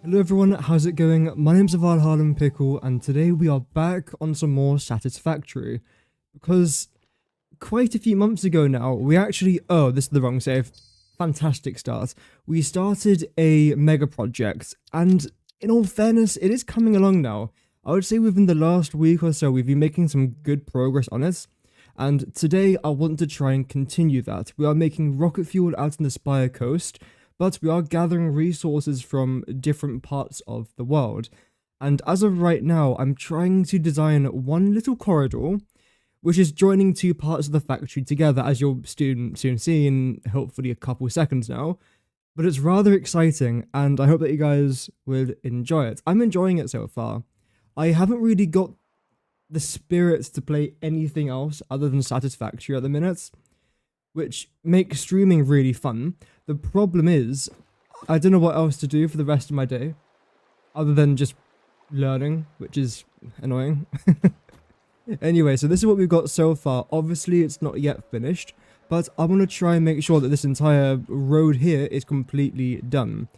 Hello everyone, how's it going? My name's Avad Harlem Pickle, and today we are back on some more Satisfactory. Because quite a few months ago now, we actually... Oh, this is the wrong save. Fantastic start. We started a mega project, and in all fairness, it is coming along now. I would say within the last week or so, we've been making some good progress on it. And today, I want to try and continue that. We are making rocket fuel out in the Spire Coast, but we are gathering resources from different parts of the world. And as of right now, I'm trying to design one little corridor, which is joining two parts of the factory together, as you'll soon see in hopefully a couple seconds now. But it's rather exciting, and I hope that you guys will enjoy it. I'm enjoying it so far. I haven't really got the spirit to play anything else other than Satisfactory at the minute, which makes streaming really fun. The problem is, I don't know what else to do for the rest of my day, other than just learning, which is annoying. Anyway, so this is what we've got so far. Obviously, it's not yet finished, but I want to try and make sure that this entire road here is completely done.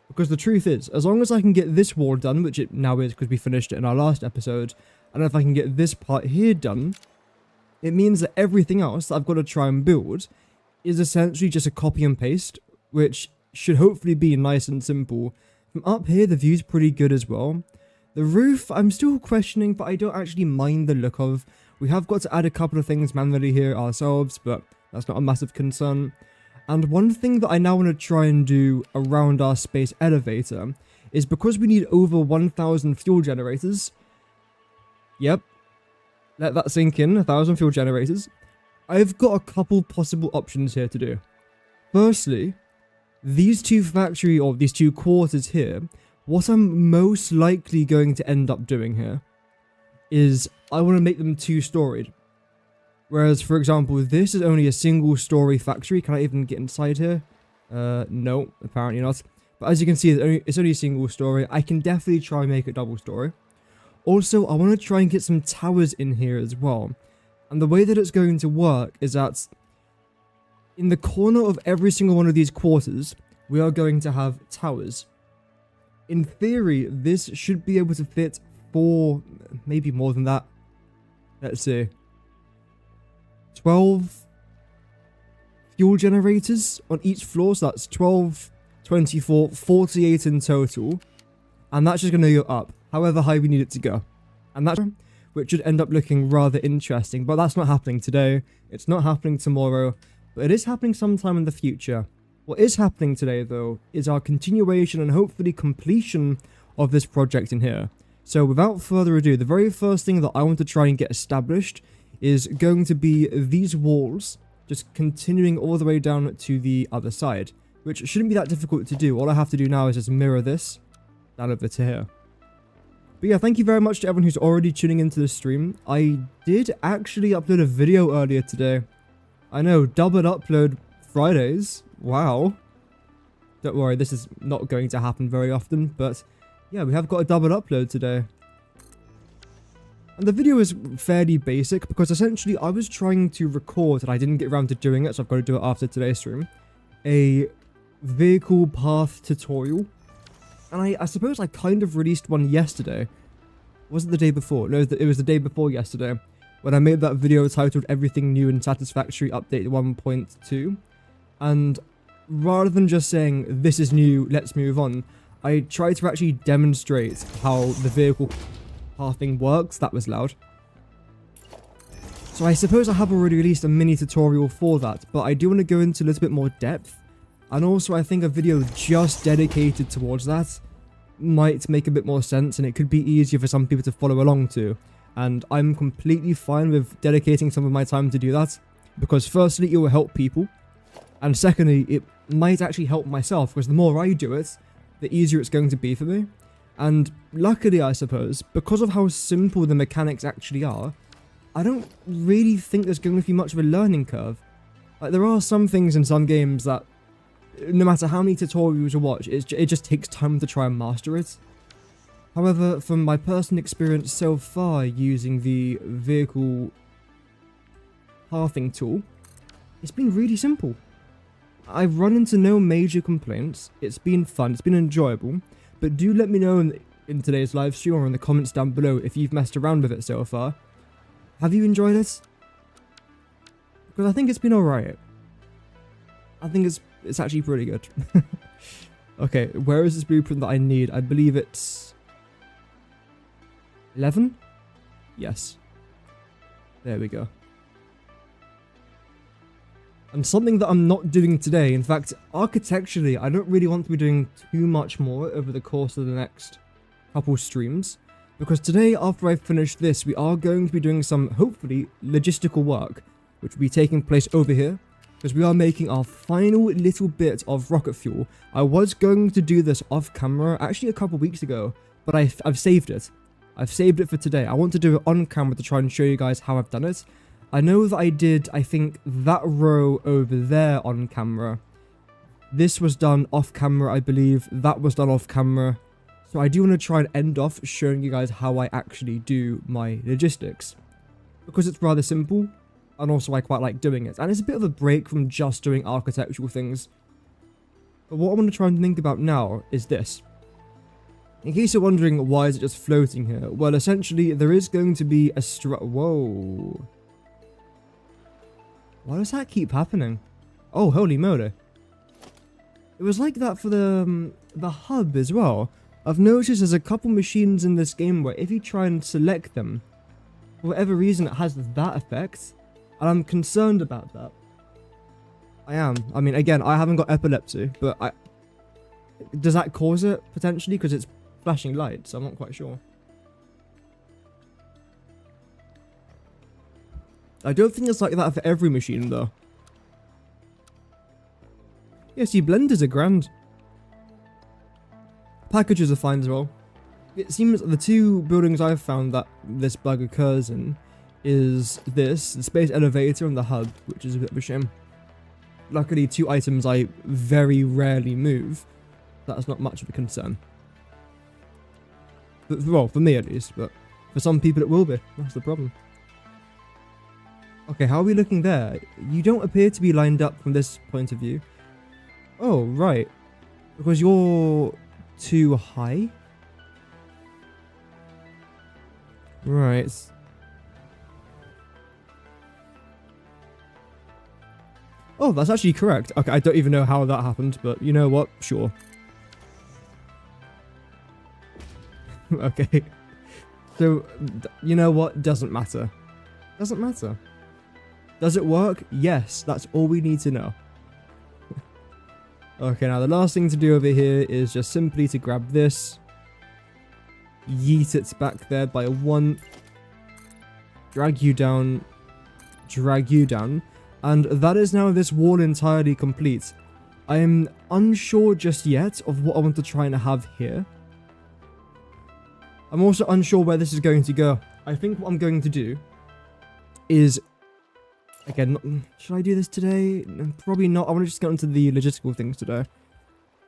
Because the truth is, as long as I can get this wall done, which it now is because we finished it in our last episode, and if I can get this part here done, it means that everything else that I've got to try and build is essentially just a copy and paste, which should hopefully be nice and simple. From up here, the view's pretty good as well. The roof, I'm still questioning, but I don't actually mind the look of. We have got to add a couple of things manually here ourselves, but that's not a massive concern. And one thing that I now want to try and do around our space elevator is because we need over 1,000 fuel generators. Yep. Let that sink in, 1,000 fuel generators. I've got a couple possible options here to do. Firstly, these two quarters here, what I'm most likely going to end up doing here is I want to make them two-storied. Whereas, for example, this is only a single-story factory. Can I even get inside here? No, apparently not. But as you can see, it's only a single story. I can definitely try and make it double-story. Also, I want to try and get some towers in here as well. And the way that it's going to work is that in the corner of every single one of these quarters, we are going to have towers. In theory, this should be able to fit 4, maybe more than that. Let's see. 12 fuel generators on each floor, so that's 12, 24, 48 in total. And that's just going to go up, however high we need it to go. And that's which should end up looking rather interesting, but that's not happening today. It's not happening tomorrow, but it is happening sometime in the future. What is happening today, though, is our continuation and hopefully completion of this project in here. So without further ado, the very first thing that I want to try and get established is going to be these walls, just continuing all the way down to the other side, which shouldn't be that difficult to do. All I have to do now is just mirror this down over to here. But yeah, thank you very much to everyone who's already tuning into the stream. I did actually upload a video earlier today. I know, double upload Fridays. Wow. Don't worry, this is not going to happen very often, but yeah, we have got a double upload today. And the video is fairly basic because essentially I was trying to record and I didn't get around to doing it, so I've got to do it after today's stream. A vehicle path tutorial. And I suppose I kind of released one yesterday. Was it the day before? No, it was the day before yesterday, when I made that video titled Everything New in Satisfactory Update 1.2. And rather than just saying, this is new, let's move on, I tried to actually demonstrate how the vehicle pathing works. That was loud. So I suppose I have already released a mini tutorial for that, but I do want to go into a little bit more depth. And also, I think a video just dedicated towards that might make a bit more sense, and it could be easier for some people to follow along to. And I'm completely fine with dedicating some of my time to do that, because firstly, it will help people, and secondly, it might actually help myself, because the more I do it, the easier it's going to be for me. And luckily, I suppose, because of how simple the mechanics actually are, I don't really think there's going to be much of a learning curve. Like, there are some things in some games that no matter how many tutorials you watch, it just takes time to try and master it. However, from my personal experience so far using the vehicle pathing tool, it's been really simple. I've run into no major complaints, it's been fun, it's been enjoyable, But do let me know in today's live stream or in the comments down below if you've messed around with it so far. Have you enjoyed it? Because I think it's been alright. I think it's actually pretty good. Okay, where is this blueprint that I need? I believe it's 11? Yes. There we go. And something that I'm not doing today, in fact, architecturally, I don't really want to be doing too much more over the course of the next couple streams. Because today, after I finish this, we are going to be doing some, hopefully, logistical work, which will be taking place over here. Because we are making our final little bit of rocket fuel. I was going to do this off camera, actually a couple weeks ago, but I've saved it. I've saved it for today. I want to do it on camera to try and show you guys how I've done it. I know that I did, I think, that row over there on camera. This was done off camera, I believe. That was done off camera. So I do want to try and end off showing you guys how I actually do my logistics. Because it's rather simple. And also I quite like doing it. And it's a bit of a break from just doing architectural things. But what I want to try and think about now is this. In case you're wondering why is it just floating here. Well, essentially there is going to be a whoa. Why does that keep happening? Oh, holy moly. It was like that for the hub as well. I've noticed there's a couple machines in this game where if you try and select them, for whatever reason it has that effect. And I'm concerned about that. I am. I mean, again, I haven't got epilepsy, but does that cause it, potentially? Because it's flashing lights, so I'm not quite sure. I don't think it's like that for every machine, though. Yeah, see, blenders are grand. Packages are fine as well. It seems the two buildings I've found that this bug occurs in is the space elevator and the hub, which is a bit of a shame. Luckily, two items I very rarely move. That's not much of a concern. But, well, for me at least, but for some people it will be. That's the problem. Okay, how are we looking there? You don't appear to be lined up from this point of view. Oh, right. Because you're too high? Right. Oh, that's actually correct. Okay, I don't even know how that happened, but you know what? Sure. Okay. So, you know what? Doesn't matter. Doesn't matter. Does it work? Yes, that's all we need to know. Okay, now the last thing to do over here is just simply to grab this. Yeet it back there by 1. Drag you down. Drag you down. And that is now this wall entirely complete. I am unsure just yet of what I want to try and have here. I'm also unsure where this is going to go. I think what I'm going to do is... Again, should I do this today? Probably not. I want to just get onto the logistical things today.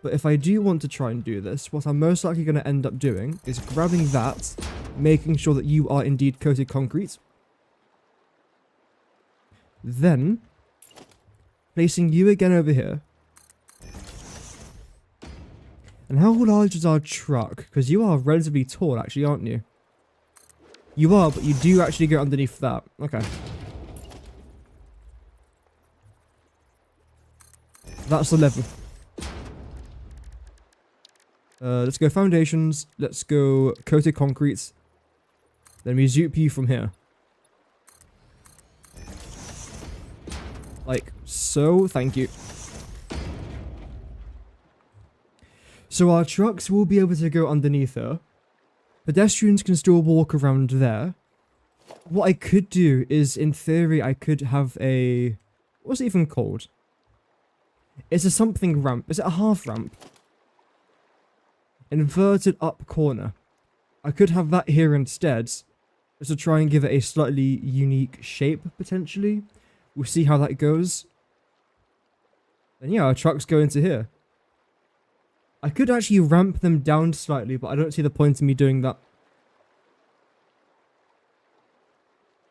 But if I do want to try and do this, what I'm most likely going to end up doing is grabbing that, making sure that you are indeed coated concrete. Then, placing you again over here. And how large is our truck? Because you are relatively tall, actually, aren't you? You are, but you do actually go underneath that. Okay. That's the level. Let's go foundations. Let's go coated concrete. Then we zoop you from here. Like so. Thank you. So our trucks will be able to go underneath her. Pedestrians can still walk around there. What I could do is, in theory, I could have a... What's it even called? It's a something ramp. Is it a half ramp? Inverted up corner. I could have that here instead. Just to try and give it a slightly unique shape, potentially. We'll see how that goes. And yeah, our trucks go into here. I could actually ramp them down slightly, but I don't see the point in me doing that.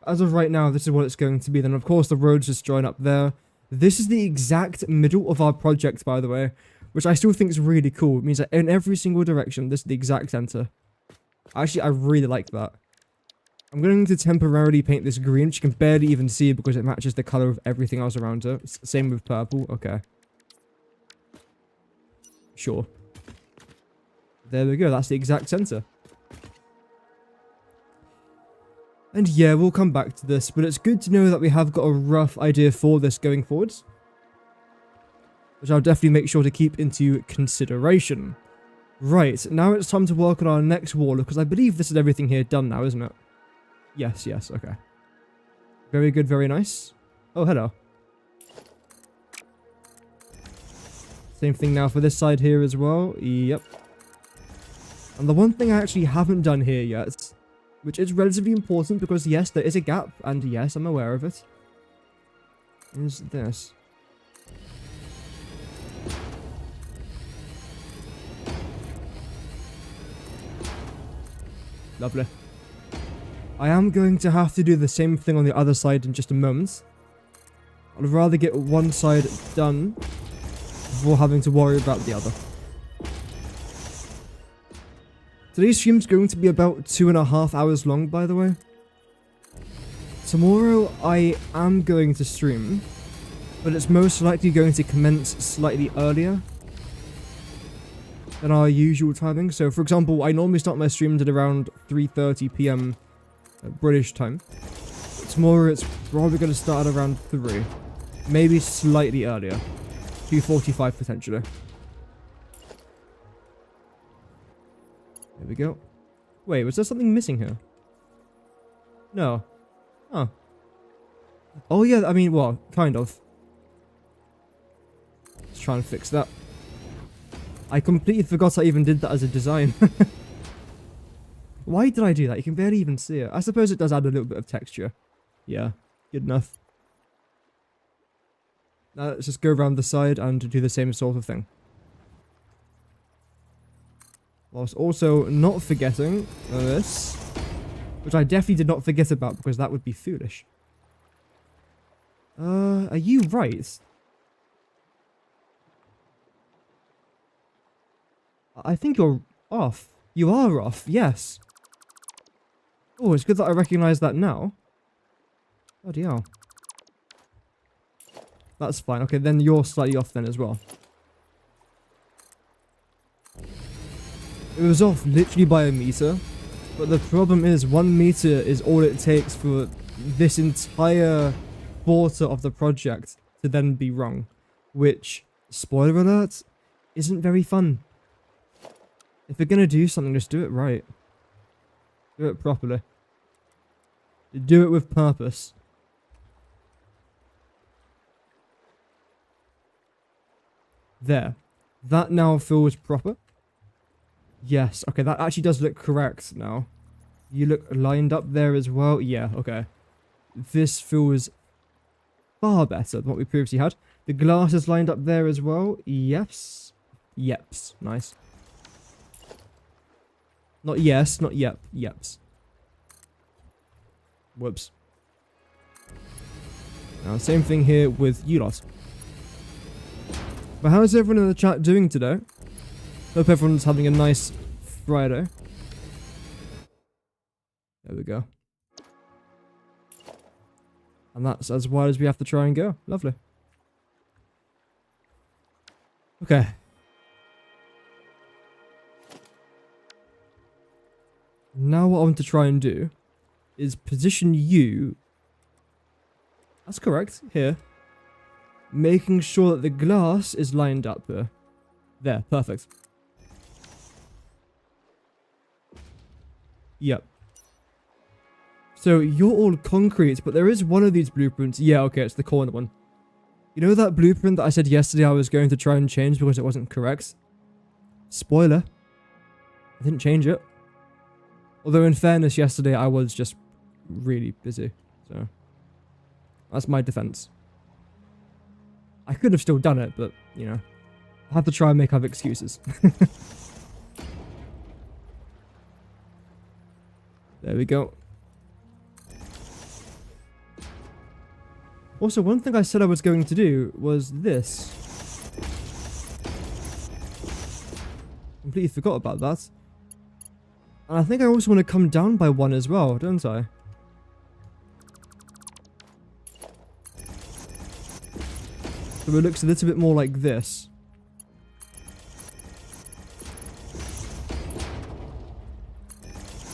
As of right now, this is what it's going to be. Then, of course, the roads just join up there. This is the exact middle of our project, by the way. which I still think is really cool. It means that in every single direction, this is the exact center. Actually, I really like that. I'm going to temporarily paint this green, which you can barely even see because it matches the color of everything else around it. Same with purple. Okay. Sure. There we go. That's the exact center. And yeah, we'll come back to this, but it's good to know that we have got a rough idea for this going forwards, which I'll definitely make sure to keep into consideration. Right, now it's time to work on our next wall, because I believe this is everything here done now, isn't it? Yes, yes, okay. Very good, very nice. Oh, hello. Same thing now for this side here as well. Yep. And the one thing I actually haven't done here yet, which is relatively important because yes, there is a gap, and yes, I'm aware of it, is this. Lovely. I am going to have to do the same thing on the other side in just a moment. I'd rather get one side done before having to worry about the other. Today's stream's going to be about 2.5 hours long, by the way. Tomorrow I am going to stream, but it's most likely going to commence slightly earlier than our usual timing. So, for example, I normally start my streams at around 3:30 PM British time. But tomorrow it's probably going to start at around 3. Maybe slightly earlier. 2:45 potentially. There we go. Wait, was there something missing here? No. Oh. Oh yeah, I mean, well, kind of. Let's try and fix that. I completely forgot I even did that as a design. Why did I do that? You can barely even see it. I suppose it does add a little bit of texture. Yeah, good enough. Now let's just go around the side and do the same sort of thing. Whilst also not forgetting this, which I definitely did not forget about because that would be foolish. Are you right? I think you're off. You are off, yes. Oh, it's good that I recognize that now. Bloody hell. That's fine. Okay, then you're slightly off then as well. It was off literally by a meter, but the problem is 1 meter is all it takes for this entire quarter of the project to then be wrong, which, spoiler alert, isn't very fun. If you're gonna do something, just do it right. Do it properly. Do it with purpose. There. That now feels proper. Yes, okay, that actually does look correct now. You look lined up there as well. Yeah, okay. This feels far better than what we previously had. The glass is lined up there as well. Yes. Yeps. Nice. Not yes, not yep. Yeps. Whoops. Now, same thing here with you lot. But how's everyone in the chat doing today? Hope everyone's having a nice Friday. There we go. And that's as wide as we have to try and go. Lovely. Okay. Now what I want to try and do is position you... That's correct. Here. Making sure that the glass is lined up here. There. Perfect. Yep. So you're all concrete, but there is one of these blueprints. Yeah, okay, it's the corner one. You know that blueprint that I said yesterday I was going to try and change because it wasn't correct? Spoiler. I didn't change it. Although in fairness, yesterday I was just really busy. So that's my defense. I could have still done it, but, you know, I have to try and make up excuses. There we go. Also, one thing I said I was going to do was this. Completely forgot about that. And I think I also want to come down by 1 as well, don't I? So it looks a little bit more like this.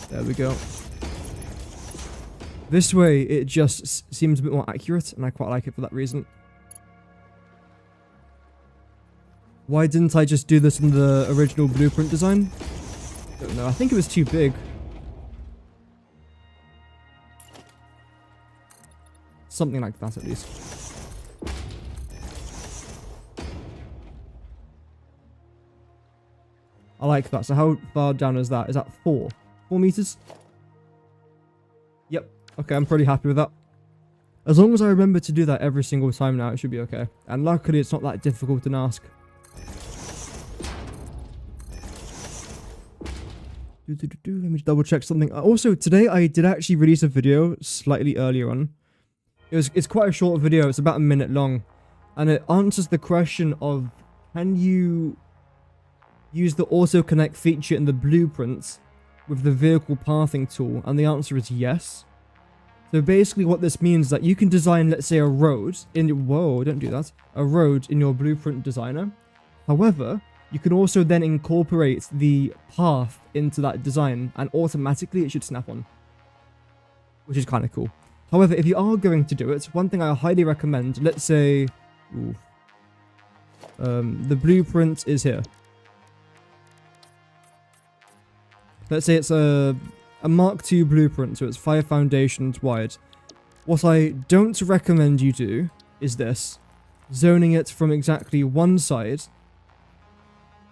There we go. This way, it just seems a bit more accurate, and I quite like it for that reason. Why didn't I just do this in the original blueprint design? Don't know. I think it was too big. Something like that, at least. I like that. So how far down is that? Is that 4? 4 meters? Yep. Okay, I'm pretty happy with that. As long as I remember to do that every single time now, it should be okay. And luckily, it's not that difficult to ask. Let me double check something. Also, today I did actually release a video slightly earlier on. It's quite a short video. It's about a minute long. And it answers the question of, can you use the auto connect feature in the blueprints with the vehicle pathing tool? And the answer is yes. So basically what this means is that you can design, let's say, a road in... Whoa, don't do that. A road in your blueprint designer. However, you can also then incorporate the path into that design, and automatically it should snap on. Which is kind of cool. However, if you are going to do it, one thing I highly recommend, let's say... the blueprint is here. Let's say it's a Mark II blueprint, so it's 5 foundations wide. What I don't recommend you do is this. Zoning it from exactly one side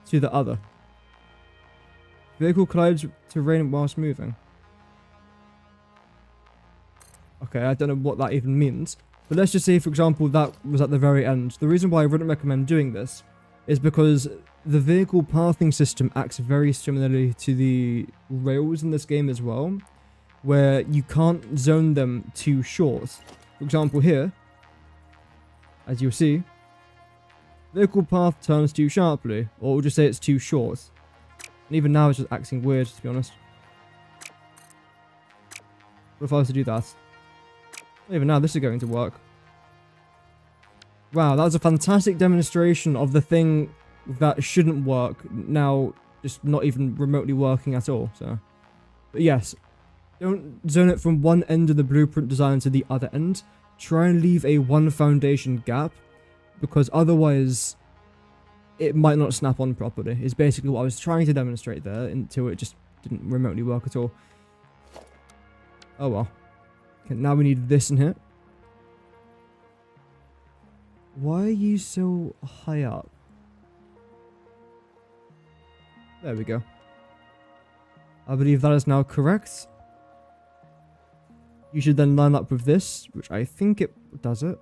to the other. Vehicle collides terrain whilst moving. Okay, I don't know what that even means. But let's just say, for example, that was at the very end. The reason why I wouldn't recommend doing this is because the vehicle pathing system acts very similarly to the rails in this game as well, where you can't zone them too short. For example, here, as you'll see, vehicle path turns too sharply, or we'll just say it's too short. And even now it's just acting weird, to be honest. What if I was to do that? Even now, this is going to work. Wow, that was a fantastic demonstration of the thing that shouldn't work, now just not even remotely working at all, so. But yes, don't zone it from one end of the blueprint design to the other end. Try and leave a 1 foundation gap, because otherwise it might not snap on properly, is basically what I was trying to demonstrate there, until it just didn't remotely work at all. Oh well. Okay, now we need this in here. Why are you so high up? There we go. I believe that is now correct. You should then line up with this, which I think it does it.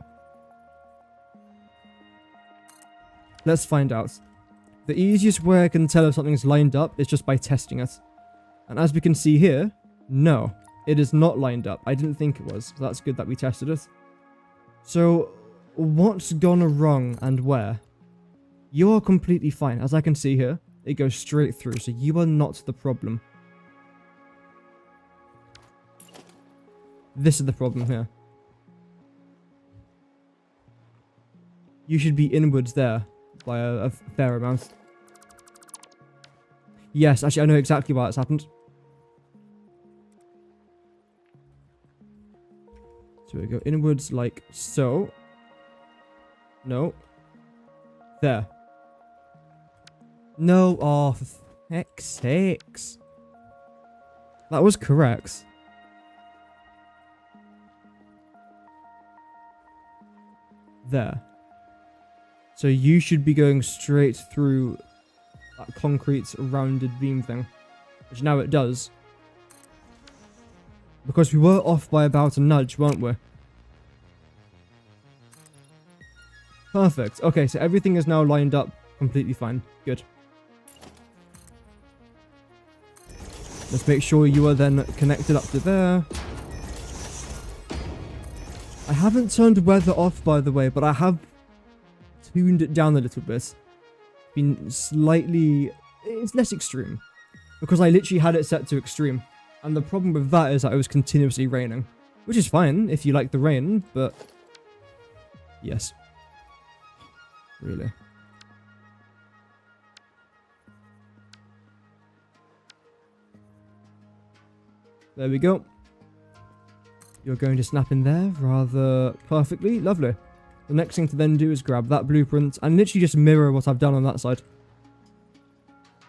Let's find out. The easiest way I can tell if something's lined up is just by testing it. And as we can see here, no, it is not lined up. I didn't think it was, so that's good that we tested it. So, what's gone wrong and where? You are completely fine. As I can see here, it goes straight through, so you are not the problem. This is the problem here. You should be inwards there by a fair amount. Yes, actually, I know exactly why that's happened. So we go inwards like so. No. There. No, oh, for heck's sakes. That was correct. There. So you should be going straight through that concrete rounded beam thing. Which now it does. Because we were off by about a nudge, weren't we? Perfect. Okay, so everything is now lined up completely fine. Good. Let's make sure you are then connected up to there. I haven't turned weather off, by the way, but I have tuned it down a little bit. Been slightly it's less extreme. Because I literally had it set to extreme. And the problem with that is that it was continuously raining. Which is fine if you like the rain, but... Yes. Really. There we go. You're going to snap in there rather perfectly. Lovely. The next thing to then do is grab that blueprint and literally just mirror what I've done on that side.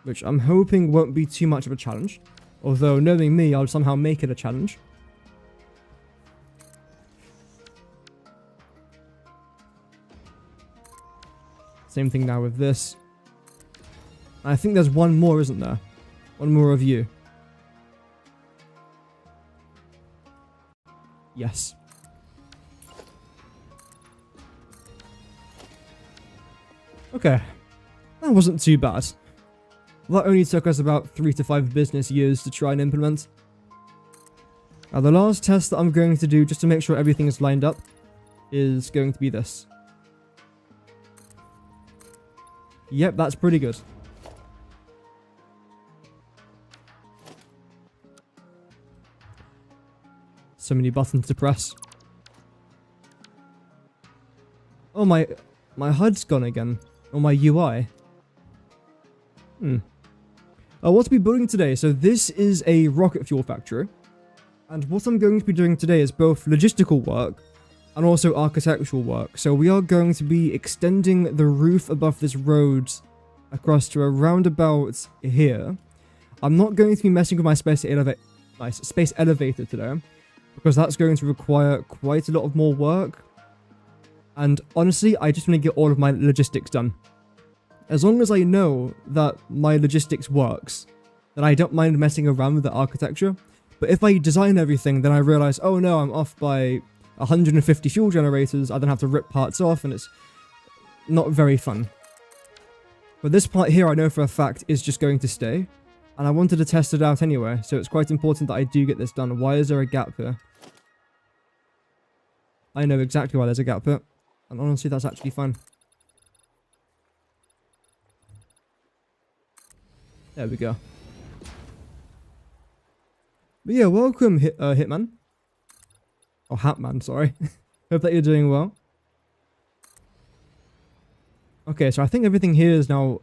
Which I'm hoping won't be too much of a challenge. Although, knowing me, I'll somehow make it a challenge. Same thing now with this. I think there's one more, isn't there? One more of you. Yes. Okay. That wasn't too bad. That only took us about 3 to 5 business years to try and implement. Now the last test that I'm going to do, just to make sure everything is lined up, is going to be this. Yep, that's pretty good. So many buttons to press. Oh, my HUD's gone again. Or my UI. What to be building today? So this is a rocket fuel factory. And what I'm going to be doing today is both logistical work and also architectural work. So we are going to be extending the roof above this road across to around about here. I'm not going to be messing with my space elevator today, because that's going to require quite a lot of more work. And honestly, I just want to get all of my logistics done. As long as I know that my logistics works, then I don't mind messing around with the architecture. But if I design everything, then I realize, oh no, I'm off by 150 fuel generators, I then have to rip parts off, and it's not very fun. But this part here, I know for a fact, is just going to stay. And I wanted to test it out anyway, so it's quite important that I do get this done. Why is there a gap here? I know exactly why there's a gap here. And honestly, that's actually fine. There we go. But yeah, welcome, Hitman. Oh, Hatman, sorry. Hope that you're doing well. Okay, so I think everything here is now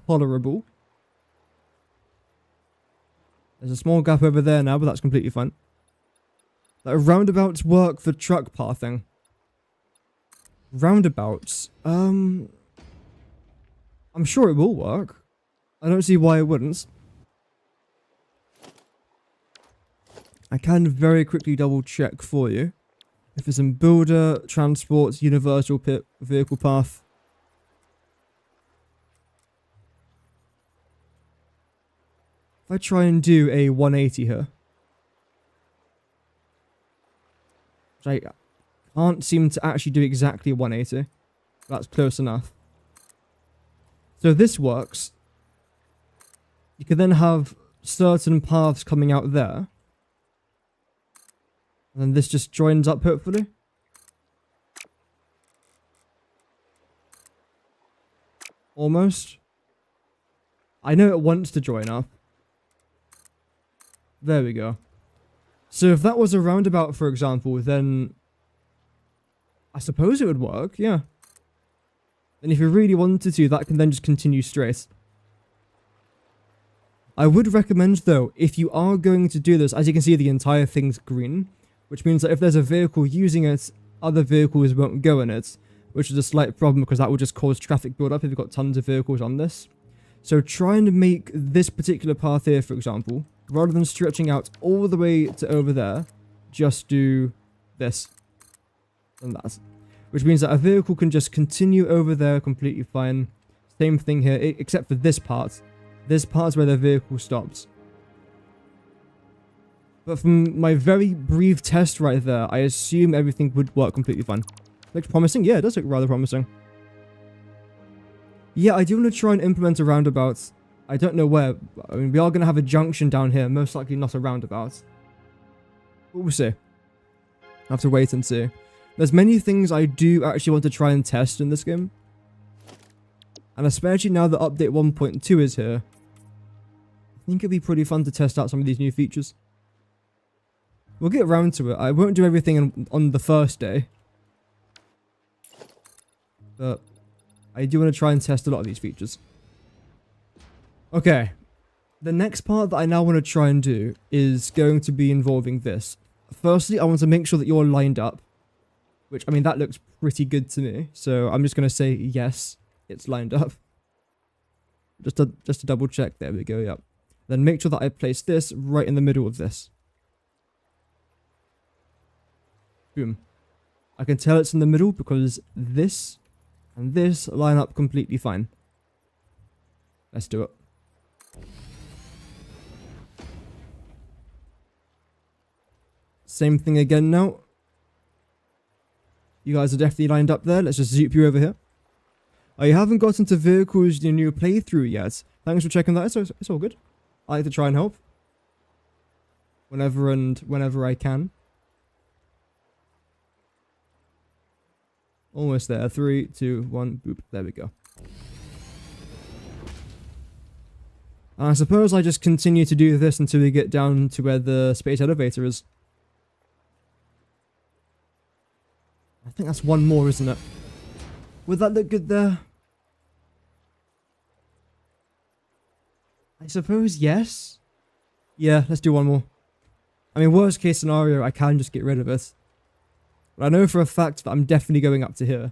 tolerable. There's a small gap over there now, but that's completely fine. Like, roundabouts work for truck pathing. Roundabouts, I'm sure it will work. I don't see why it wouldn't. I can very quickly double check for you. If it's in builder, transport, universal vehicle path. If I try and do a 180 here. Which I can't seem to actually do exactly 180. That's close enough. So this works. You can then have certain paths coming out there. And then this just joins up, hopefully. Almost. I know it wants to join up. There we go. So if that was a roundabout, for example, then I suppose it would work, yeah. And if you really wanted to, that can then just continue straight. I would recommend, though, if you are going to do this, as you can see, the entire thing's green, which means that if there's a vehicle using it, other vehicles won't go in it, which is a slight problem because that would just cause traffic build-up if you've got tons of vehicles on this. So try and make this particular path here, for example, rather than stretching out all the way to over there, just do this and that. Which means that a vehicle can just continue over there completely fine. Same thing here, except for this part. This part's where the vehicle stops. But from my very brief test right there, I assume everything would work completely fine. Looks promising? Yeah, it does look rather promising. Yeah, I do want to try and implement a roundabout. I don't know where. I mean, we are going to have a junction down here. Most likely not a roundabout. But we'll see. I have to wait and see. There's many things I do actually want to try and test in this game. And especially now that update 1.2 is here, think it'd be pretty fun to test out some of these new features. We'll get around to it. I won't do everything on the first day. But I do want to try and test a lot of these features. Okay. The next part that I now want to try and do is going to be involving this. Firstly, I want to make sure that you're lined up. Which, I mean, that looks pretty good to me. So I'm just going to say, yes, it's lined up. Just to double check. There we go, yep. Then make sure that I place this right in the middle of this. Boom. I can tell it's in the middle because this and this line up completely fine. Let's do it. Same thing again now. You guys are definitely lined up there. Let's just zoop you over here. Oh, you haven't gotten to vehicles in your new playthrough yet. Thanks for checking that. It's all good. I like to try and help. Whenever I can. Almost there. 3, 2, 1, boop. There we go. And I suppose I just continue to do this until we get down to where the space elevator is. I think that's one more, isn't it? Would that look good there? I suppose yes. Yeah, let's do one more. I mean, worst case scenario, I can just get rid of it. But I know for a fact that I'm definitely going up to here.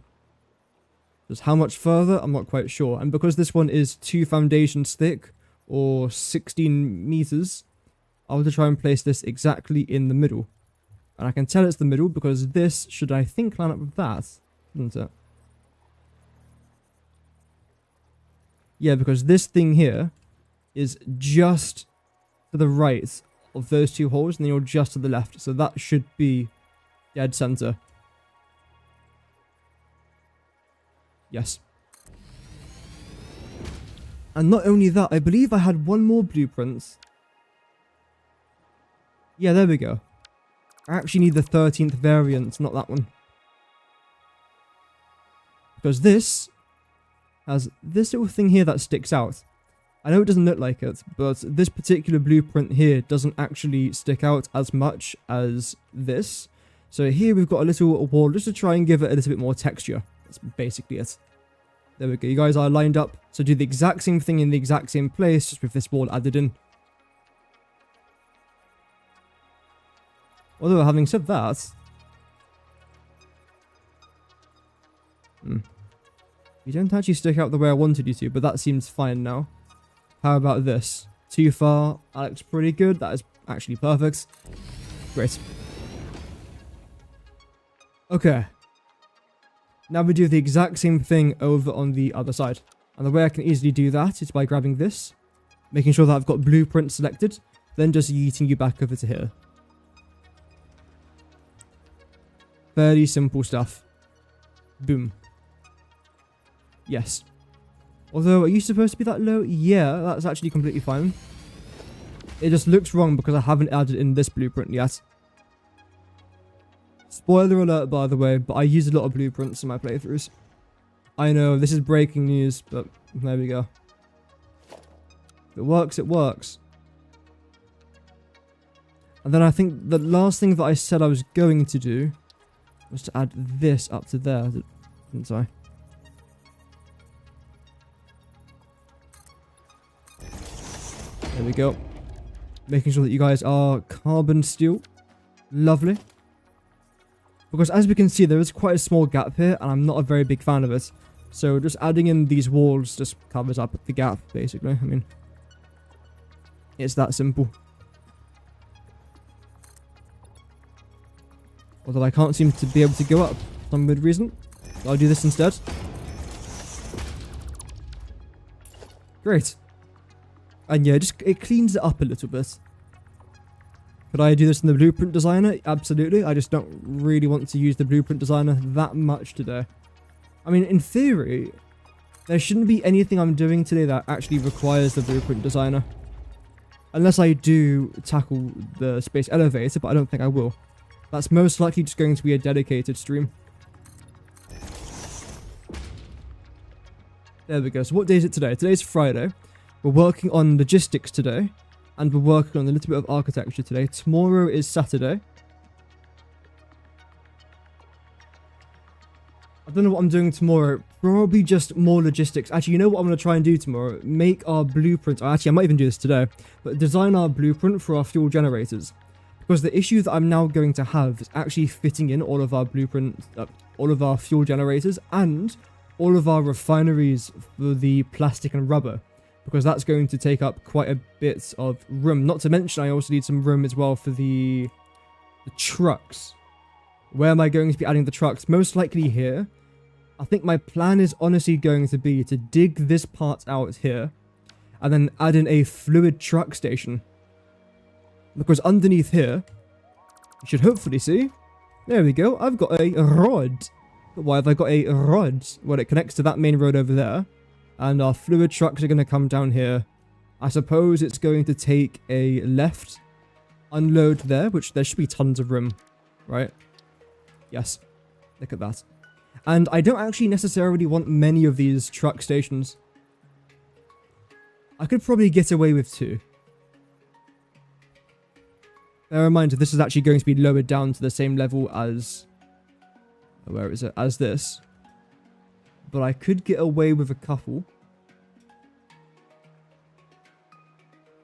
Just how much further, I'm not quite sure. And because this one is 2 foundations thick, or 16 meters, I'll have to try and place this exactly in the middle. And I can tell it's the middle because this should, I think, line up with that, shouldn't it? Yeah, because this thing here is just to the right of those 2 holes, and then you're just to the left. So that should be dead center. Yes. And not only that, I believe I had one more blueprint. Yeah, there we go. I actually need the 13th variant, not that one. Because this has this little thing here that sticks out. I know it doesn't look like it, but this particular blueprint here doesn't actually stick out as much as this. So here we've got a little wall just to try and give it a little bit more texture. That's basically it. There we go. You guys are lined up. So do the exact same thing in the exact same place, just with this wall added in. Although, having said that... You don't actually stick out the way I wanted you to, but that seems fine now. How about this? Too far. That looks pretty good. That is actually perfect. Great. Okay. Now we do the exact same thing over on the other side. And the way I can easily do that is by grabbing this, making sure that I've got blueprint selected, then just yeeting you back over to here. Fairly simple stuff. Boom. Yes. Although, are you supposed to be that low? Yeah, that's actually completely fine. It just looks wrong because I haven't added in this blueprint yet. Spoiler alert, by the way, but I use a lot of blueprints in my playthroughs. I know, this is breaking news, but there we go. If it works, it works. And then I think the last thing that I said I was going to do was to add this up to there, didn't I? There we go. Making sure that you guys are carbon steel. Lovely. Because as we can see, there is quite a small gap here, and I'm not a very big fan of it. So just adding in these walls just covers up the gap, basically. I mean, it's that simple. Although I can't seem to be able to go up for some weird reason. So I'll do this instead. Great. And yeah, just it cleans it up a little bit. Could I do this in the Blueprint Designer? Absolutely. I just don't really want to use the Blueprint Designer that much today. I mean, in theory, there shouldn't be anything I'm doing today that actually requires the Blueprint Designer. Unless I do tackle the space elevator, but I don't think I will. That's most likely just going to be a dedicated stream. There we go. So what day is it today? Today's Friday. We're working on logistics today. and we're working on a little bit of architecture today. Tomorrow is Saturday. I don't know what I'm doing tomorrow. Probably just more logistics. Actually, you know what I'm going to try and do tomorrow? Make our blueprint. Actually, I might even do this today. But design our blueprint for our fuel generators. Because the issue that I'm now going to have is actually fitting in all of our blueprints, all of our fuel generators, and all of our refineries for the plastic and rubber. Because that's going to take up quite a bit of room. Not to mention, I also need some room as well for the trucks. Where am I going to be adding the trucks? Most likely here. I think my plan is honestly going to be to dig this part out here and then add in a fluid truck station. Because underneath here, you should hopefully see, there we go, I've got a rod. But why have I got a rod? Well, it connects to that main road over there, and our fluid trucks are going to come down here. I suppose it's going to take a left, unload there, which there should be tons of room, right? Yes, look at that. And I don't actually necessarily want many of these truck stations. I could probably get away with 2. Bear in mind, this is actually going to be lowered down to the same level as... Where is it? As this. But I could get away with a couple.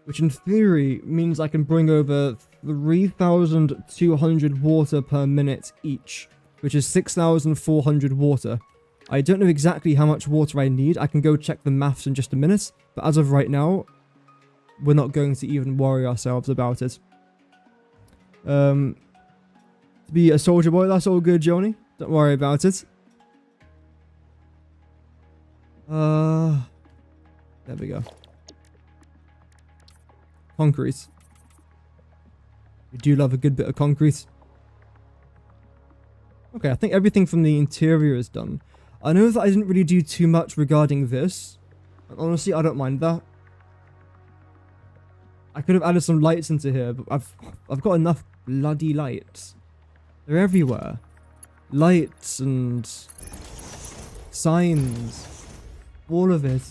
Which in theory means I can bring over 3,200 water per minute each. Which is 6,400 water. I don't know exactly how much water I need. I can go check the maths in just a minute. But as of right now, we're not going to even worry ourselves about it. To be a soldier boy, that's all good, Johnny. Don't worry about it. There we go. Concrete. We do love a good bit of concrete. Okay, I think everything from the interior is done. I know that I didn't really do too much regarding this. And honestly, I don't mind that. I could have added some lights into here, but I've got enough bloody lights. They're everywhere. Lights and signs. All of it.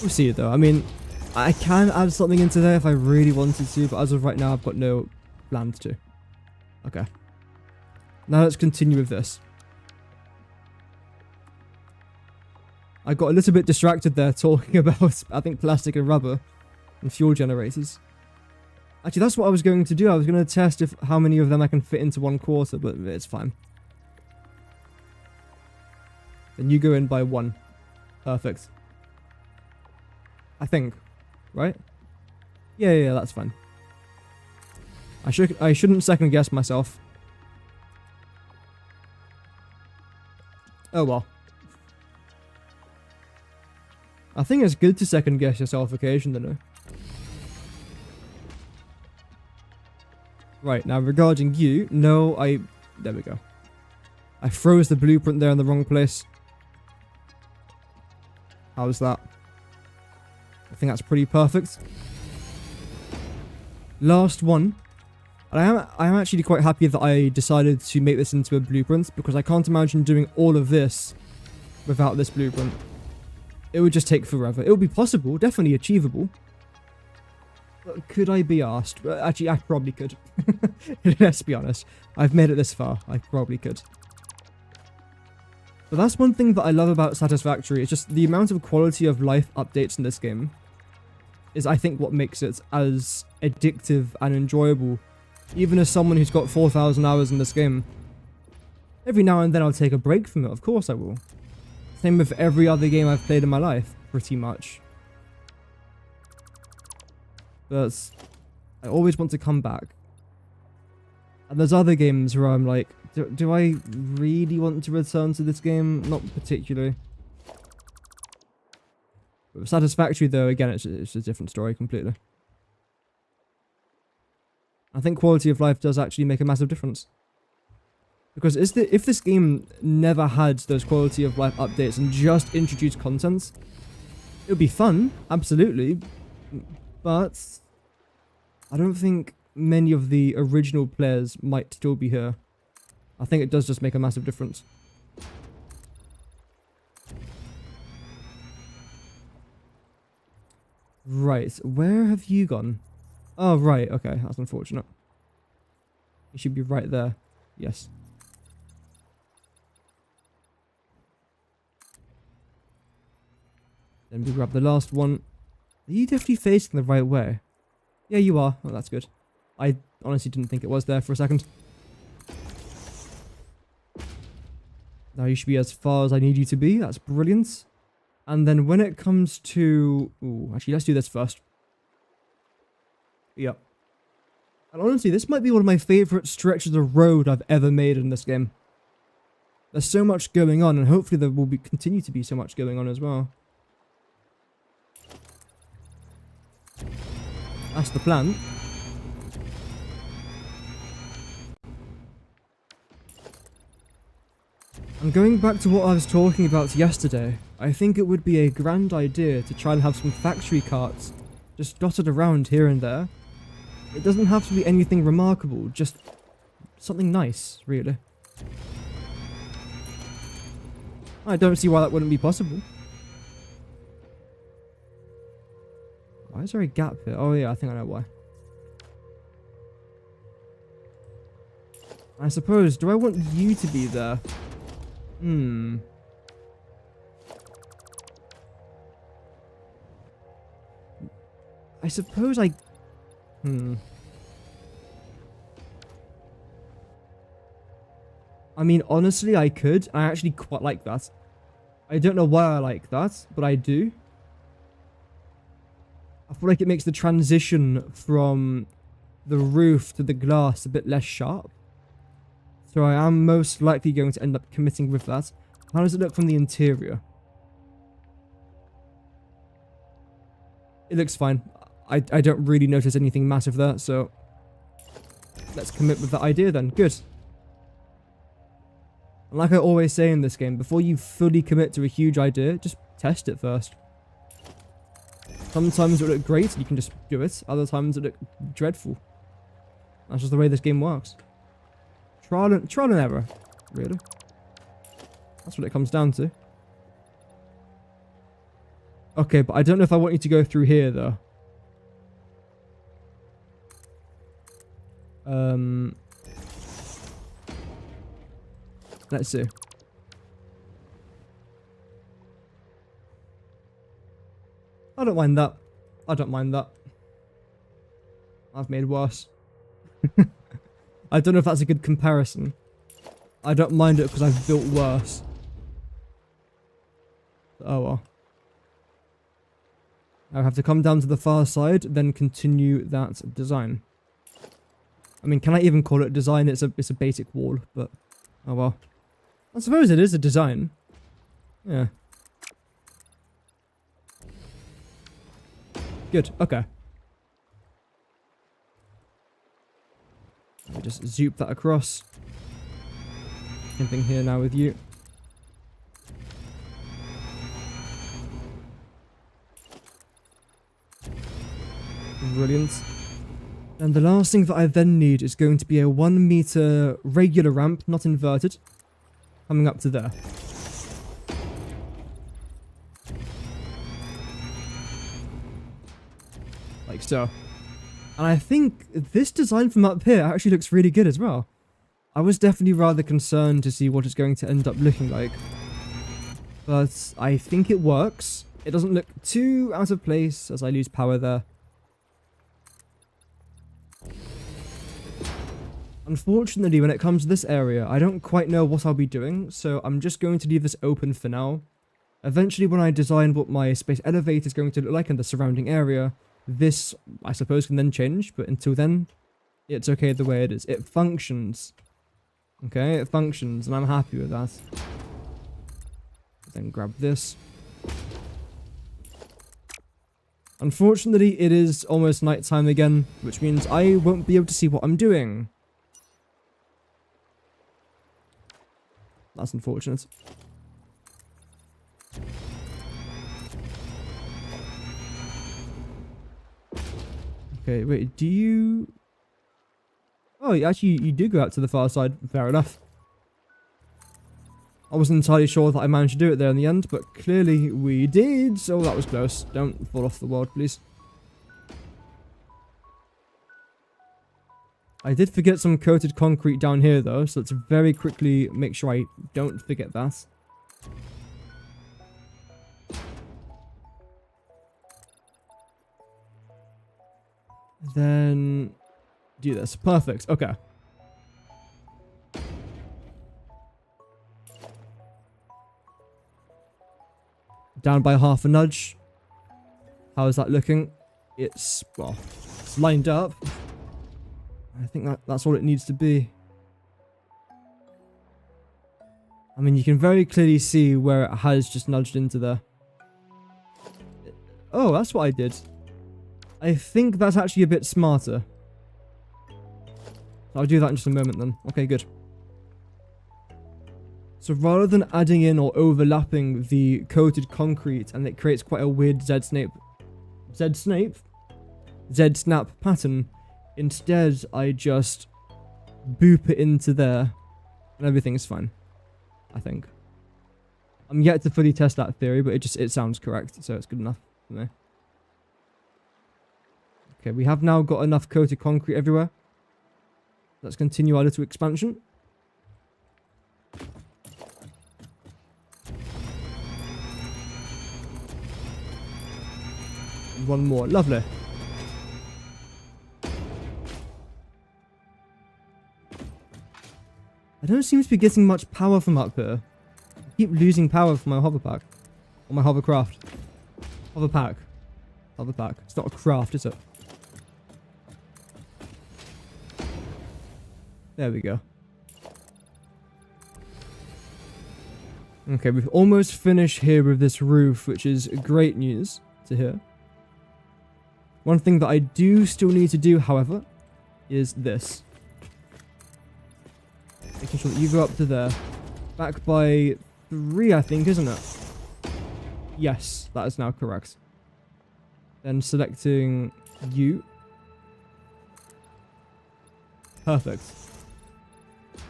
We'll see it though. I mean, I can add something into there if I really wanted to, but as of right now, I've got no plans to. Okay. Now let's continue with this. I got a little bit distracted there talking about, I think, plastic and rubber and fuel generators. Actually, that's what I was going to do. I was going to test how many of them I can fit into 1 quarter, but it's fine. Then you go in by 1. Perfect. I think. Right? Yeah, that's fine. I shouldn't second guess myself. Oh well. I think it's good to second guess yourself occasionally. Right, now regarding you, no, there we go. I froze the blueprint there in the wrong place. How's that? I think that's pretty perfect. Last one. And I am actually quite happy that I decided to make this into a blueprint, because I can't imagine doing all of this without this blueprint. It would just take forever. It would be possible, definitely achievable. But could I be asked? Actually, I probably could. Let's be honest. I've made it this far. I probably could. But that's one thing that I love about Satisfactory. It's just the amount of quality of life updates in this game is, I think, what makes it as addictive and enjoyable. Even as someone who's got 4,000 hours in this game. Every now and then I'll take a break from it. Of course I will. Same with every other game I've played in my life, pretty much. But I always want to come back. And there's other games where I'm like, do I really want to return to this game? Not particularly. With Satisfactory though, again, it's a different story completely. I think quality of life does actually make a massive difference. Because if this game never had those quality of life updates and just introduced content, it would be fun, absolutely. But I don't think many of the original players might still be here. I think it does just make a massive difference. Right, where have you gone? Oh, right, okay, that's unfortunate. You should be right there. Yes. Then we grab the last one. Are you definitely facing the right way? Yeah, you are. Oh, that's good. I honestly didn't think it was there for a second. Now you should be as far as I need you to be. That's brilliant. And then when it comes to... Ooh, actually, let's do this first. Yep. And honestly, this might be one of my favourite stretches of road I've ever made in this game. There's so much going on, and hopefully there will continue to be so much going on as well. That's the plan. And going back to what I was talking about yesterday, I think it would be a grand idea to try and have some factory carts just dotted around here and there. It doesn't have to be anything remarkable, just something nice, really. I don't see why that wouldn't be possible. Why is there a gap here? Oh yeah, I think I know why. I suppose, do I want you to be there? I suppose I... I mean, honestly, I could. I actually quite like that. I don't know why I like that, but I do. I feel like it makes the transition from the roof to the glass a bit less sharp. So I am most likely going to end up committing with that. How does it look from the interior? It looks fine. I don't really notice anything massive there, so let's commit with that idea then. Good. And like I always say in this game, before you fully commit to a huge idea, just test it first. Sometimes it'll look great, you can just do it. Other times it'll look dreadful. That's just the way this game works. Trial and error, really. That's what it comes down to. Okay, but I don't know if I want you to go through here, though. Let's see. I don't mind that. I don't mind that. I've made worse. I don't know if that's a good comparison. I don't mind it because I've built worse. Oh well. I'll have to come down to the far side, then continue that design. I mean, can I even call it a design? It's a basic wall, but oh well. I suppose it is a design. Yeah. Good, okay. Let me just zoop that across. Same thing here now with you. Brilliant. And the last thing that I then need is going to be a 1 meter regular ramp, not inverted, coming up to there. Like so. And I think this design from up here actually looks really good as well. I was definitely rather concerned to see what it's going to end up looking like. But I think it works. It doesn't look too out of place as I lose power there. Unfortunately, when it comes to this area, I don't quite know what I'll be doing, so I'm just going to leave this open for now. Eventually, when I design what my space elevator is going to look like in the surrounding area, this, I suppose, can then change, but until then, it's okay the way it is. It functions. Okay, it functions, and I'm happy with that. Then grab this. Unfortunately, it is almost nighttime again, which means I won't be able to see what I'm doing. That's unfortunate. Okay, wait, do you... Oh, actually, you do go out to the far side. Fair enough. I wasn't entirely sure that I managed to do it there in the end, but clearly we did. So that was close. Don't fall off the world, please. I did forget some coated concrete down here though, so let's very quickly make sure I don't forget that. Then do this. Perfect. Okay. Down by half a nudge. How is that looking? It's, well, it's lined up. I think that's all it needs to be. I mean, you can very clearly see where it has just nudged into there. Oh, that's what I did. I think that's actually a bit smarter. I'll do that in just a moment then. Okay, good. So rather than adding in or overlapping the coated concrete, and it creates quite a weird Z-snap pattern, instead I just boop it into there and everything's fine, I think. I'm yet to fully test that theory, but it sounds correct, so it's good enough for me. Okay, we have now got enough coated concrete everywhere. Let's continue our little expansion. One more. Lovely. I don't seem to be getting much power from up here. I keep losing power from my hoverpack. Or my hovercraft. Hoverpack. Hoverpack. It's not a craft, is it? There we go. Okay, we've almost finished here with this roof, which is great news to hear. One thing that I do still need to do, however, is this. Making sure that you go up to there. Back by 3, I think, isn't it? Yes, that is now correct. Then selecting you. Perfect.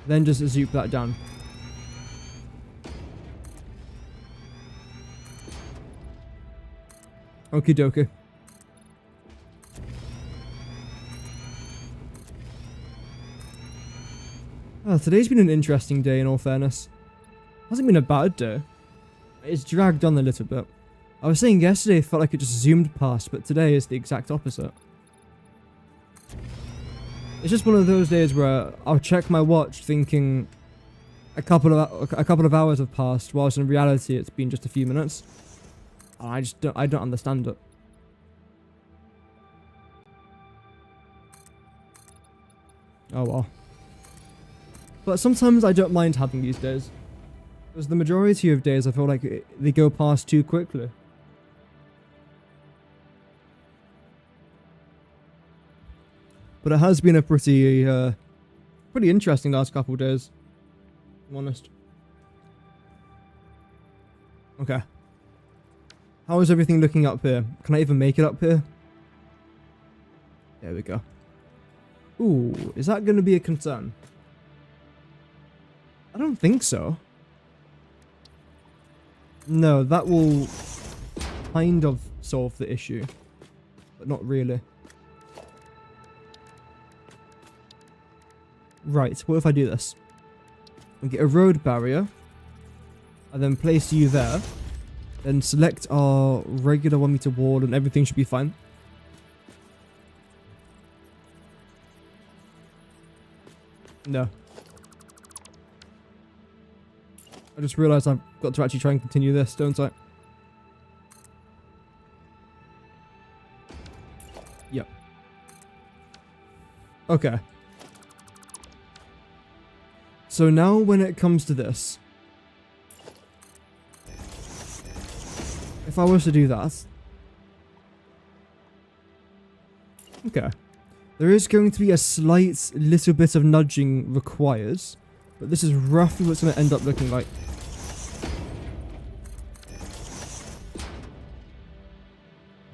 Then just zoop that down. Okie dokie. Oh, today's been an interesting day in all fairness. Hasn't been a bad day. It's dragged on a little bit. I was saying yesterday it felt like it just zoomed past, but today is the exact opposite. It's just one of those days where I'll check my watch thinking a couple of hours have passed, whilst in reality it's been just a few minutes. And I don't understand it. Oh well. But sometimes I don't mind having these days. Because the majority of days I feel like they go past too quickly. But it has been a pretty interesting last couple of days. If I'm honest. Okay. How is everything looking up here? Can I even make it up here? There we go. Ooh, is that going to be a concern? I don't think so. No, that will kind of solve the issue. But not really. Right, what if I do this? We get a road barrier. And then place you there. Then select our regular 1 meter wall and everything should be fine. No. I just realised I've got to actually try and continue this, don't I? Yep. Okay. So now when it comes to this, if I was to do that, okay, there is going to be a slight little bit of nudging required, but this is roughly what's going to end up looking like.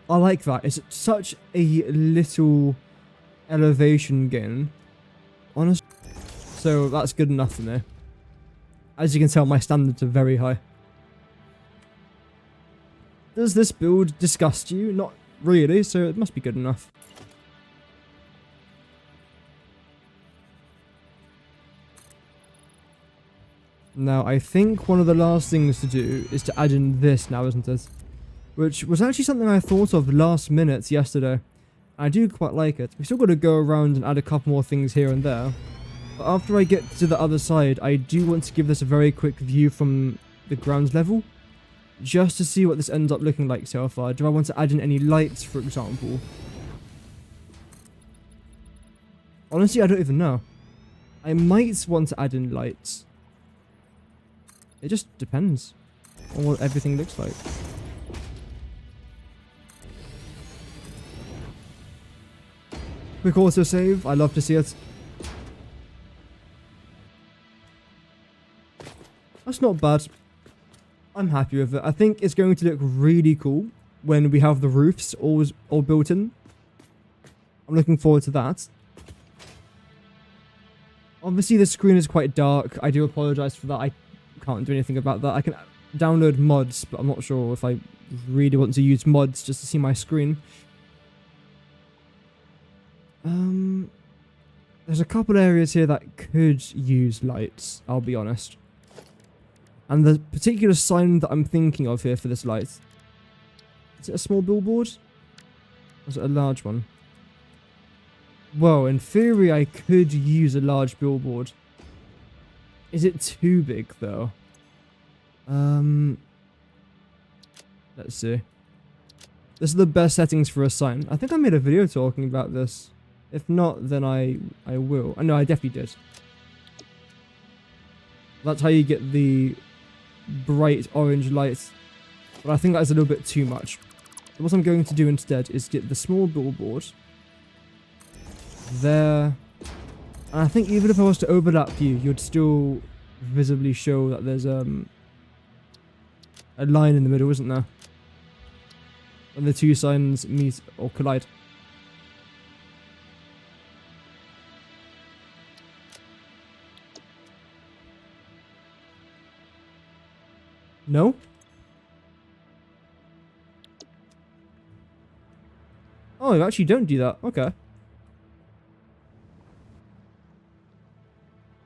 I like that. It's such a little elevation gain. Honestly. So that's good enough for me. As you can tell, my standards are very high. Does this build disgust you? Not really, so it must be good enough. Now, I think one of the last things to do is to add in this now, isn't it? Which was actually something I thought of last minute yesterday. I do quite like it. We still got to go around and add a couple more things here and there. But after I get to the other side, I do want to give this a very quick view from the ground level, just to see what this ends up looking like so far. Do I want to add in any lights, for example? Honestly, I don't even know. I might want to add in lights. It just depends on what everything looks like. Quick autosave, I love to see it. That's not bad. I'm happy with it. I think it's going to look really cool when we have the roofs all built in. I'm looking forward to that. Obviously, the screen is quite dark. I do apologize for that. I can't do anything about that. I can download mods, but I'm not sure if I really want to use mods just to see my screen. There's a couple areas here that could use lights, I'll be honest. And the particular sign that I'm thinking of here for this light, is it a small billboard? Or is it a large one? Well, in theory, I could use a large billboard. Is it too big, though? Let's see. This is the best settings for a sign. I think I made a video talking about this. If not, then I will. Oh, no, I definitely did. That's how you get the bright orange light. But I think that's a little bit too much. So what I'm going to do instead is get the small billboard. There. And I think even if I was to overlap you, you'd still visibly show that there's a line in the middle, isn't there? When the two signs meet or collide. No? Oh, you actually don't do that. Okay.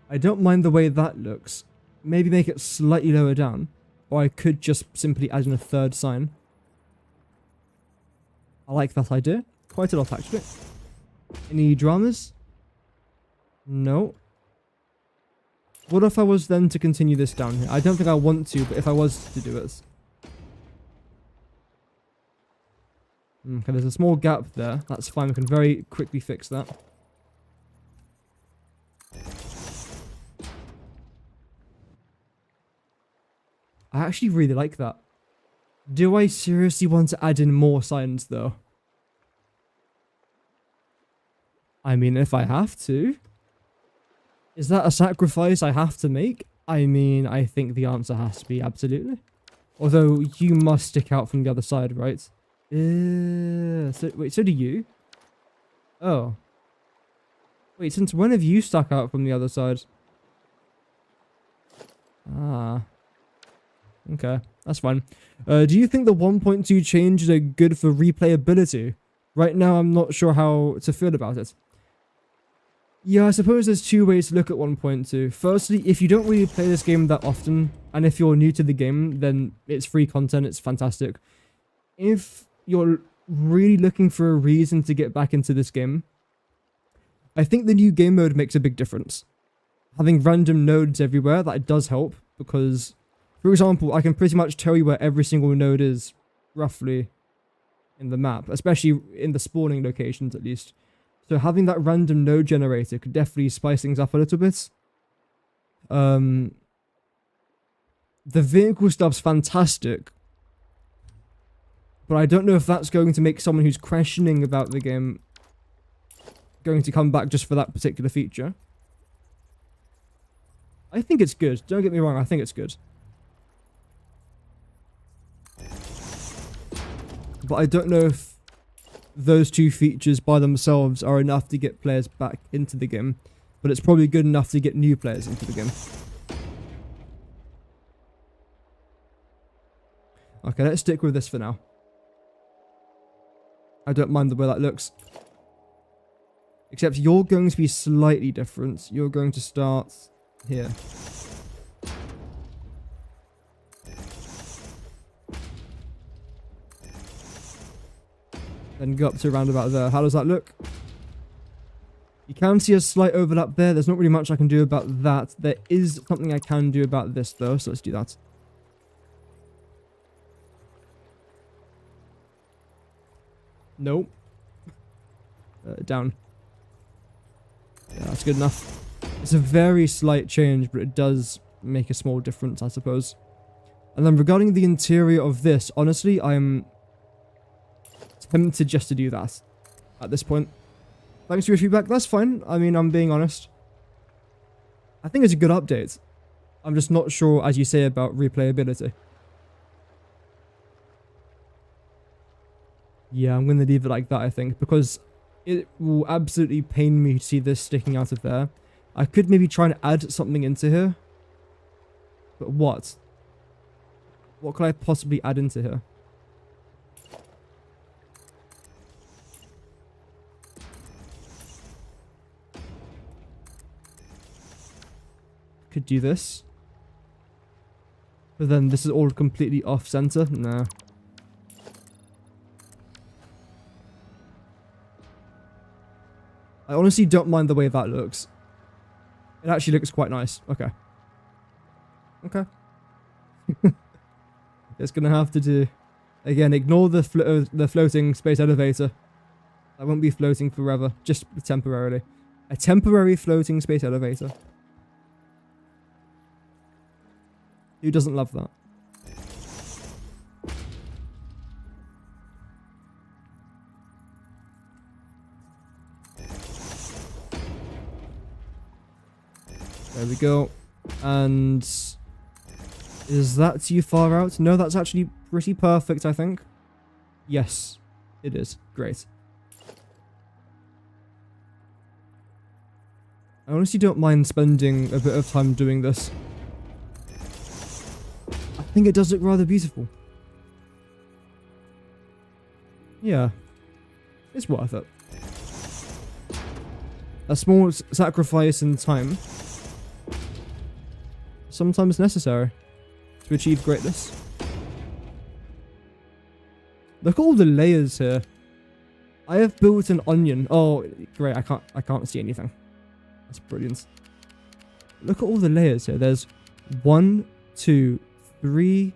I don't mind the way that looks. Maybe make it slightly lower down. Or I could just simply add in a third sign. I like that idea. Quite a lot, actually. Any dramas? No. What if I was then to continue this down here? I don't think I want to, but if I was to do it. Okay, there's a small gap there. That's fine. We can very quickly fix that. I actually really like that. Do I seriously want to add in more signs, though? I mean, if I have to. Is that a sacrifice I have to make? I mean, I think the answer has to be absolutely. Although, you must stick out from the other side, right? Wait, so do you? Oh. Wait, since when have you stuck out from the other side? Ah. Okay, that's fine. Do you think the 1.2 changes are good for replayability? Right now, I'm not sure how to feel about it. Yeah, I suppose there's two ways to look at 1.2. Firstly, if you don't really play this game that often, and if you're new to the game, then it's free content, it's fantastic. If you're really looking for a reason to get back into this game, I think the new game mode makes a big difference. Having random nodes everywhere, that does help, because, for example, I can pretty much tell you where every single node is, roughly, in the map, especially in the spawning locations at least. So having that random node generator could definitely spice things up a little bit. The vehicle stuff's fantastic. But I don't know if that's going to make someone who's questioning about the game going to come back just for that particular feature. I think it's good. Don't get me wrong, I think it's good. But I don't know if those two features by themselves are enough to get players back into the game. But it's probably good enough to get new players into the game. Okay, let's stick with this for now. I don't mind the way that looks. Except you're going to be slightly different. You're going to start here. Then go up to around about there. How does that look? You can see a slight overlap there. There's not really much I can do about that. There is something I can do about this though, so let's do that. Nope. Down. Yeah, that's good enough. It's a very slight change, but it does make a small difference, I suppose. And then regarding the interior of this, honestly, I'm tempted just to do that at this point. Thanks for your feedback. That's fine. I mean, I'm being honest. I think it's a good update. I'm just not sure, as you say, about replayability. Yeah, I'm going to leave it like that, I think, because it will absolutely pain me to see this sticking out of there. I could maybe try and add something into here. But what? What could I possibly add into here? Could do this. But then this is all completely off center. Nah. I honestly don't mind the way that looks. It actually looks quite nice. Okay. Okay. It's gonna have to do. Again, ignore the floating space elevator. I won't be floating forever, just temporarily. A temporary floating space elevator. Who doesn't love that? There we go. And is that too far out? No, that's actually pretty perfect, I think. Yes, it is. Great. I honestly don't mind spending a bit of time doing this. I think it does look rather beautiful. Yeah. It's worth it. A small sacrifice in time. Sometimes necessary to achieve greatness. Look at all the layers here. I have built an onion. Oh, great! I can't see anything. That's brilliant. Look at all the layers here. There's 1, 2, 3,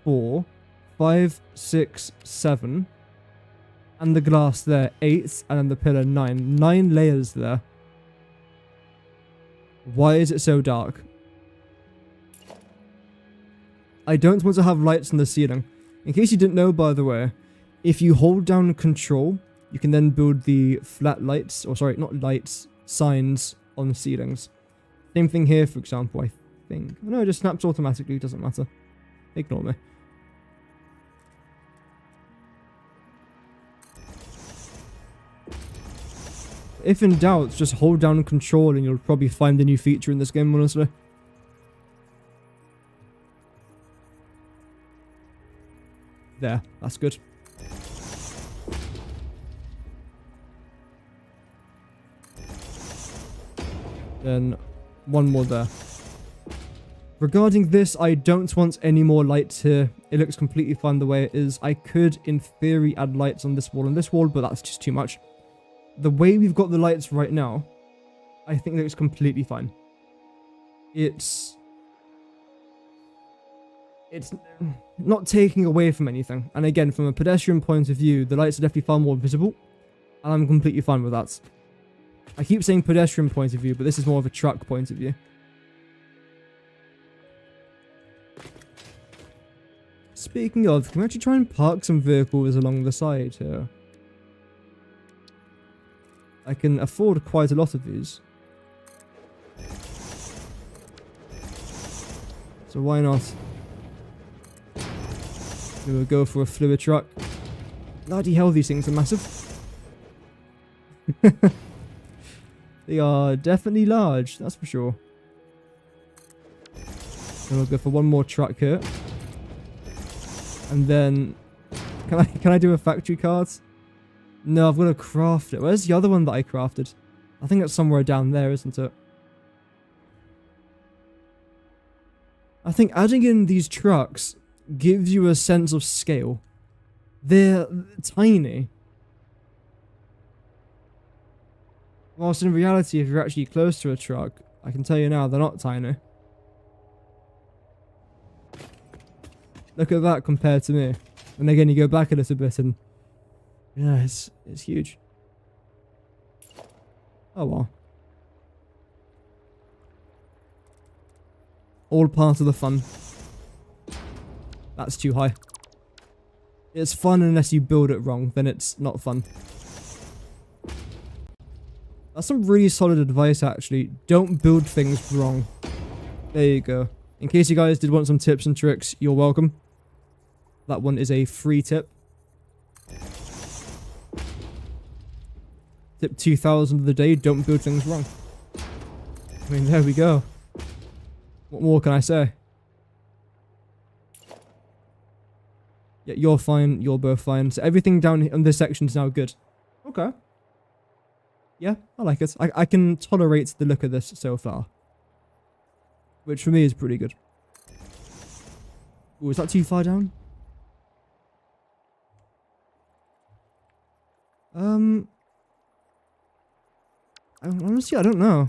4, 5, 6, 7, and the glass there 8, and then the pillar 9. 9 layers there. Why is it so dark? I don't want to have lights in the ceiling. In case you didn't know, by the way, if you hold down Control, you can then build the flat lights, or sorry, not lights, signs on ceilings. Same thing here, for example, I think. No, it just snaps automatically, doesn't matter. Ignore me. If in doubt, just hold down Control and you'll probably find a new feature in this game, honestly. There, that's good. Then one more there. Regarding this, I don't want any more lights here. It looks completely fine the way it is. I could, in theory, add lights on this wall and this wall, but that's just too much. The way we've got the lights right now, I think it looks completely fine. It's not taking away from anything. And again, from a pedestrian point of view, the lights are definitely far more visible. And I'm completely fine with that. I keep saying pedestrian point of view, but this is more of a truck point of view. Speaking of, can we actually try and park some vehicles along the side here? I can afford quite a lot of these. So why not? We will go for a fluid truck. Bloody hell, these things are massive. They are definitely large, that's for sure. And we'll go for one more truck here. And then can I do a factory card? No, I've got to craft it. Where's the other one that I crafted? I think it's somewhere down there, isn't it? I think adding in these trucks gives you a sense of scale. They're tiny. Whilst in reality, if you're actually close to a truck, I can tell you now, they're not tiny. Look at that compared to me. And again, you go back a little bit and... yeah, it's huge. Oh well. All part of the fun. That's too high. It's fun unless you build it wrong, then it's not fun. That's some really solid advice, actually. Don't build things wrong. There you go. In case you guys did want some tips and tricks, you're welcome. That one is a free tip. Tip 2000 of the day, don't build things wrong. I mean, there we go. What more can I say? Yeah, you're fine, you're both fine. So everything down in this section is now good. Okay. Yeah, I like it. I can tolerate the look of this so far. Which for me is pretty good. Ooh, is that too far down? Honestly, I don't know.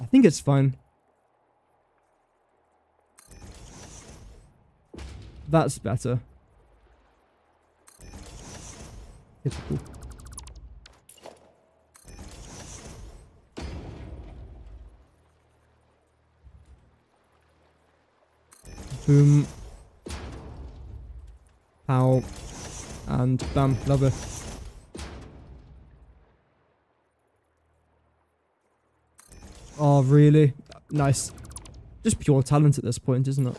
I think it's fine. That's better. Typical. Boom. Pow. And bam. Love it. Oh, really? Nice. Just pure talent at this point, isn't it?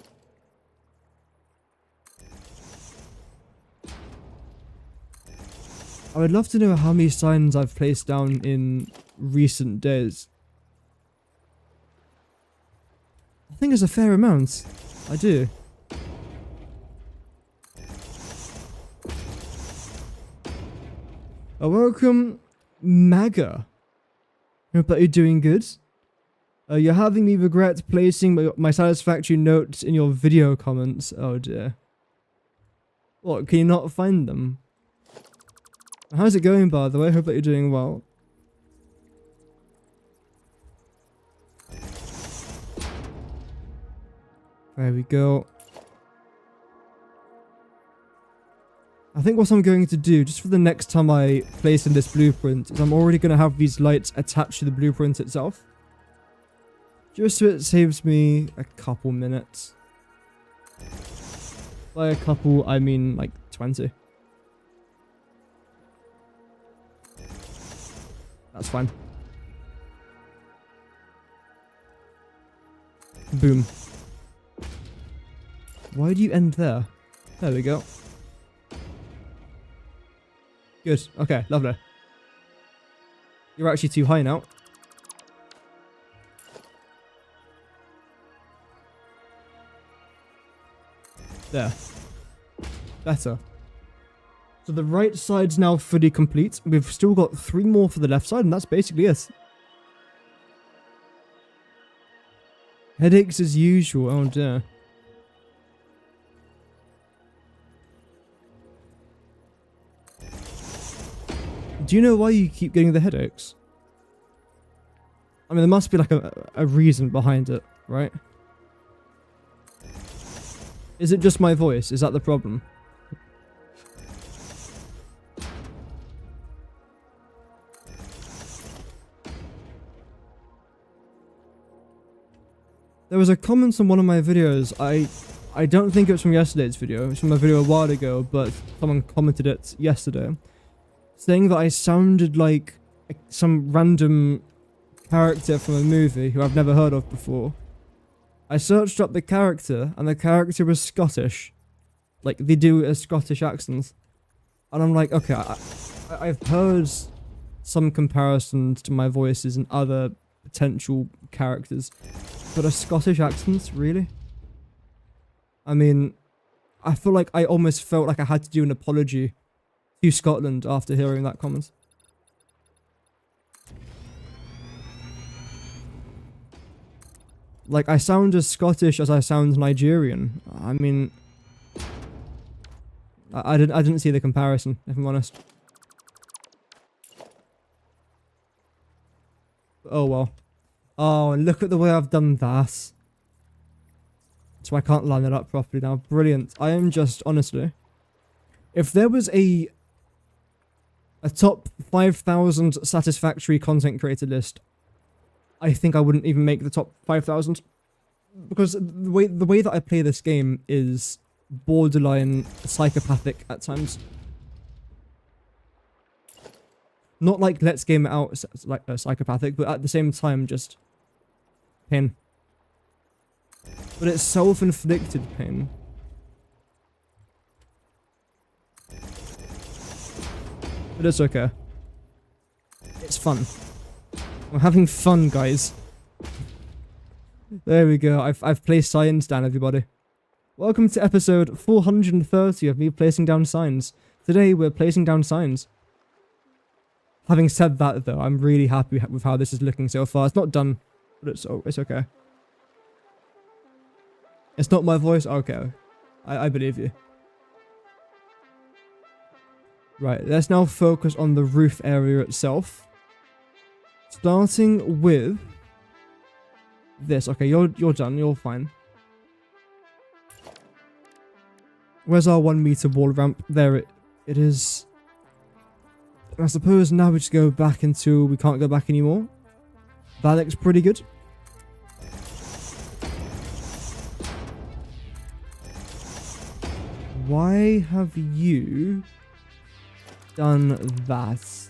I would love to know how many signs I've placed down in recent days. I think it's a fair amount. I do. Welcome, Maga. Hope that you're doing good. You're having me regret placing my satisfactory notes in your video comments. Oh dear. What, can you not find them? How's it going, by the way? Hope that you're doing well. There we go. I think what I'm going to do, just for the next time I place in this blueprint, is I'm already going to have these lights attached to the blueprint itself. Just so it saves me a couple minutes. By a couple, I mean like 20. That's fine. Boom. Why do you end there? There we go. Good. Okay, lovely. You're actually too high now. There. Better. So the right side's now fully complete. We've still got 3 more for the left side, and that's basically it. Headaches as usual. Oh dear. Do you know why you keep getting the headaches? I mean, there must be like a reason behind it, right? Is it just my voice? Is that the problem? There was a comment on one of my videos. I don't think it was from yesterday's video. It was from a video a while ago, but someone commented it yesterday, saying that I sounded like some random character from a movie who I've never heard of before. I searched up the character, and the character was Scottish. Like, they do a Scottish accent. And I'm like, okay, I've heard some comparisons to my voices and other potential characters. But a Scottish accent, really? I mean, I feel like I almost felt like I had to do an apology to Scotland after hearing that comment. Like, I sound as Scottish as I sound Nigerian. I mean, I didn't see the comparison, if I'm honest. Oh well. Oh, and look at the way I've done that. So I can't line it up properly now. Brilliant. I am just, honestly, if there was a top 5,000 satisfactory content creator list, I think I wouldn't even make the top 5,000. Because the way that I play this game is borderline psychopathic at times. Not like let's game it out like psychopathic, but at the same time just pain. But it's self-inflicted pain. But it's okay. It's fun. I'm having fun, guys. There we go. I've placed signs down, everybody. Welcome to episode 430 of me placing down signs. Today we're placing down signs. Having said that, though, I'm really happy with how this is looking so far. It's not done, but it's okay. It's not my voice? Okay. I believe you. Right, let's now focus on the roof area itself. Starting with this. Okay, you're done. You're fine. Where's our 1 meter wall ramp? There it is. I suppose now we just go back until we can't go back anymore. That looks pretty good. Why have you done that?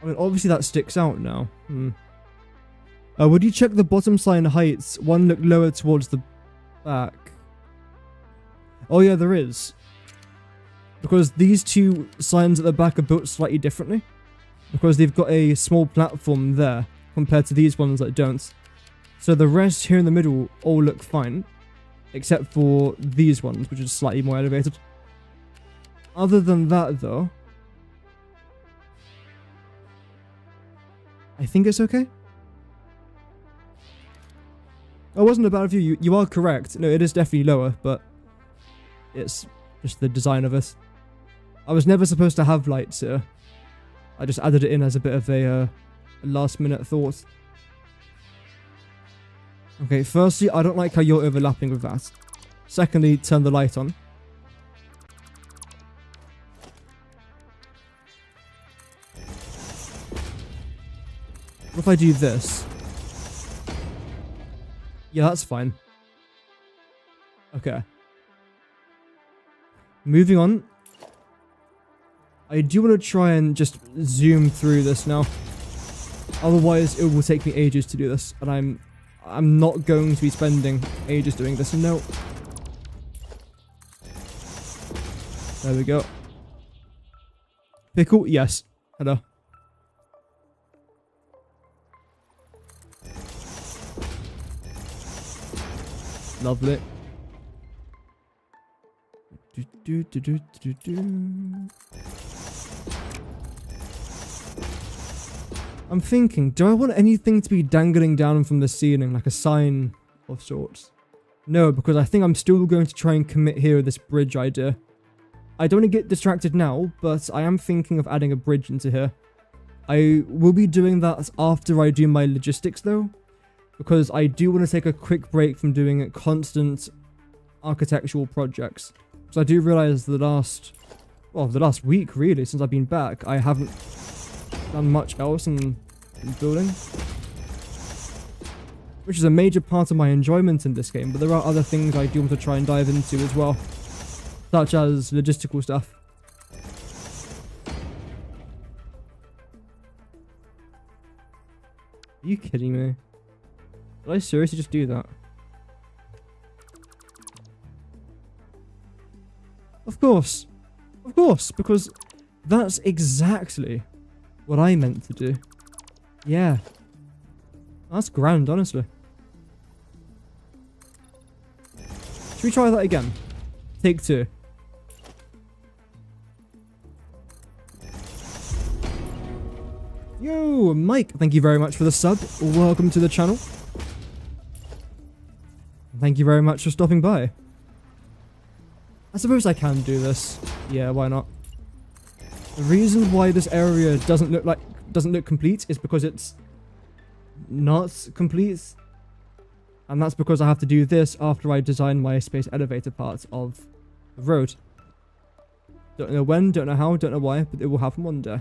I mean, obviously that sticks out now. Would you check the bottom sign heights? One look lower towards the back. Oh yeah, there is. Because these two signs at the back are built slightly differently. Because they've got a small platform there compared to these ones that don't. So the rest here in the middle all look fine. Except for these ones, which are slightly more elevated. Other than that though, I think it's okay. It wasn't a bad view. You are correct. No, it is definitely lower, but it's just the design of it. I was never supposed to have lights here. I just added it in as a bit of a last minute thought. Okay, firstly, I don't like how you're overlapping with that. Secondly, turn the light on. What if I do this? Yeah, that's fine. Okay. Moving on. I do want to try and just zoom through this now. Otherwise, it will take me ages to do this. And I'm not going to be spending ages doing this. No. There we go. Pickle? Yes. Hello. Lovely. I'm thinking, do I want anything to be dangling down from the ceiling, like a sign of sorts? No, because I think I'm still going to try and commit here with this bridge idea. I don't want to get distracted now, but I am thinking of adding a bridge into here. I will be doing that after I do my logistics though, because I do want to take a quick break from doing constant architectural projects. So I do realize the last week really, since I've been back, I haven't done much else in building. Which is a major part of my enjoyment in this game, but there are other things I do want to try and dive into as well. Such as logistical stuff. Are you kidding me? Did I seriously just do that? Of course, because that's exactly what I meant to do. Yeah. That's grand, honestly. Should we try that again? Take two. Yo, Mike, thank you very much for the sub. Welcome to the channel. Thank you very much for stopping by. I suppose I can do this. Yeah, why not? The reason why this area doesn't look complete is because it's not complete. And that's because I have to do this after I design my space elevator part of the road. Don't know when, don't know how, don't know why, but it will happen one day.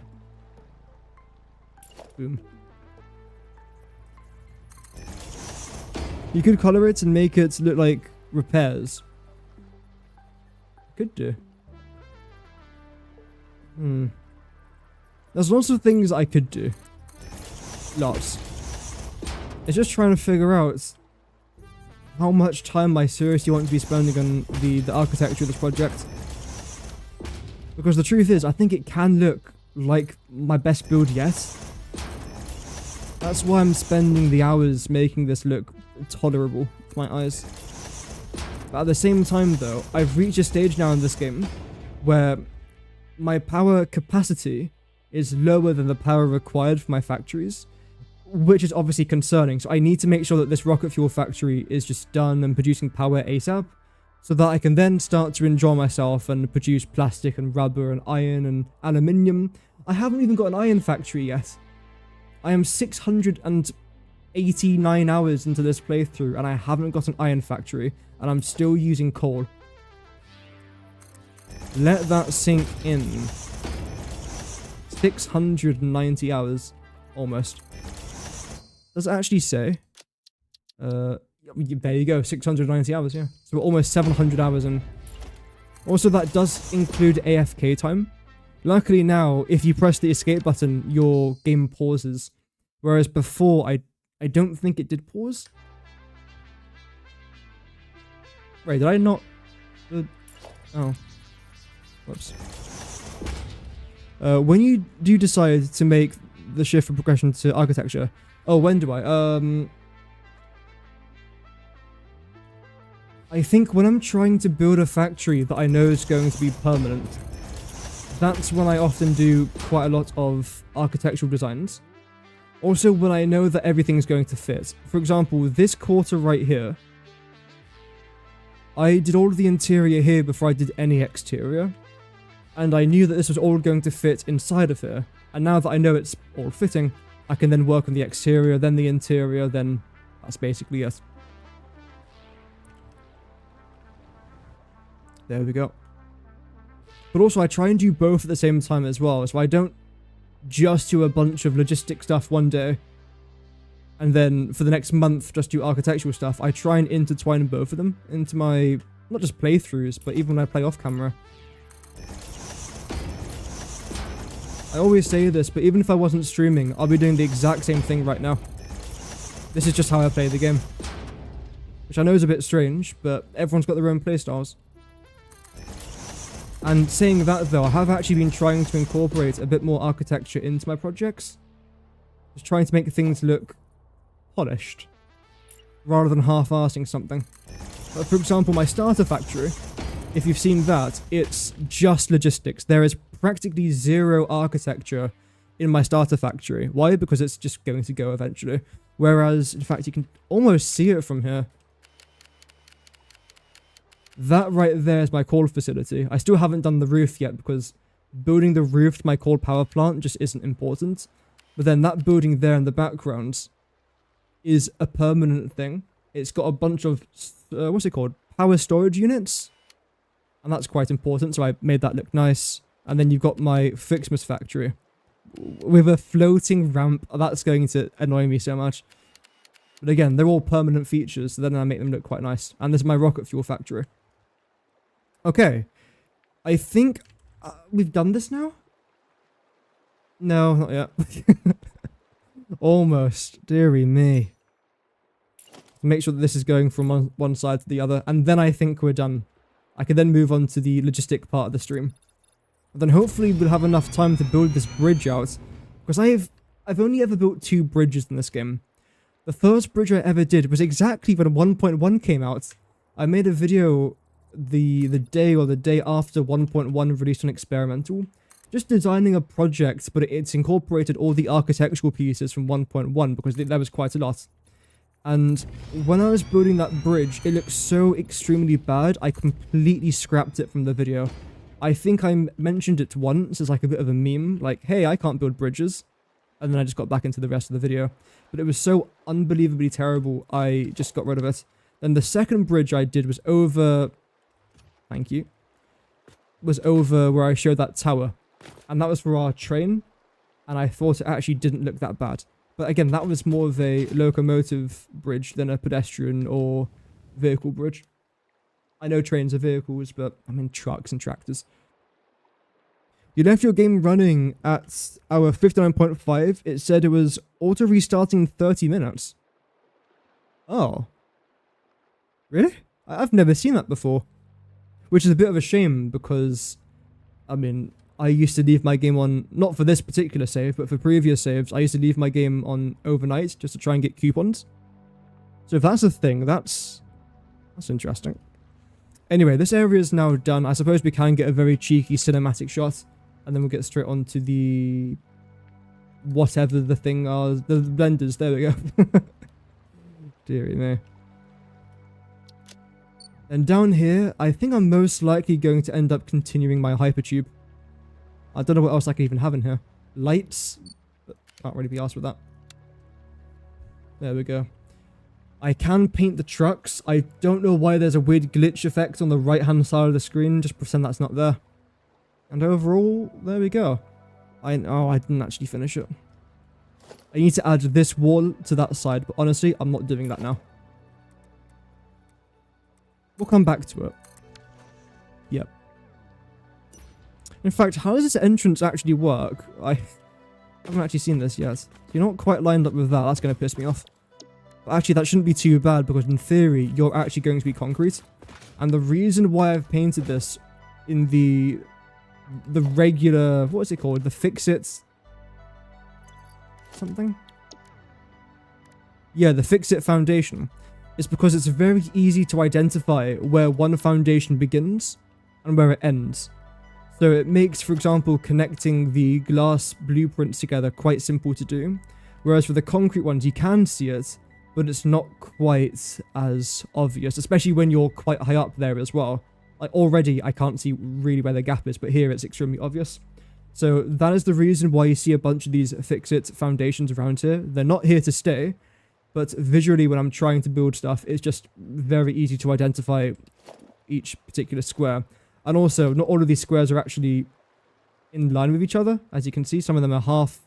Boom. You could color it and make it look like repairs. Could do. There's lots of things I could do. Lots. It's just trying to figure out how much time I seriously want to be spending on the architecture of this project. Because the truth is, I think it can look like my best build yet. That's why I'm spending the hours making this look tolerable to my eyes. But at the same time though, I've reached a stage now in this game where my power capacity is lower than the power required for my factories, which is obviously concerning. So I need to make sure that this rocket fuel factory is just done and producing power ASAP, so that I can then start to enjoy myself and produce plastic and rubber and iron and aluminium. I haven't even got an iron factory yet. I am 689 hours into this playthrough and I haven't got an iron factory, and I'm still using coal. Let that sink in. 690 hours, almost. Does it actually say? There you go, 690 hours, yeah. So we're almost 700 hours in. Also, that does include AFK time. Luckily now, if you press the escape button, your game pauses. Whereas before, I don't think it did pause. Wait, did I not? Oh. Whoops. When you do decide to make the shift from progression to architecture... Oh, when do I? I think when I'm trying to build a factory that I know is going to be permanent, that's when I often do quite a lot of architectural designs. Also, when I know that everything's going to fit. For example, this quarter right here, I did all of the interior here before I did any exterior. And I knew that this was all going to fit inside of here. And now that I know it's all fitting, I can then work on the exterior, then the interior, then that's basically it. There we go. But also I try and do both at the same time as well, so I don't just do a bunch of logistic stuff one day, and then for the next month just do architectural stuff. I try and intertwine both of them into my, not just playthroughs, but even when I play off camera. I always say this, but even if I wasn't streaming, I'll be doing the exact same thing right now. This is just how I play the game. Which I know is a bit strange, but everyone's got their own playstyles. And saying that though, I have actually been trying to incorporate a bit more architecture into my projects. Just trying to make things look polished, rather than half-arsing something. For example, my starter factory, if you've seen that, it's just logistics. There is practically zero architecture in my starter factory. Why? Because it's just going to go eventually. Whereas, in fact, you can almost see it from here. That right there is my coal facility. I still haven't done the roof yet because building the roof to my coal power plant just isn't important. But then that building there in the background is a permanent thing. It's got a bunch of, what's it called? Power storage units. And that's quite important, so I made that look nice. And then you've got my Fixmas factory with a floating ramp. That's going to annoy me so much. But again, they're all permanent features, so then I make them look quite nice. And this is my rocket fuel factory. Okay. I think we've done this now? No, not yet. Almost. Dearie me. Make sure that this is going from one side to the other, and then I think we're done. I can then move on to the logistic part of the stream. And then hopefully we'll have enough time to build this bridge out. Because I've only ever built 2 bridges in this game. The first bridge I ever did was exactly when 1.1 came out. I made a video the day or the day after 1.1 released on Experimental. Just designing a project, but it's incorporated all the architectural pieces from 1.1 because there was quite a lot. And when I was building that bridge, it looked so extremely bad, I completely scrapped it from the video. I think I mentioned it once as like a bit of a meme, like, hey, I can't build bridges. And then I just got back into the rest of the video. But it was so unbelievably terrible, I just got rid of it. Then the second bridge I did was over... Thank you. Was over where I showed that tower. And that was for our train. And I thought it actually didn't look that bad. But again, that was more of a locomotive bridge than a pedestrian or vehicle bridge. I know trains are vehicles, but I mean trucks and tractors. You left your game running at hour 59.5. It said it was auto restarting in 30 minutes. Oh. Really? I've never seen that before. Which is a bit of a shame because, I mean, I used to leave my game on, not for this particular save, but for previous saves, I used to leave my game on overnight just to try and get coupons. So if that's a thing, that's interesting. Anyway, this area is now done. I suppose we can get a very cheeky cinematic shot. And then we'll get straight on to the... whatever the thing are. The blenders. There we go. Dearie me. And down here, I think I'm most likely going to end up continuing my hypertube. I don't know what else I can even have in here. Lights. But can't really be asked with that. There we go. I can paint the trucks. I don't know why there's a weird glitch effect on the right-hand side of the screen. Just pretend that's not there. And overall, there we go. I didn't actually finish it. I need to add this wall to that side, but honestly, I'm not doing that now. We'll come back to it. Yep. In fact, how does this entrance actually work? I haven't actually seen this yet. You're not quite lined up with that. That's going to piss me off. But actually, that shouldn't be too bad because in theory, you're actually going to be concrete. And the reason why I've painted this in the regular, what is it called? The fix-it something? Yeah, the fix-it foundation. It's because it's very easy to identify where one foundation begins and where it ends. So it makes, for example, connecting the glass blueprints together quite simple to do. Whereas for the concrete ones, you can see it, but it's not quite as obvious, especially when you're quite high up there as well. Like already, I can't see really where the gap is, but here it's extremely obvious. So that is the reason why you see a bunch of these fix-it foundations around here. They're not here to stay, but visually when I'm trying to build stuff, it's just very easy to identify each particular square. And also, not all of these squares are actually in line with each other. As you can see, some of them are half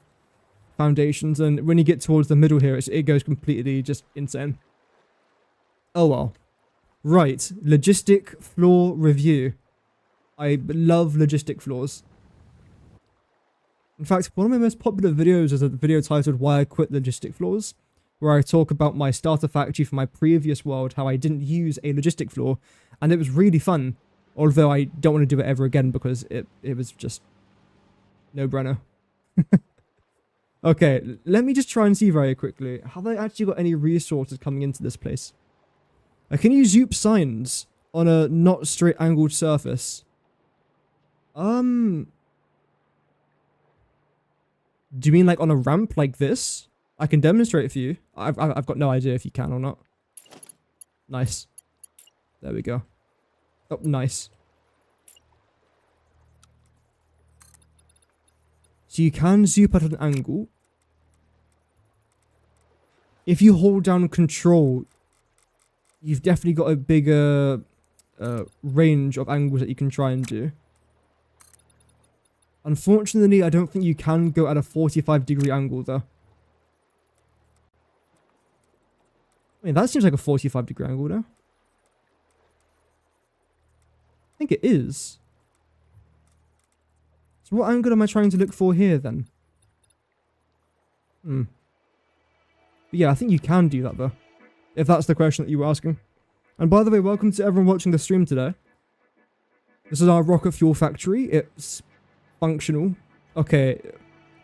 foundations, and when you get towards the middle here, it goes completely just insane. Oh well. Right, logistic floor review. I love logistic floors. In fact, one of my most popular videos is a video titled Why I Quit Logistic Floors, where I talk about my starter factory for my previous world, how I didn't use a logistic floor, and it was really fun. Although I don't want to do it ever again because it was just no-brainer. Okay, let me just try and see very quickly. Have I actually got any resources coming into this place? Can you zoop signs on a not straight angled surface? Do you mean like on a ramp like this? I can demonstrate it for you. I've got no idea if you can or not. Nice. There we go. Oh, nice. So you can zoom at an angle. If you hold down control, you've definitely got a bigger range of angles that you can try and do. Unfortunately, I don't think you can go at a 45-degree angle though. I mean, that seems like a 45-degree angle though. I think it is. So what angle am I trying to look for here then? But yeah, I think you can do that though. If that's the question that you were asking. And by the way, welcome to everyone watching the stream today. This is our rocket fuel factory. It's functional. Okay,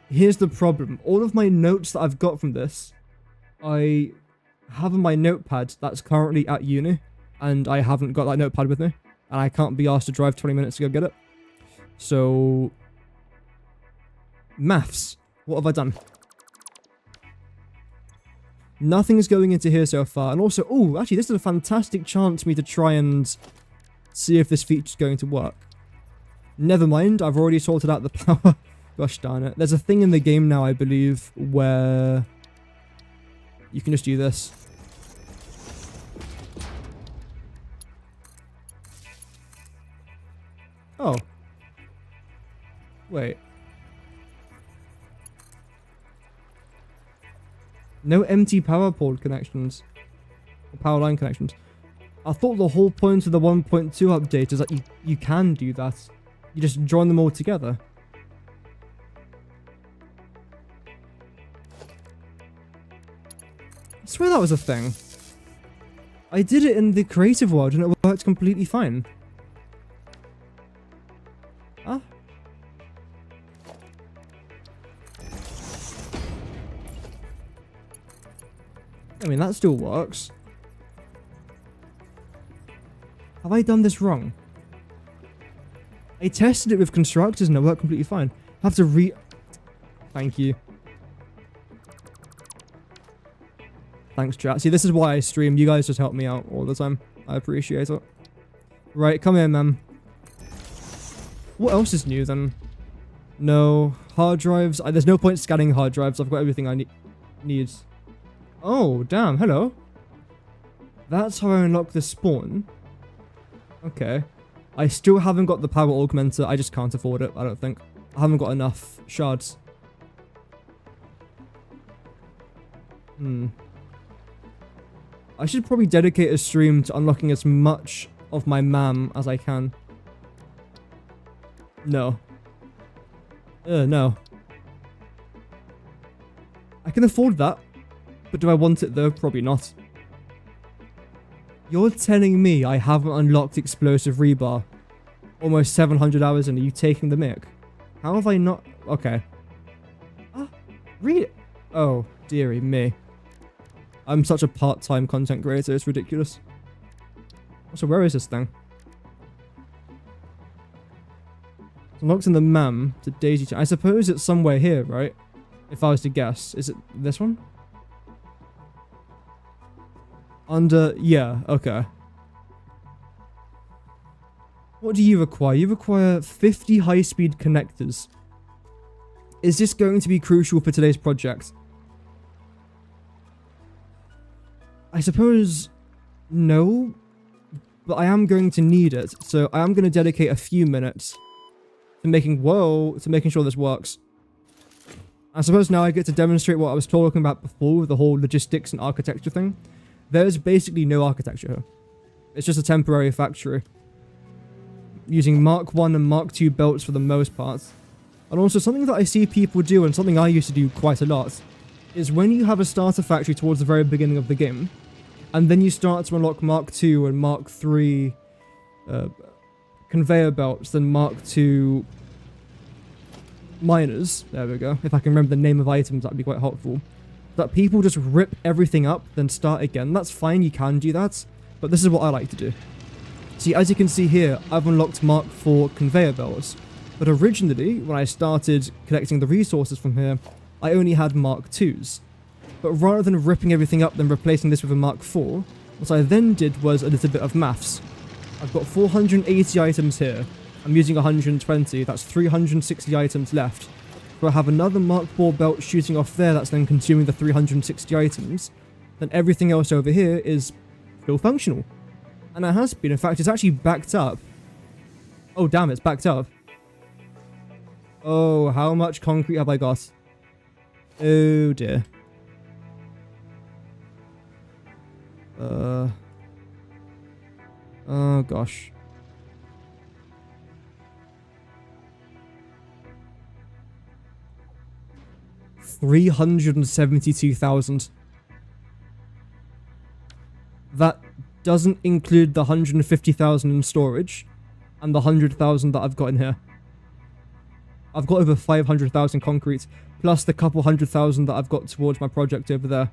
here's the problem. All of my notes that I've got from this, I have on my notepad that's currently at uni. And I haven't got that notepad with me. And I can't be asked to drive 20 minutes to go get it. So, maths. What have I done? Nothing's going into here so far. And also, oh, actually, this is a fantastic chance for me to try and see if this feature's going to work. Never mind, I've already sorted out the power. Gosh darn it. There's a thing in the game now, I believe, where you can just do this. Oh. Wait. No empty power port connections. Or power line connections. I thought the whole point of the 1.2 update is that you can do that. You just join them all together. I swear that was a thing. I did it in the creative world and it worked completely fine. Huh? I mean, that still works. Have I done this wrong? I tested it with constructors and it worked completely fine. I have to Thank you. Thanks, chat. See, this is why I stream. You guys just help me out all the time. I appreciate it. Right, come here, man. What else is new, then? No. Hard drives. There's no point scanning hard drives. I've got everything I need. Oh, damn. Hello. That's how I unlock the spawn. Okay. I still haven't got the power augmenter. I just can't afford it, I don't think. I haven't got enough shards. I should probably dedicate a stream to unlocking as much of my MAM as I can. No. No. I can afford that. But do I want it though? Probably not. You're telling me I haven't unlocked explosive rebar almost 700 hours in. Are you taking the mic? How have I not? Okay. Really? Oh, dearie me. I'm such a part-time content creator, it's ridiculous. So where is this thing? It's unlocked in the MAM to Daisy Chain. I suppose it's somewhere here, right? If I was to guess. Is it this one? Under... yeah, okay. What do you require? You require 50 high-speed connectors. Is this going to be crucial for today's project? I suppose no, but I am going to need it, so I am going to dedicate a few minutes to making sure this works. I suppose now I get to demonstrate what I was talking about before with the whole logistics and architecture thing. There's basically no architecture here. It's just a temporary factory. Using Mark 1 and Mark 2 belts for the most part. And also something that I see people do, and something I used to do quite a lot, is when you have a starter factory towards the very beginning of the game, and then you start to unlock Mark 2 and Mark 3 conveyor belts, then Mark 2 miners, there we go, if I can remember the name of items that'd be quite helpful, that people just rip everything up, then start again. That's fine, you can do that, but this is what I like to do. See, as you can see here, I've unlocked Mark 4 conveyor belts, but originally, when I started collecting the resources from here, I only had Mark 2s. But rather than ripping everything up and replacing this with a Mark 4, what I then did was a little bit of maths. I've got 480 items here. I'm using 120, that's 360 items left. So I have another Mark 4 belt shooting off there that's then consuming the 360 items. Then everything else over here is still functional. And it has been. In fact, it's actually backed up. Oh damn, it's backed up. Oh, how much concrete have I got? Oh dear. Oh gosh. $372,000. That doesn't include the 150,000 in storage and the 100,000 that I've got in here. I've got over 500,000 concrete, plus the couple 100,000 that I've got towards my project over there.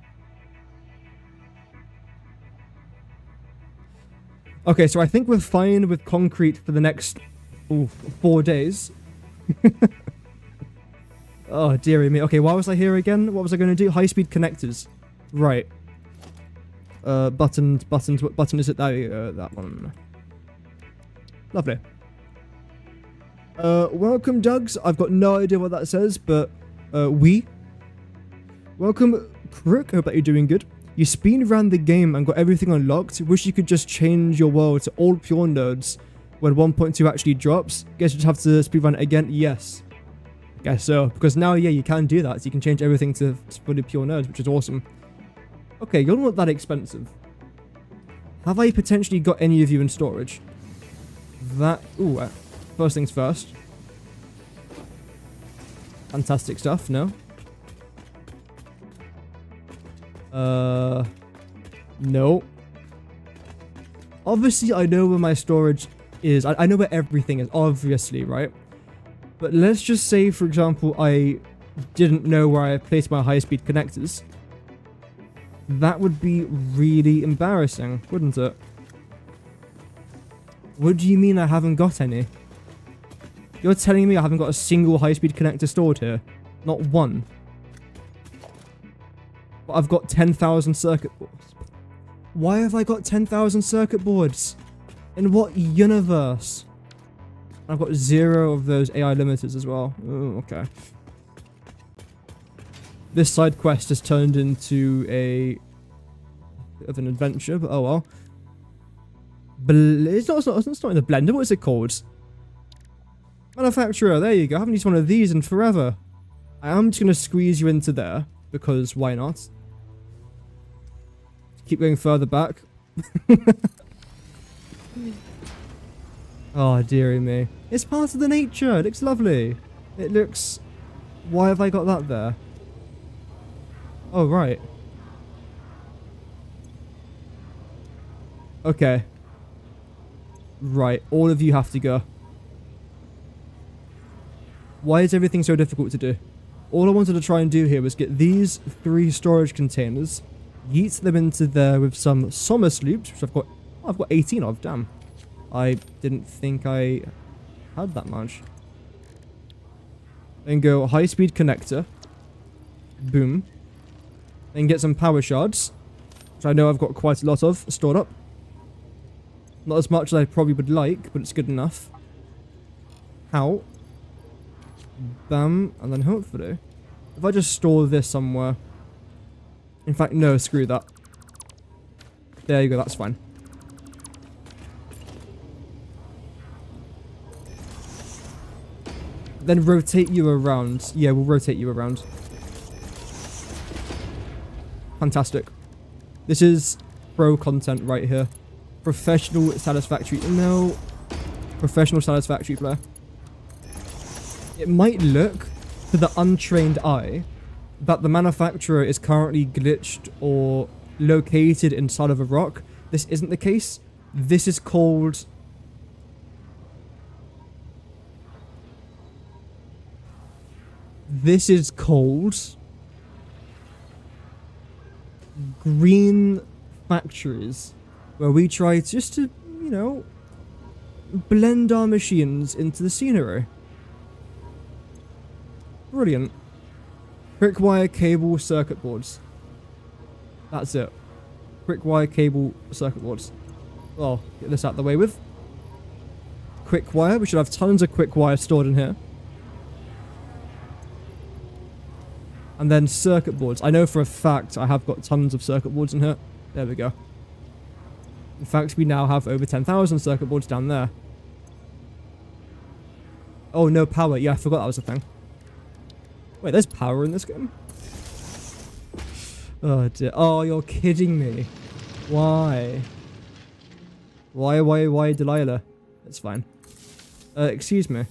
Okay, so I think we're fine with concrete for the next 4 days. Oh, dearie me. Okay, why was I here again? What was I going to do? High-speed connectors. Right. Buttons. What button is it? That one. Lovely. Welcome, Dugs. I've got no idea what that says, but welcome, Crook. Hope that you're doing good. You speed ran the game and got everything unlocked. Wish you could just change your world to all pure nodes when 1.2 actually drops. Guess you just have to speed run it again. Yes. Guess so. Because now, yeah, you can do that. So you can change everything to fully pure nodes, which is awesome. Okay, you're not that expensive. Have I potentially got any of you in storage? Ooh, first things first. Fantastic stuff, no? No. Obviously, I know where my storage is. I know where everything is, obviously, right? But let's just say, for example, I didn't know where I placed my high-speed connectors. That would be really embarrassing, wouldn't it? What do you mean I haven't got any? You're telling me I haven't got a single high-speed connector stored here? Not one. But I've got 10,000 circuit boards. Why have I got 10,000 circuit boards? In what universe? I've got 0 of those AI limiters as well. Oh, okay. This side quest has turned into a bit of an adventure, but oh well. It's not in the blender. What is it called? Manufacturer. There you go. I haven't used one of these in forever. I am just going to squeeze you into there because why not? Keep going further back. Oh, dearie me. It's part of the nature. It looks lovely. It looks... Why have I got that there? Oh, right. Okay. Right. All of you have to go. Why is everything so difficult to do? All I wanted to try and do here was get these 3 storage containers, yeet them into there with some Somus loops, which I've got 18 of, damn. I didn't think I had that much. Then go high-speed connector. Boom. Then get some power shards, which I know I've got quite a lot of stored up. Not as much as I probably would like, but it's good enough. How? Bam, and then hopefully, if I just store this somewhere. In fact, no, screw that. There you go, that's fine. Then rotate you around. Yeah, we'll rotate you around. Fantastic. This is pro content right here. Professional Satisfactory. No. Professional Satisfactory player. It might look, to the untrained eye, that the manufacturer is currently glitched or located inside of a rock. This isn't the case. This is called... This is called... Green Factories. Where we try just to, you know, blend our machines into the scenery. Brilliant. Quick wire cable circuit boards. That's it. Quick wire cable circuit boards. Well, get this out of the way with. Quick wire. We should have tons of quick wire stored in here. And then circuit boards. I know for a fact I have got tons of circuit boards in here. There we go. In fact, we now have over 10,000 circuit boards down there. Oh, no power. Yeah, I forgot that was a thing. Wait, there's power in this game? Oh, dear. Oh, you're kidding me. Why? Why, Delilah? That's fine. Excuse me.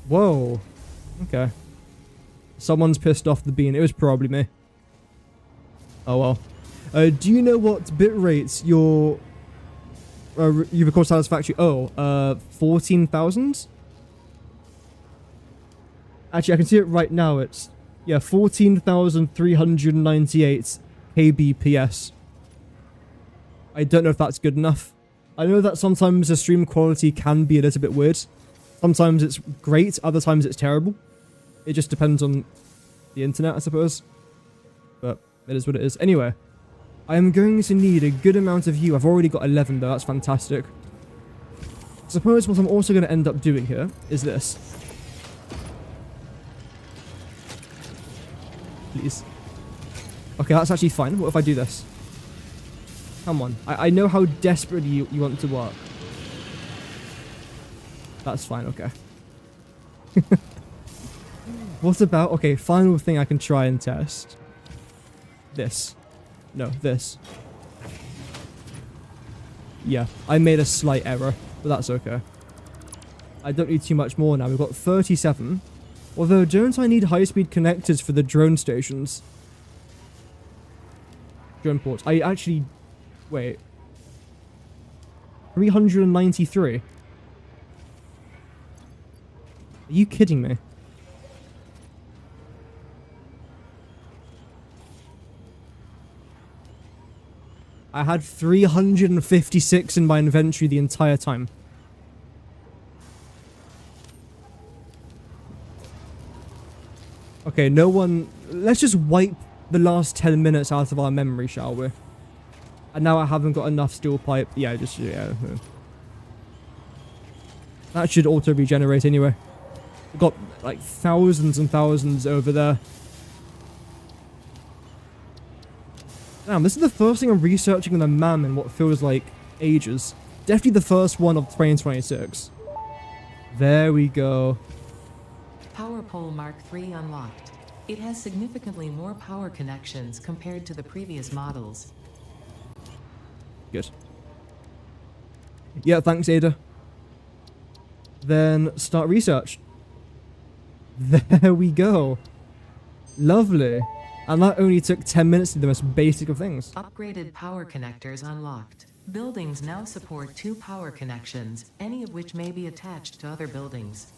Whoa. Okay. Someone's pissed off the bean. It was probably me. Oh well. Do you know what bit rates you record Satisfactory? Oh, 14,000? Actually, I can see it right now. It's, yeah, 14,398 kbps. I don't know if that's good enough. I know that sometimes the stream quality can be a little bit weird. Sometimes it's great, other times it's terrible. It just depends on the internet, I suppose. But it is what it is. Anyway, I am going to need a good amount of you. I've already got 11 though, that's fantastic. I suppose what I'm also going to end up doing here is this. Please. Okay, that's actually fine. What if I do this? Come on. I know how desperately you want to work. That's fine, okay. What about... Okay, final thing I can try and test. This. No, this. Yeah, I made a slight error, but that's okay. I don't need too much more now. We've got 37. Although, don't I need high-speed connectors for the drone stations? Drone ports. I actually... Wait. 393? Are you kidding me? I had 356 in my inventory the entire time. Okay, no one... Let's just wipe the last 10 minutes out of our memory, shall we? And now I haven't got enough steel pipe. Yeah, just... Yeah. That should auto-regenerate anyway. We've got, like, thousands and thousands over there. Damn, this is the first thing I'm researching on the MAM in what feels like ages. Definitely the first one of 2026. There we go. Power pole Mark III unlocked. It has significantly more power connections compared to the previous models. Good. Yeah, thanks, Ada. Then start research. There we go. Lovely. And that only took 10 minutes to do the most basic of things. Upgraded power connectors unlocked. Buildings now support 2 power connections, any of which may be attached to other buildings.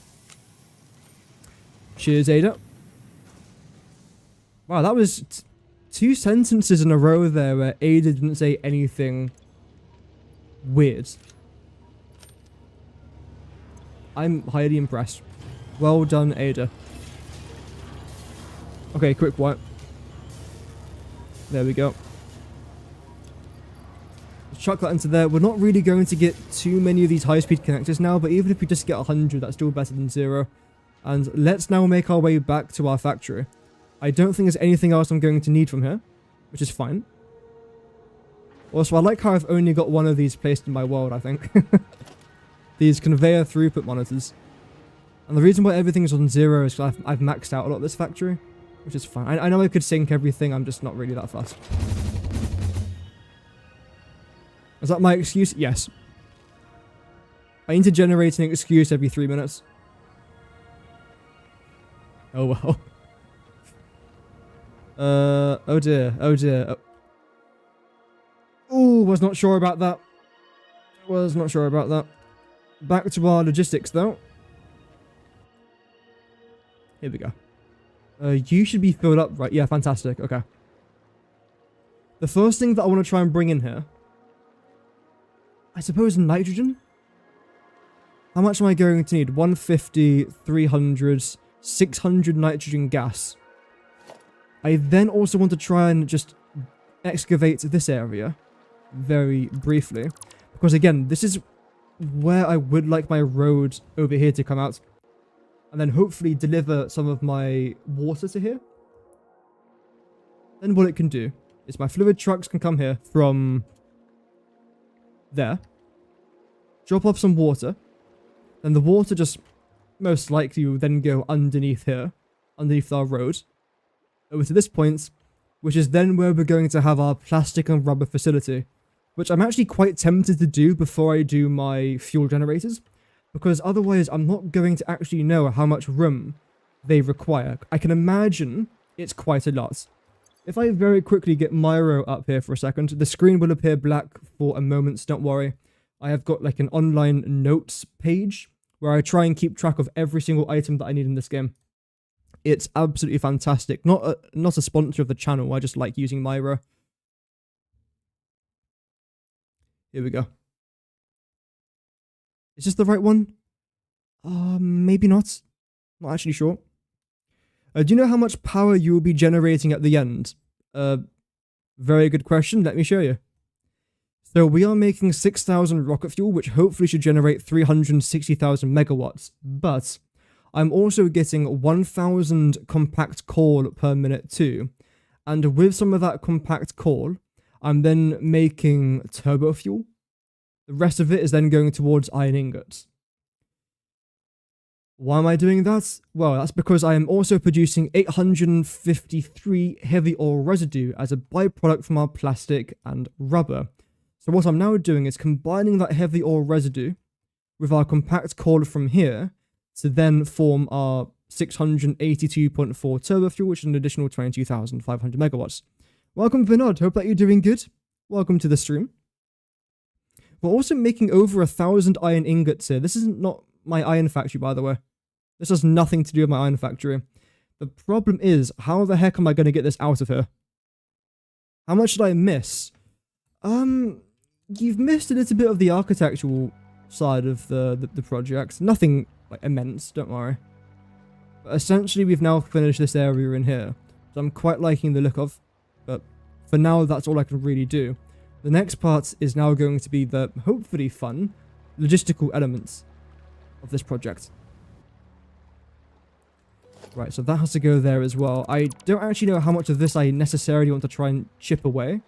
Cheers, Ada. Wow, that was 2 sentences in a row there where Ada didn't say anything weird. I'm highly impressed. Well done, Ada. Okay, quick wipe. There we go. Let's chuck that into there. We're not really going to get too many of these high-speed connectors now, but even if we just get 100, that's still better than 0. And let's now make our way back to our factory. I don't think there's anything else I'm going to need from here, which is fine. Also, I like how I've only got one of these placed in my world, I think. These conveyor throughput monitors. And the reason why everything's on 0 is because I've maxed out a lot of this factory, which is fine. I know I could sync everything, I'm just not really that fast. Is that my excuse? Yes. I need to generate an excuse every 3 minutes. Oh well. Oh dear, oh dear. Oh, was not sure about that. Was not sure about that. Back to our logistics though. Here we go. You should be filled up, right? Yeah, fantastic. Okay. The first thing that I want to try and bring in here, I suppose nitrogen? How much am I going to need? 150, 300, 600 nitrogen gas. I then also want to try and just excavate this area very briefly. Because again, this is where I would like my road over here to come out. And then hopefully deliver some of my water to here. Then what it can do is my fluid trucks can come here from there. Drop off some water. Then the water just most likely will then go underneath here. Underneath our road. Over to this point. Which is then where we're going to have our plastic and rubber facility. Which I'm actually quite tempted to do before I do my fuel generators. Because otherwise I'm not going to actually know how much room they require. I can imagine it's quite a lot. If I very quickly get Myro up here for a second, the screen will appear black for a moment, don't worry. I have got like an online notes page where I try and keep track of every single item that I need in this game. It's absolutely fantastic. Not a sponsor of the channel, I just like using Myro. Here we go. Is this the right one? Maybe not. Not actually sure. Do you know how much power you will be generating at the end? Very good question. Let me show you. So we are making 6,000 rocket fuel, which hopefully should generate 360,000 megawatts. But I'm also getting 1,000 compact coal per minute too. And with some of that compact coal, I'm then making turbo fuel. The rest of it is then going towards iron ingots. Why am I doing that? Well, that's because I am also producing 853 heavy ore residue as a byproduct from our plastic and rubber. So what I'm now doing is combining that heavy ore residue with our compact coal from here to then form our 682.4 turbo fuel, which is an additional 22,500 megawatts. Welcome, Vinod. Hope that you're doing good. Welcome to the stream. We're also making over 1,000 iron ingots here. This isn't not my iron factory, by the way. This has nothing to do with my iron factory. The problem is, how the heck am I going to get this out of here? How much did I miss? You've missed a little bit of the architectural side of the project. Nothing like immense, don't worry. But essentially, we've now finished this area in here. So I'm quite liking the look of. But for now, that's all I can really do. The next part is now going to be the, hopefully fun, logistical elements of this project. Right, so that has to go there as well. I don't actually know how much of this I necessarily want to try and chip away.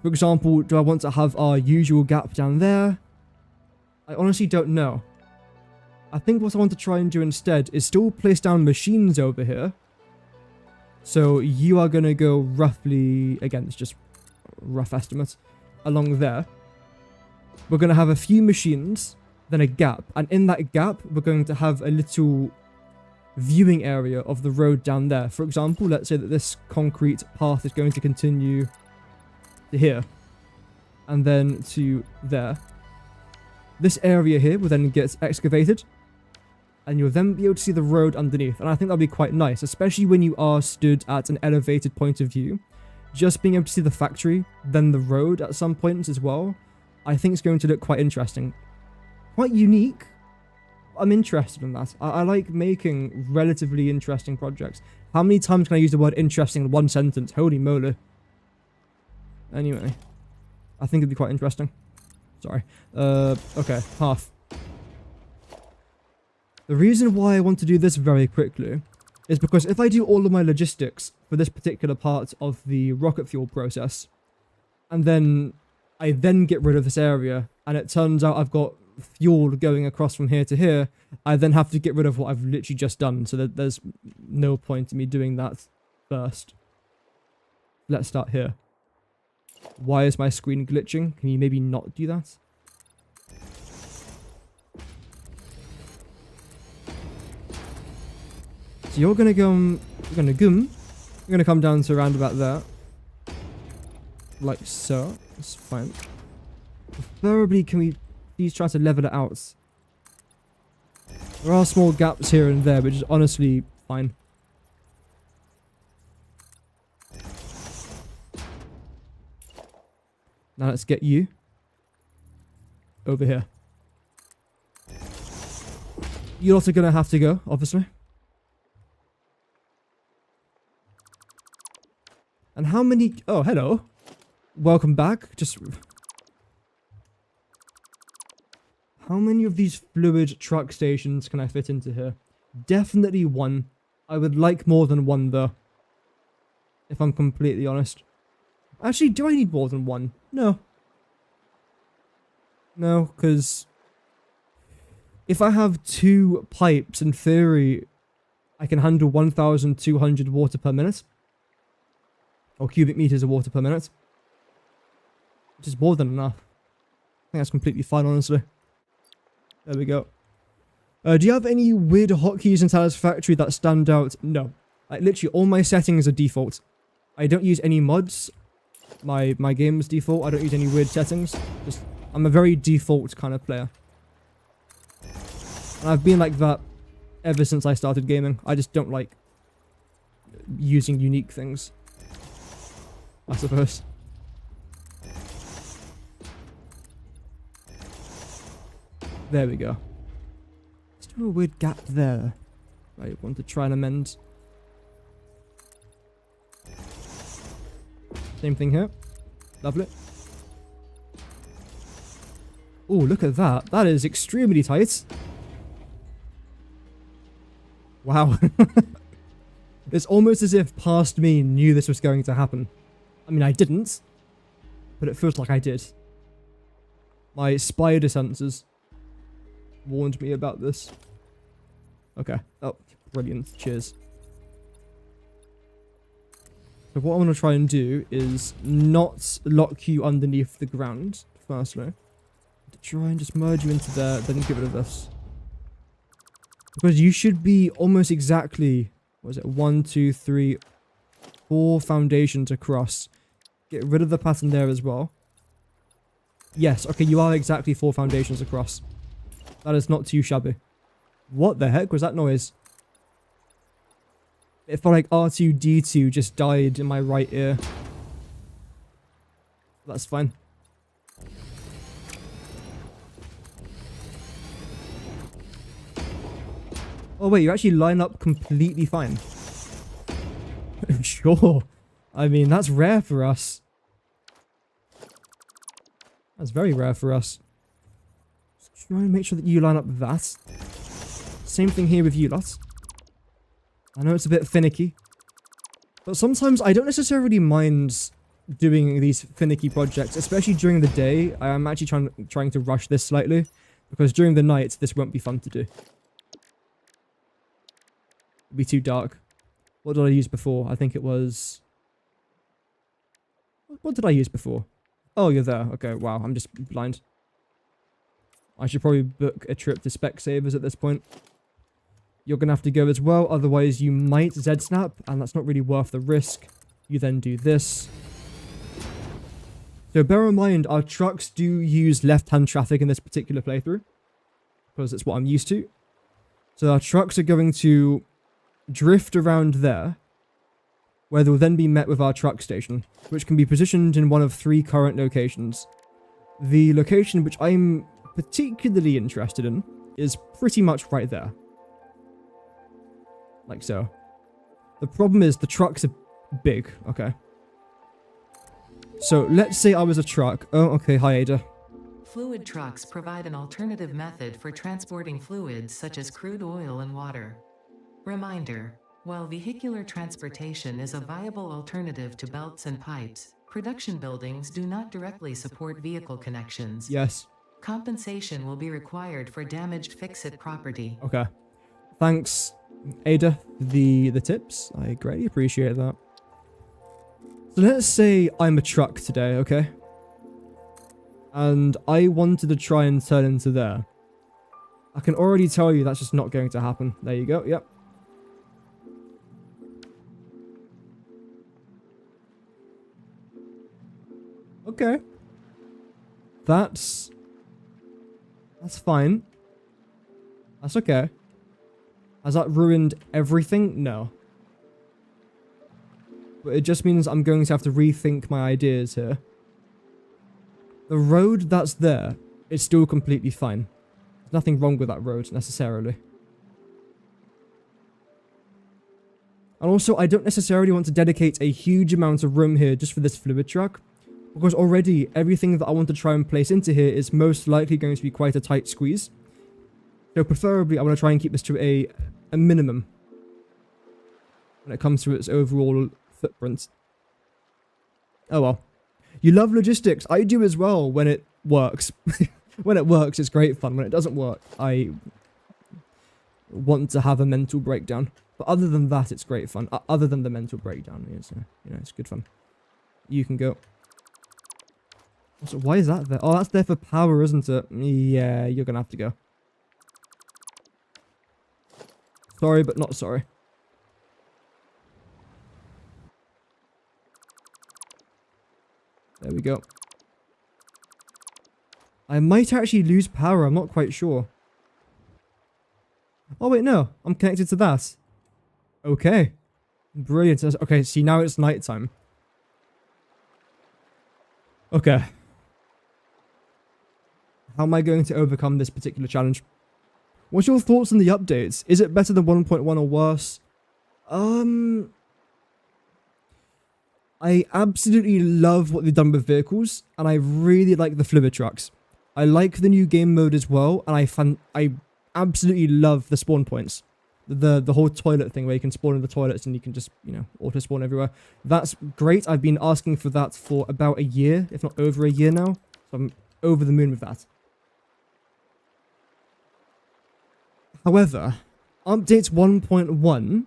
For example, do I want to have our usual gap down there? I honestly don't know. I think what I want to try and do instead is still place down machines over here. So you are going to go roughly, again, it's just rough estimate, along there. We're going to have a few machines, then a gap. And in that gap, we're going to have a little viewing area of the road down there. For example, let's say that this concrete path is going to continue to here. And then to there. This area here will then get excavated. And you'll then be able to see the road underneath. And I think that'll be quite nice, especially when you are stood at an elevated point of view. Just being able to see the factory, then the road at some points as well, I think it's going to look quite interesting. Quite unique. I'm interested in that. I like making relatively interesting projects. How many times can I use the word interesting in one sentence? Holy moly. Anyway. I think it'd be quite interesting. Sorry. Okay, half. The reason why I want to do this very quickly is because if I do all of my logistics for this particular part of the rocket fuel process, and then I then get rid of this area, and it turns out I've got fuel going across from here to here, I then have to get rid of what I've literally just done, so that there's no point in me doing that first. Let's start here. Why is my screen glitching? Can you maybe not do that? So you're gonna come down to around about there. Like so. That's fine. Preferably, can we please try to level it out? There are small gaps here and there, which is honestly fine. Now let's get you over here. You're also gonna have to go, obviously. And how many... Oh, hello. Welcome back. Just... How many of these fluid truck stations can I fit into here? Definitely one. I would like more than one, though. If I'm completely honest. Actually, do I need more than one? No. No, because... if I have 2 pipes, in theory, I can handle 1,200 water per minute. Or cubic meters of water per minute. Which is more than enough. I think that's completely fine, honestly. There we go. Do you have any weird hotkeys in Satisfactory that stand out? No. Like, literally, all my settings are default. I don't use any mods. My game's default. I don't use any weird settings. Just, I'm a very default kind of player. And I've been like that ever since I started gaming. I just don't like using unique things, I suppose. There we go. Is there a weird gap there I want to try and amend? Same thing here. Lovely. Oh, look at that. That is extremely tight. Wow. It's almost as if past me knew this was going to happen. I mean, I didn't, but it feels like I did. My spider senses warned me about this. Okay. Oh, brilliant. Cheers. So what I want to try and do is not lock you underneath the ground, firstly. To try and just merge you into there, then get rid of this. Because you should be almost exactly, what is it, 1, 2, 3, 4 foundations across. Get rid of the pattern there as well. Yes, okay, you are exactly 4 foundations across. That is not too shabby. What the heck was that noise? It felt like R2-D2 just died in my right ear. That's fine. Oh wait, you actually line up completely fine. Sure. I mean, that's rare for us. That's very rare for us. Just try and make sure that you line up that. Same thing here with you lot. I know it's a bit finicky, but sometimes I don't necessarily mind doing these finicky projects, especially during the day. I am actually trying to rush this slightly, because during the night, this won't be fun to do. It'll be too dark. What did I use before? I think it was... What did I use before? Oh, you're there. Okay, wow, I'm just blind. I should probably book a trip to Specsavers at this point. You're going to have to go as well, otherwise you might Z-snap, and that's not really worth the risk. You then do this. So bear in mind, our trucks do use left-hand traffic in this particular playthrough, because it's what I'm used to. So our trucks are going to drift around there, where they'll then be met with our truck station, which can be positioned in one of 3 current locations. The location which I'm particularly interested in is pretty much right there. Like so. The problem is the trucks are big, okay. So let's say I was a truck. Oh, okay, hi Ada. Fluid trucks provide an alternative method for transporting fluids such as crude oil and water. Reminder, while vehicular transportation is a viable alternative to belts and pipes, production buildings do not directly support vehicle connections. Yes. Compensation will be required for damaged fix-it property. Okay. Thanks, Ada, the tips. I greatly appreciate that. So let's say I'm a truck today, okay? And I wanted to try and turn into there. I can already tell you that's just not going to happen. There you go, yep. Okay. That's fine. That's okay. Has that ruined everything? No. But it just means I'm going to have to rethink my ideas here. The road that's there is still completely fine. There's nothing wrong with that road, necessarily. And also, I don't necessarily want to dedicate a huge amount of room here just for this fluid truck, because already everything that I want to try and place into here is most likely going to be quite a tight squeeze. So preferably, I want to try and keep this to a minimum when it comes to its overall footprint. Oh well. You love logistics. I do as well when it works. When it works, it's great fun. When it doesn't work, I want to have a mental breakdown. But other than that, it's great fun. Other than the mental breakdown, it's good fun. You can go. Also, why is that there? Oh, that's there for power, isn't it? Yeah, you're gonna have to go. Sorry, but not sorry. There we go. I might actually lose power, I'm not quite sure. Oh wait, no. I'm connected to that. Okay. Brilliant. Okay, see, now it's nighttime. Okay. How am I going to overcome this particular challenge? What's your thoughts on the updates? Is it better than 1.1 or worse? I absolutely love what they've done with vehicles, and I really like the fluid trucks. I like the new game mode as well, and I absolutely love the spawn points. The whole toilet thing where you can spawn in the toilets and you can just, you know, auto spawn everywhere. That's great. I've been asking for that for about a year, if not over a year now. So I'm over the moon with that. However, update 1.1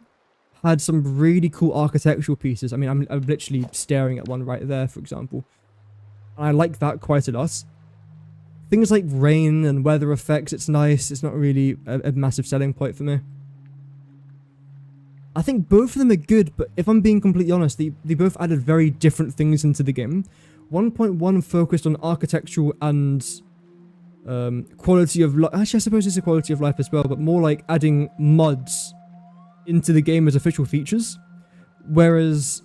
had some really cool architectural pieces. I mean, I'm literally staring at one right there, for example. And I like that quite a lot. Things like rain and weather effects, it's nice. It's not really a massive selling point for me. I think both of them are good, but if I'm being completely honest, they both added very different things into the game. 1.1 focused on architectural and quality of life. Actually, I suppose it's a quality of life as well, but more like adding mods into the game as official features. Whereas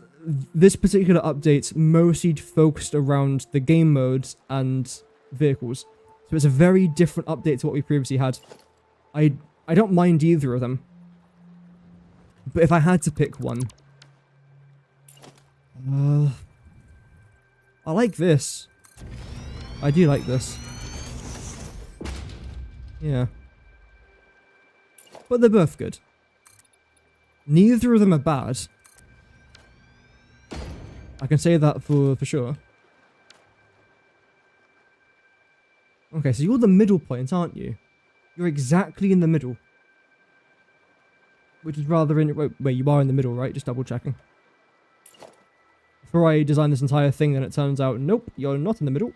this particular update mostly focused around the game modes and vehicles. So it's a very different update to what we previously had. I don't mind either of them. But if I had to pick one... I like this. I do like this. Yeah. But they're both good. Neither of them are bad. I can say that for sure. Okay, so you're the middle point, aren't you? You're exactly in the middle. Which is rather wait, you are in the middle, right? Just double checking. Before I design this entire thing, then it turns out, nope, you're not in the middle.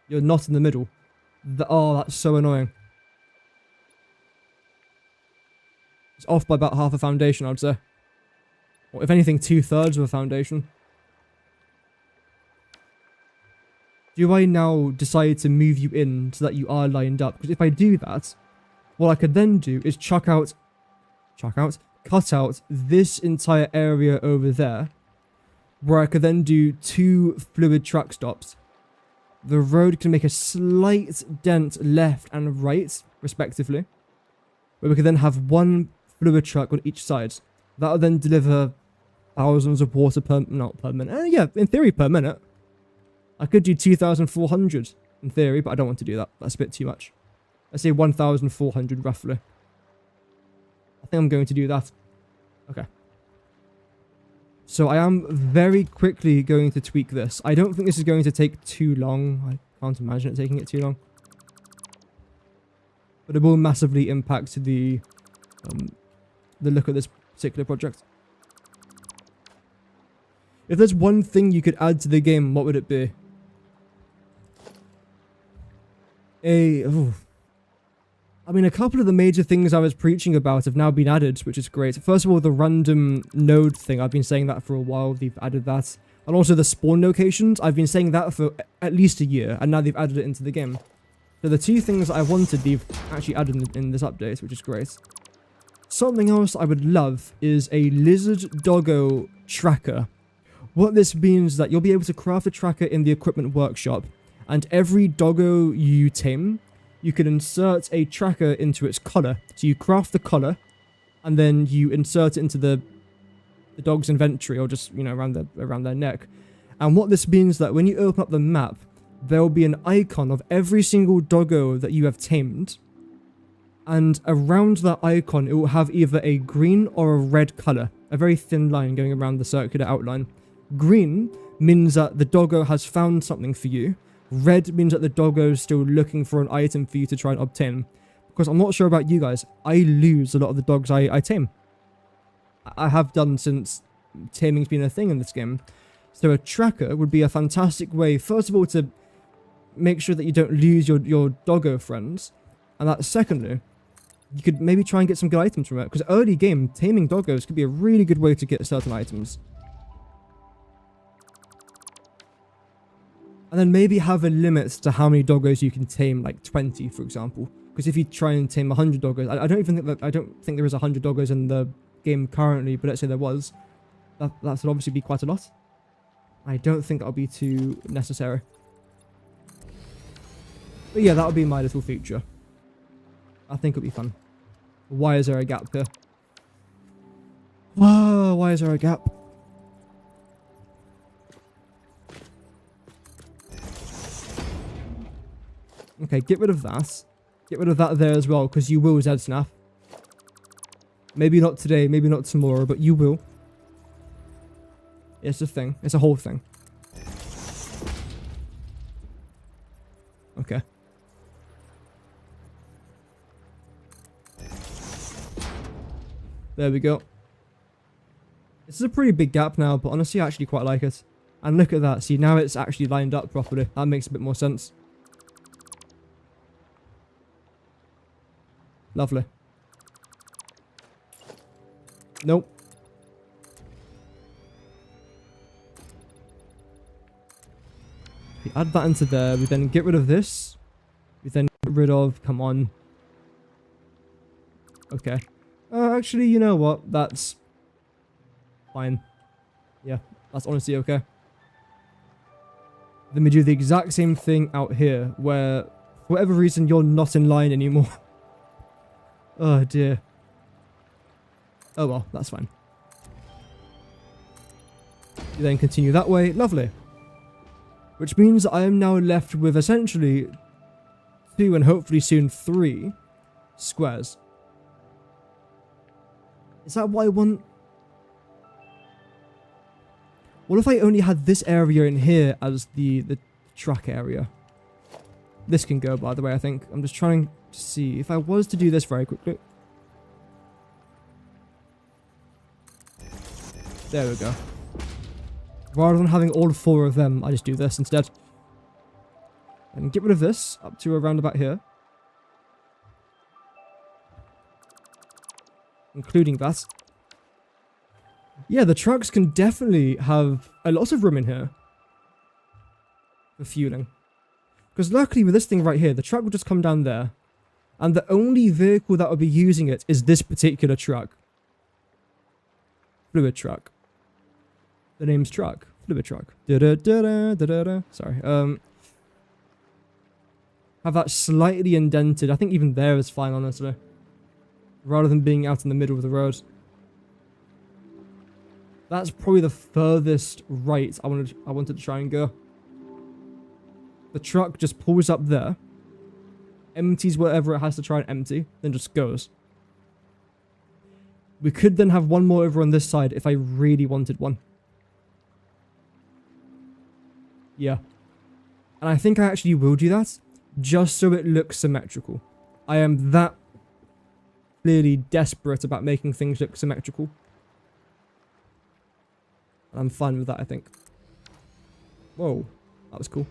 You're not in the middle. Oh, that's so annoying. It's off by about half a foundation, I'd say. Or if anything, 2/3 of a foundation. Do I now decide to move you in so that you are lined up? Because if I do that, what I could then do is cut out this entire area over there, where I could then do 2 fluid truck stops. The road can make a slight dent left and right, respectively, where we could then have 1 fluid truck on each side. That would then deliver thousands of water not per minute. Yeah, in theory per minute. I could do 2,400 in theory, but I don't want to do that. That's a bit too much. Let's say 1,400 roughly. I think I'm going to do that. Okay. So I am very quickly going to tweak this. I don't think this is going to take too long. I can't imagine it taking it too long. But it will massively impact the look of this particular project. If there's one thing you could add to the game, what would it be? I mean, a couple of the major things I was preaching about have now been added, which is great. First of all, the random node thing. I've been saying that for a while. They've added that. And also the spawn locations. I've been saying that for at least a year, and now they've added it into the game. So the 2 things I wanted, they've actually added in this update, which is great. Something else I would love is a lizard doggo tracker. What this means is that you'll be able to craft a tracker in the equipment workshop, and every doggo you tame, you can insert a tracker into its collar. So you craft the collar, and then you insert it into the dog's inventory, or just, you know, around their neck. And what this means is that when you open up the map, there will be an icon of every single doggo that you have tamed, and around that icon it will have either a green or a red color, a very thin line going around the circular outline. Green means that the doggo has found something for you. Red means that the doggo is still looking for an item for you to try and obtain. Because I'm not sure about you guys, I lose a lot of the dogs I tame. I have done since taming's been a thing in this game. So a tracker would be a fantastic way, first of all, to make sure that you don't lose your doggo friends. And that secondly, you could maybe try and get some good items from it. Because early game, taming doggos could be a really good way to get certain items. And then maybe have a limit to how many doggos you can tame, like 20, for example. Because if you try and tame 100 doggos, I don't think there is 100 doggos in the game currently, but let's say there was, that would obviously be quite a lot. I don't think that'll be too necessary. But yeah, that would be my little feature. I think it'll be fun. Why is there a gap here? Oh, why is there a gap? Okay, get rid of that. Get rid of that there as well, because you will Zed Snap. Maybe not today, maybe not tomorrow, but you will. It's a thing. It's a whole thing. Okay. There we go. This is a pretty big gap now, but honestly I actually quite like it. And look at that. See, now it's actually lined up properly. That makes a bit more sense. Lovely. Nope. We add that into there. We then get rid of this. We then get rid of... Come on. Okay. Actually, you know what? That's fine. Yeah, that's honestly okay. Then we do the exact same thing out here, where, for whatever reason, you're not in line anymore. Oh, dear. Oh, well, that's fine. You then continue that way. Lovely. Which means I am now left with essentially 2 and hopefully soon 3 squares. Is that what I want? What if I only had this area in here as the track area? This can go, by the way, I think. I'm just trying to see if I was to do this very quickly. There we go. Rather than having all 4 of them, I just do this instead. And get rid of this up to around about here. Including that. Yeah, the trucks can definitely have a lot of room in here for fueling. Because luckily with this thing right here, the truck will just come down there. And the only vehicle that will be using it is this particular truck. Fluid truck. The name's truck. Fluid truck. Da-da-da-da-da-da-da. Sorry. Have that slightly indented. I think even there is fine, honestly. Rather than being out in the middle of the road. That's probably the furthest right I wanted to try and go. The truck just pulls up there, empties whatever it has to try and empty, then just goes. We could then have one more over on this side if I really wanted one. Yeah. And I think I actually will do that, just so it looks symmetrical. I am that clearly desperate about making things look symmetrical. I'm fine with that, I think. Whoa, that was cool.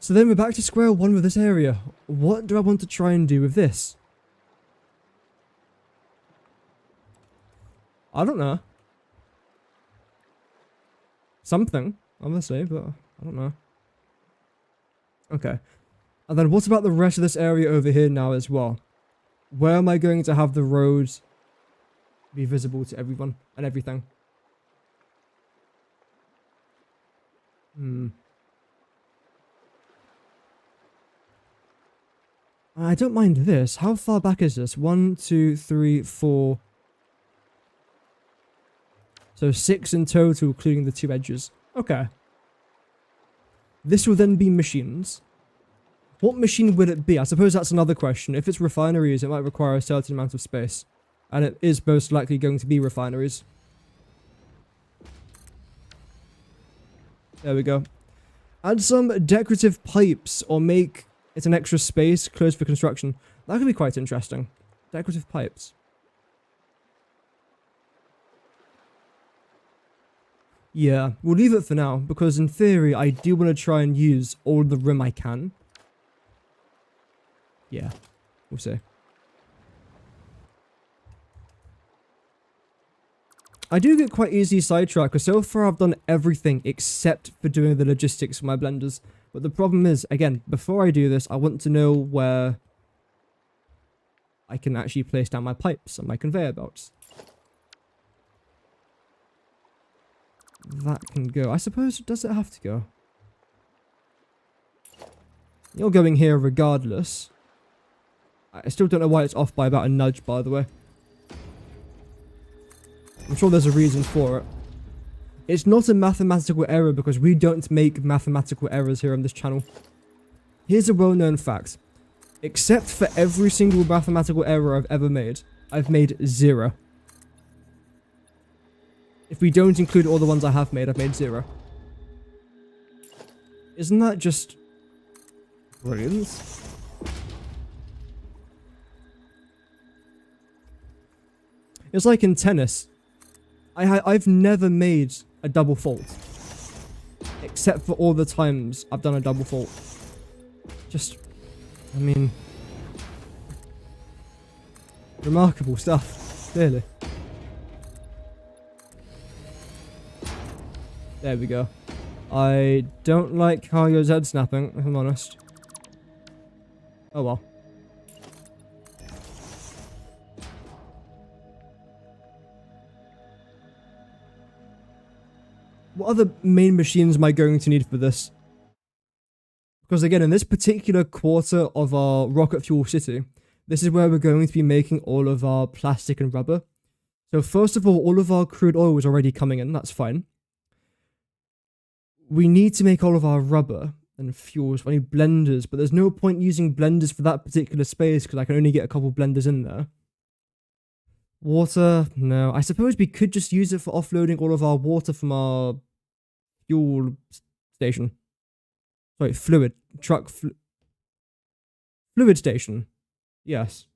So then we're back to square one with this area. What do I want to try and do with this? I don't know. Something, obviously, but I don't know. Okay. And then what about the rest of this area over here now as well? Where am I going to have the roads be visible to everyone and everything? I don't mind this. How far back is this? 1, 2, 3, 4. So 6 in total, including the 2 edges. Okay. This will then be machines. What machine would it be? I suppose that's another question. If it's refineries, it might require a certain amount of space. And it is most likely going to be refineries. There we go. Add some decorative pipes or make it an extra space closed for construction. That could be quite interesting. Decorative pipes. Yeah, we'll leave it for now because in theory I do want to try and use all the room I can. Yeah, we'll see. I do get quite easily sidetracked because so far I've done everything except for doing the logistics for my blenders. But the problem is, again, before I do this, I want to know where I can actually place down my pipes and my conveyor belts. That can go. I suppose, does it have to go? You're going here regardless. I still don't know why it's off by about a nudge, by the way. I'm sure there's a reason for it. It's not a mathematical error because we don't make mathematical errors here on this channel. Here's a well-known fact. Except for every single mathematical error I've made 0. If we don't include all the ones I've made 0. Isn't that just brilliant? It's like in tennis. I've never made a double fault. Except for all the times I've done a double fault. I mean... remarkable stuff, clearly. There we go. I don't like how your head's snapping, if I'm honest. Oh well. What other main machines am I going to need for this? Because again, in this particular quarter of our rocket fuel city, this is where we're going to be making all of our plastic and rubber. So first of all of our crude oil is already coming in, that's fine. We need to make all of our rubber and fuels. I need blenders, but there's no point using blenders for that particular space because I can only get a couple blenders in there. Water, no. I suppose we could just use it for offloading all of our water from our fuel station. Sorry, fluid station. Yes.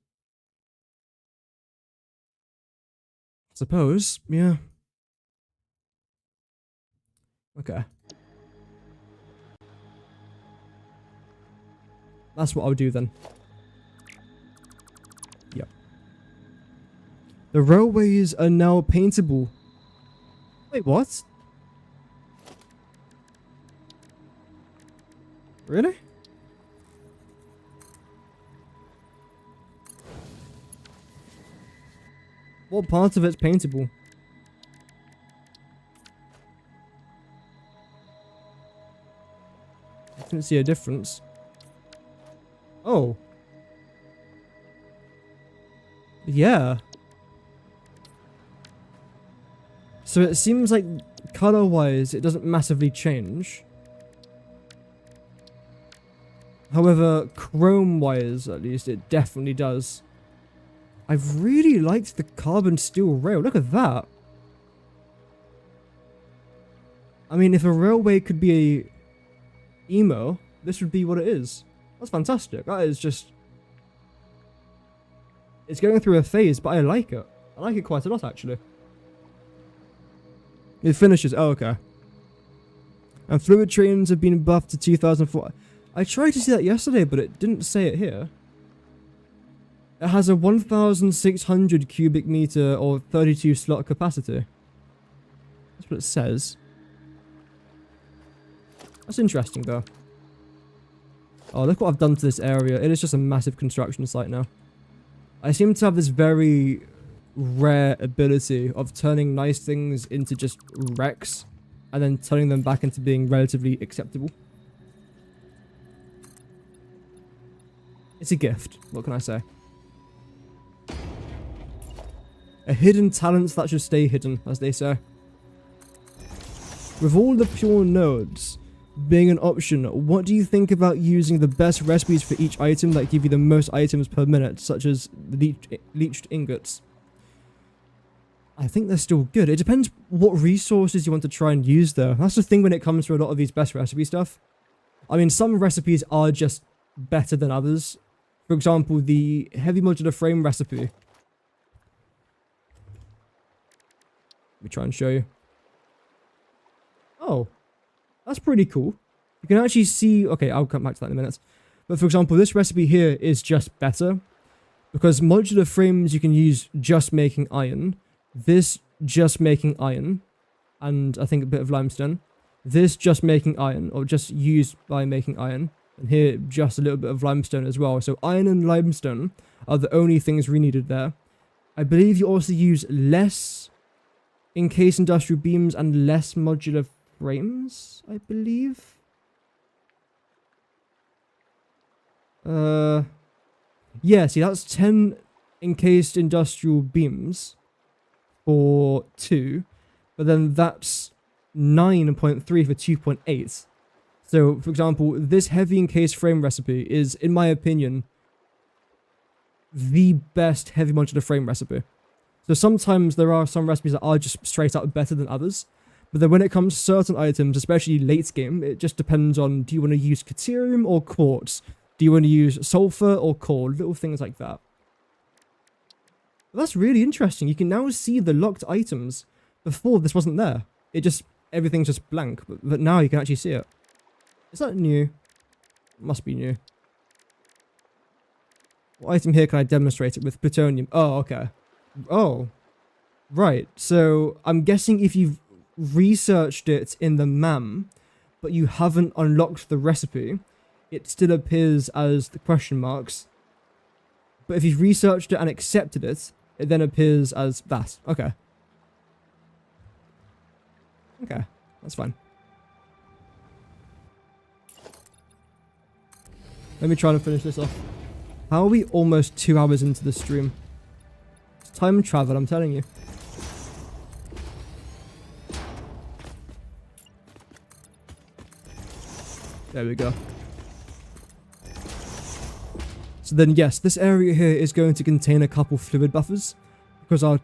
Suppose, yeah. Okay. That's what I'll do then. Yep. The railways are now paintable. Wait, what? Really? What part of it's paintable? I didn't see a difference. Oh. Yeah. So it seems like color-wise it doesn't massively change. However, chrome-wise at least it definitely does. I've really liked the carbon steel rail. Look at that. I mean, if a railway could be a emo, this would be what it is. That's fantastic. That is just... it's going through a phase, but I like it. I like it quite a lot, actually. It finishes. Oh, okay. And fluid trains have been buffed to 2004. I tried to see that yesterday, but it didn't say it here. It has a 1,600 cubic meter or 32 slot capacity. That's what it says. That's interesting, though. Oh, look what I've done to this area. It is just a massive construction site now. I seem to have this very rare ability of turning nice things into just wrecks and then turning them back into being relatively acceptable. It's a gift. What can I say? A hidden talent that should stay hidden, as they say. With all the pure nodes being an option, what do you think about using the best recipes for each item that give you the most items per minute, such as the leached ingots? I think they're still good. It depends what resources you want to try and use though. That's the thing when it comes to a lot of these best recipe stuff. I mean, some recipes are just better than others. For example, the heavy modular frame recipe. Let me try and show you. Oh, that's pretty cool. You can actually see... okay, I'll come back to that in a minute. But for example, this recipe here is just better. Because modular frames you can use just making iron. This just making iron. And I think a bit of limestone. This just making iron, or just used by making iron. And here, just a little bit of limestone as well. So iron and limestone are the only things we needed there. I believe you also use less encased industrial beams and less modular frames, I believe. Yeah, see, that's 10 encased industrial beams. for 2, but then that's 9.3 for 2.8. So, for example, this heavy encased frame recipe is, in my opinion, the best heavy modular frame recipe. So sometimes there are some recipes that are just straight up better than others, but then when it comes to certain items, especially late game, it just depends on, do you want to use Caterium or Quartz? Do you want to use Sulfur or Coal? Little things like that. But that's really interesting. You can now see the locked items. Before, this wasn't there. Everything's just blank, but now you can actually see it. Is that new? Must be new. What item here can I demonstrate it with? Plutonium. Oh, okay. Oh, right. So I'm guessing if you've researched it in the MAM, but you haven't unlocked the recipe, it still appears as the question marks. But if you've researched it and accepted it, it then appears as that. Okay. Okay, that's fine. Let me try and finish this off. How are we almost 2 hours into the stream? It's time travel, I'm telling you. There we go. So then yes, this area here is going to contain a couple fluid buffers, because our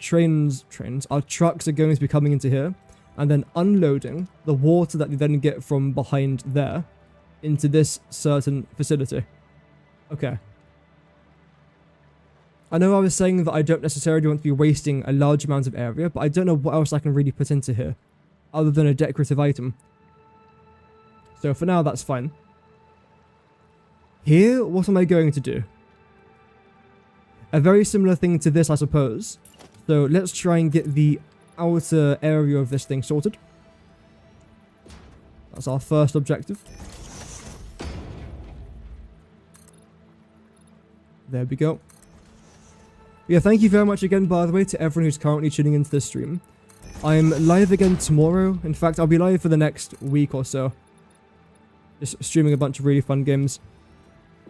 our trucks are going to be coming into here, and then unloading the water that we then get from behind there into this certain facility. Okay. I know I was saying that I don't necessarily want to be wasting a large amount of area, but I don't know what else I can really put into here, other than a decorative item. So for now, that's fine. Here, what am I going to do? A very similar thing to this, I suppose. So let's try and get the outer area of this thing sorted. That's our first objective. There we go. Yeah, thank you very much again, by the way, to everyone who's currently tuning into this stream. I'm live again tomorrow. In fact, I'll be live for the next week or so. Just streaming a bunch of really fun games.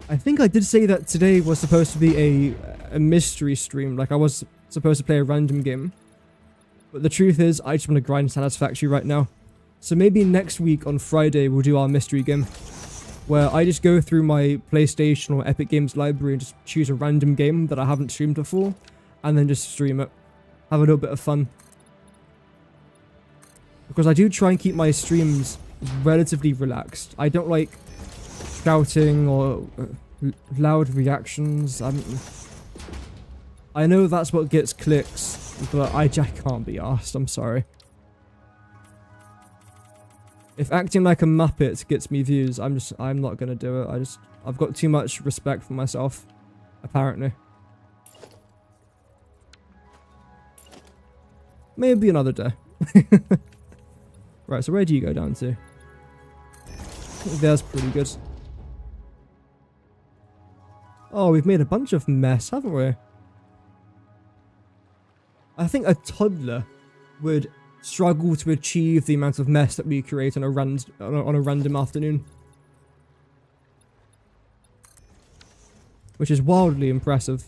I think I did say that today was supposed to be a mystery stream. Like, I was supposed to play a random game. But the truth is, I just want to grind Satisfactory right now. So maybe next week on Friday, we'll do our mystery game, where I just go through my PlayStation or Epic Games library and just choose a random game that I haven't streamed before, and then just stream it. Have a little bit of fun. Because I do try and keep my streams relatively relaxed. I don't like shouting or loud reactions. I know that's what gets clicks, but I can't be arsed, I'm sorry. If acting like a muppet gets me views, I'm not gonna do it. I've got too much respect for myself, apparently. Maybe another day. Right, so where do you go down to? There's pretty good. Oh, we've made a bunch of mess, haven't we? I think a toddler would struggle to achieve the amount of mess that we create on a random afternoon. Which is wildly impressive.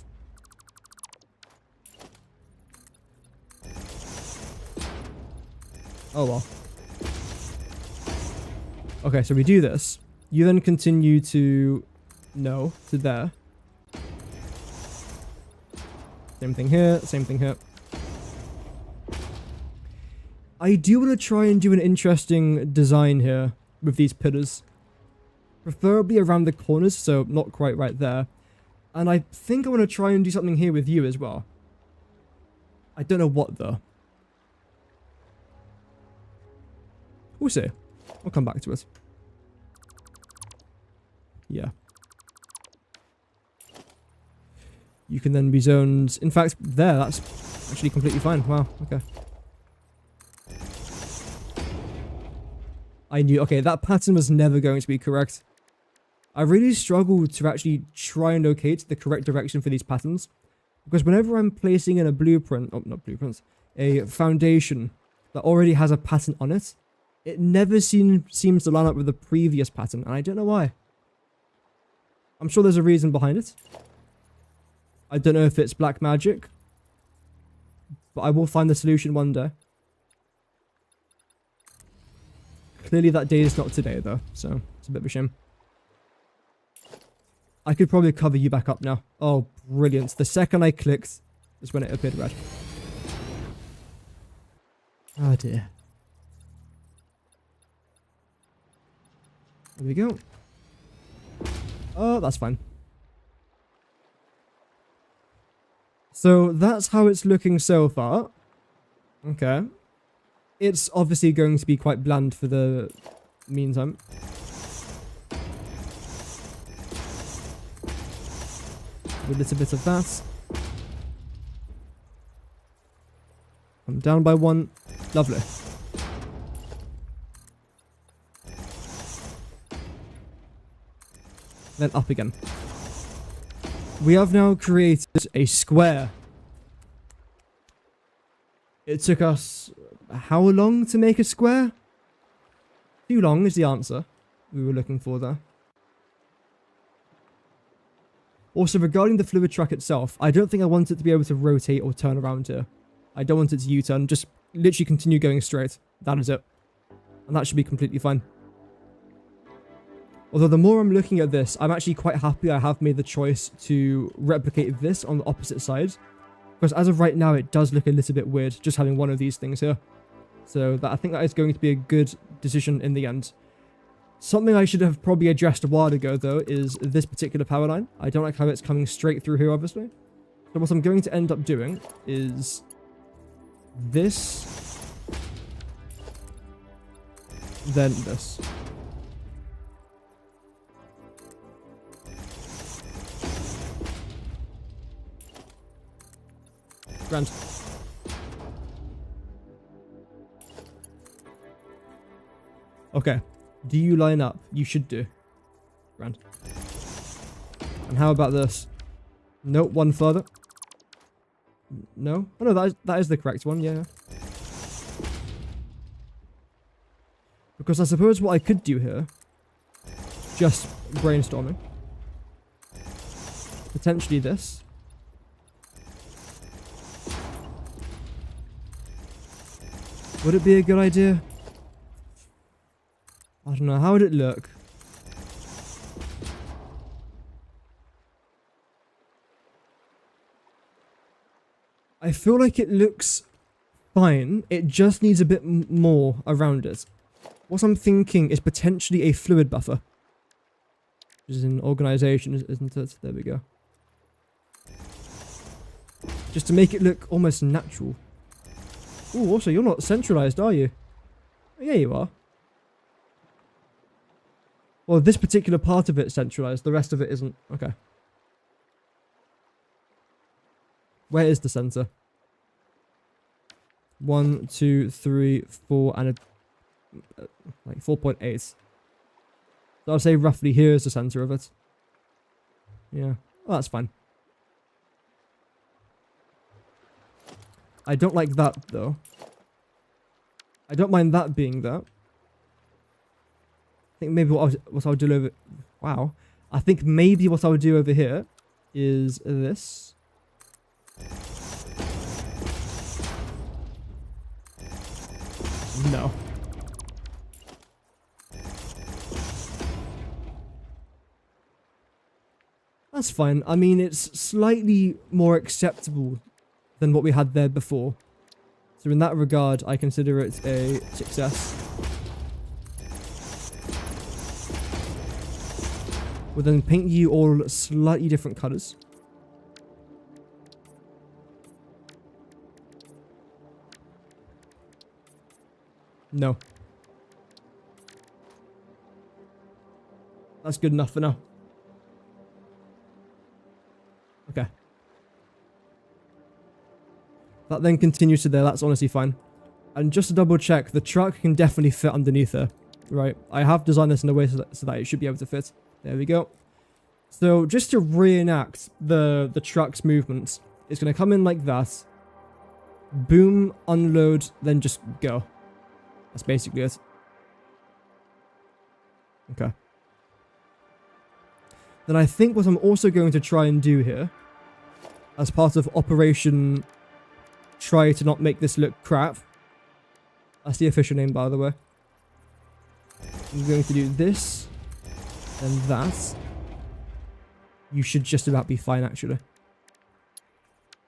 Oh well. Okay, so we do this. You then continue to... No, to there. Same thing here, same thing here. I do want to try and do an interesting design here with these pillars. Preferably around the corners, so not quite right there. And I think I want to try and do something here with you as well. I don't know what though. We'll see. We'll come back to it. Yeah. You can then be zoned... In fact, there, that's actually completely fine. Wow, okay. I knew... Okay, that pattern was never going to be correct. I really struggled to actually try and locate the correct direction for these patterns. Because whenever I'm placing in a blueprint... Oh, not blueprints. A foundation that already has a pattern on it, it never seems to line up with the previous pattern, and I don't know why. I'm sure there's a reason behind it. I don't know if it's black magic, but I will find the solution one day. Clearly that day is not today though, so it's a bit of a shame. I could probably cover you back up now. Oh, brilliant. The second I clicked is when it appeared red. Oh dear. There we go. Oh, that's fine. So that's how it's looking so far. Okay. It's obviously going to be quite bland for the meantime. A little bit of that. I'm down by 1. Lovely. Then up again. We have now created a square. It took us how long to make a square? Too long is the answer we were looking for there. Also, regarding the fluid track itself, I don't think I want it to be able to rotate or turn around here. I don't want it to U-turn, just literally continue going straight. That is it. And that should be completely fine. Although the more I'm looking at this, I'm actually quite happy I have made the choice to replicate this on the opposite side. Because as of right now, it does look a little bit weird just having one of these things here. So I think that is going to be a good decision in the end. Something I should have probably addressed a while ago, though, is this particular power line. I don't like how it's coming straight through here, obviously. So what I'm going to end up doing is this, then this. Grand. Okay. Do you line up? You should do. Grand. And how about this? Nope, one further. No? Oh no, that is the correct one, yeah. Because I suppose what I could do here, just brainstorming, potentially this. Would it be a good idea? I don't know, how would it look? I feel like it looks fine, it just needs a bit more around it. What I'm thinking is potentially a fluid buffer. Which is an organization, isn't it? There we go. Just to make it look almost natural. Ooh, also, you're not centralized, are you? Oh, yeah, you are. Well, this particular part of it's centralized, the rest of it isn't. Okay. Where is the center? 1, 2, 3, 4, and like 4.8. So I'll say roughly here is the center of it. Yeah. Oh, that's fine. I don't like that, though. I don't mind that being that. I think maybe what I'll do over... Wow. I think maybe what I'll do over here is this. No. That's fine. I mean, it's slightly more acceptable than what we had there before. So in that regard, I consider it a success. We'll then paint you all slightly different colours. No. That's good enough for now. Okay. That then continues to there, that's honestly fine. And just to double check, the truck can definitely fit underneath there. Right, I have designed this in a way so that it should be able to fit. There we go. So just to reenact the truck's movements, it's going to come in like that. Boom, unload, then just go. That's basically it. Okay. Then I think what I'm also going to try and do here, as part of Operation try to not make this look crap. That's the official name, by the way. I'm going to do this and that. You should just about be fine, actually.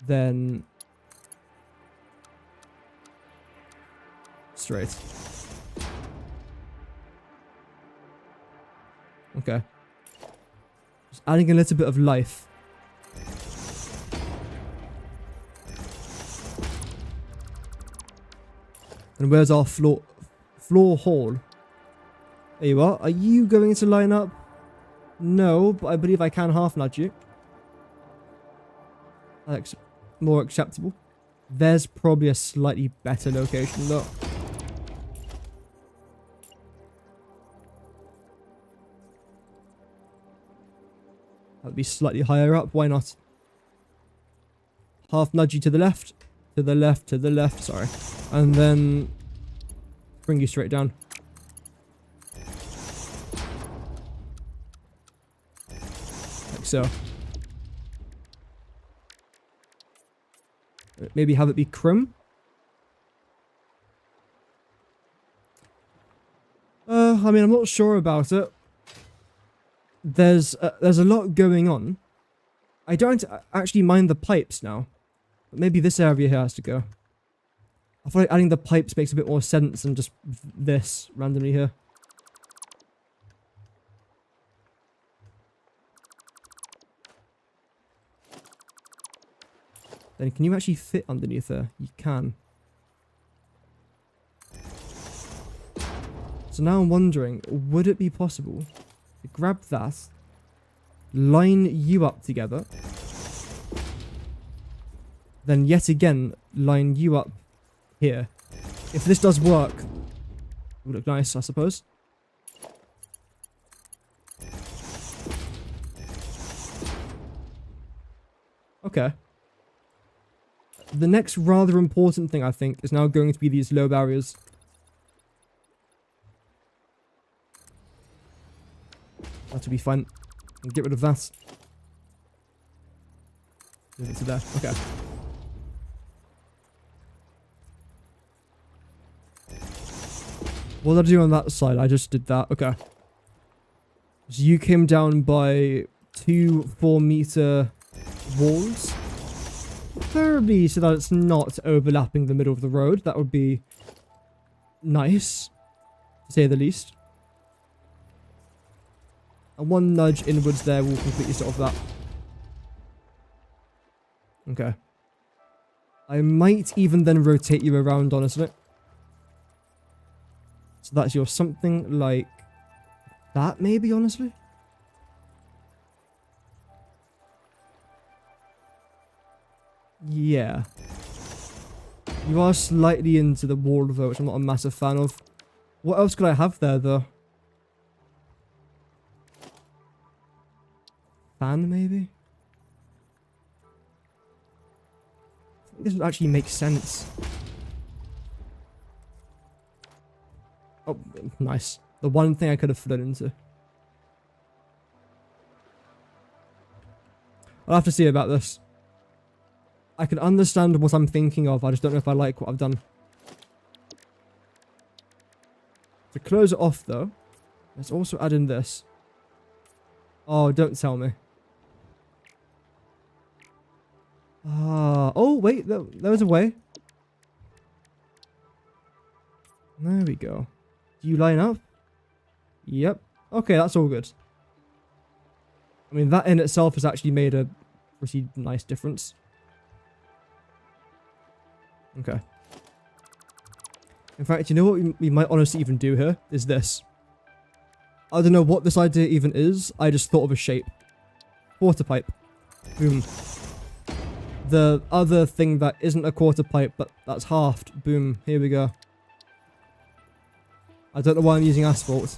Then straight. Okay. Just adding a little bit of life. And where's our floor hall? There you are. Are you going to line up? No, but I believe I can half nudge you. That's more acceptable. There's probably a slightly better location though. That'd be slightly higher up. Why not? Half nudge you to the left. To the left, to the left, sorry. And then bring you straight down. Like so. Maybe have it be chrome. I mean, I'm not sure about it. There's a lot going on. I don't actually mind the pipes now. But maybe this area here has to go. I feel like adding the pipes makes a bit more sense than just this randomly here. Then can you actually fit underneath there? You can. So now I'm wondering, would it be possible to grab that, line you up together, then yet again line you up here? If this does work, it would look nice, I suppose. Okay. The next rather important thing, I think, is now going to be these low barriers. That would be fine. Get rid of that. Move it to there. Okay. What did I do on that side? I just did that. Okay. So you came down by 2 4-meter walls. Preferably so that it's not overlapping the middle of the road. That would be nice, to say the least. And one nudge inwards there will completely solve that. Okay. I might even then rotate you around, honestly. So that's your something like that, maybe, honestly? Yeah. You are slightly into the wall, though, which I'm not a massive fan of. What else could I have there, though? Fan, maybe? I think this would actually make sense. Oh, nice. The one thing I could have flown into. I'll have to see about this. I can understand what I'm thinking of, I just don't know if I like what I've done. To close it off, though, let's also add in this. Oh, don't tell me. Oh, wait, there was a way. There we go. Do you line up? Yep. Okay, that's all good. I mean, that in itself has actually made a pretty nice difference. Okay. In fact, you know what we might honestly even do here? Is this. I don't know what this idea even is. I just thought of a shape. Quarter pipe. Boom. The other thing that isn't a quarter pipe, but that's halved. Boom. Here we go. I don't know why I'm using asphalt.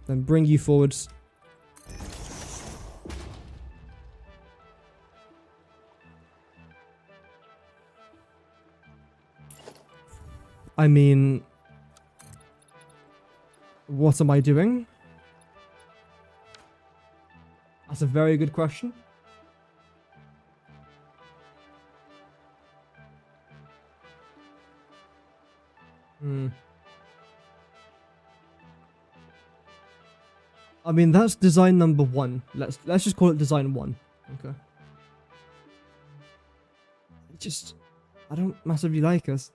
Then bring you forwards. I mean, what am I doing? a very good question. I mean, that's design number 1. Let's just call it design 1. Okay. I don't massively like us.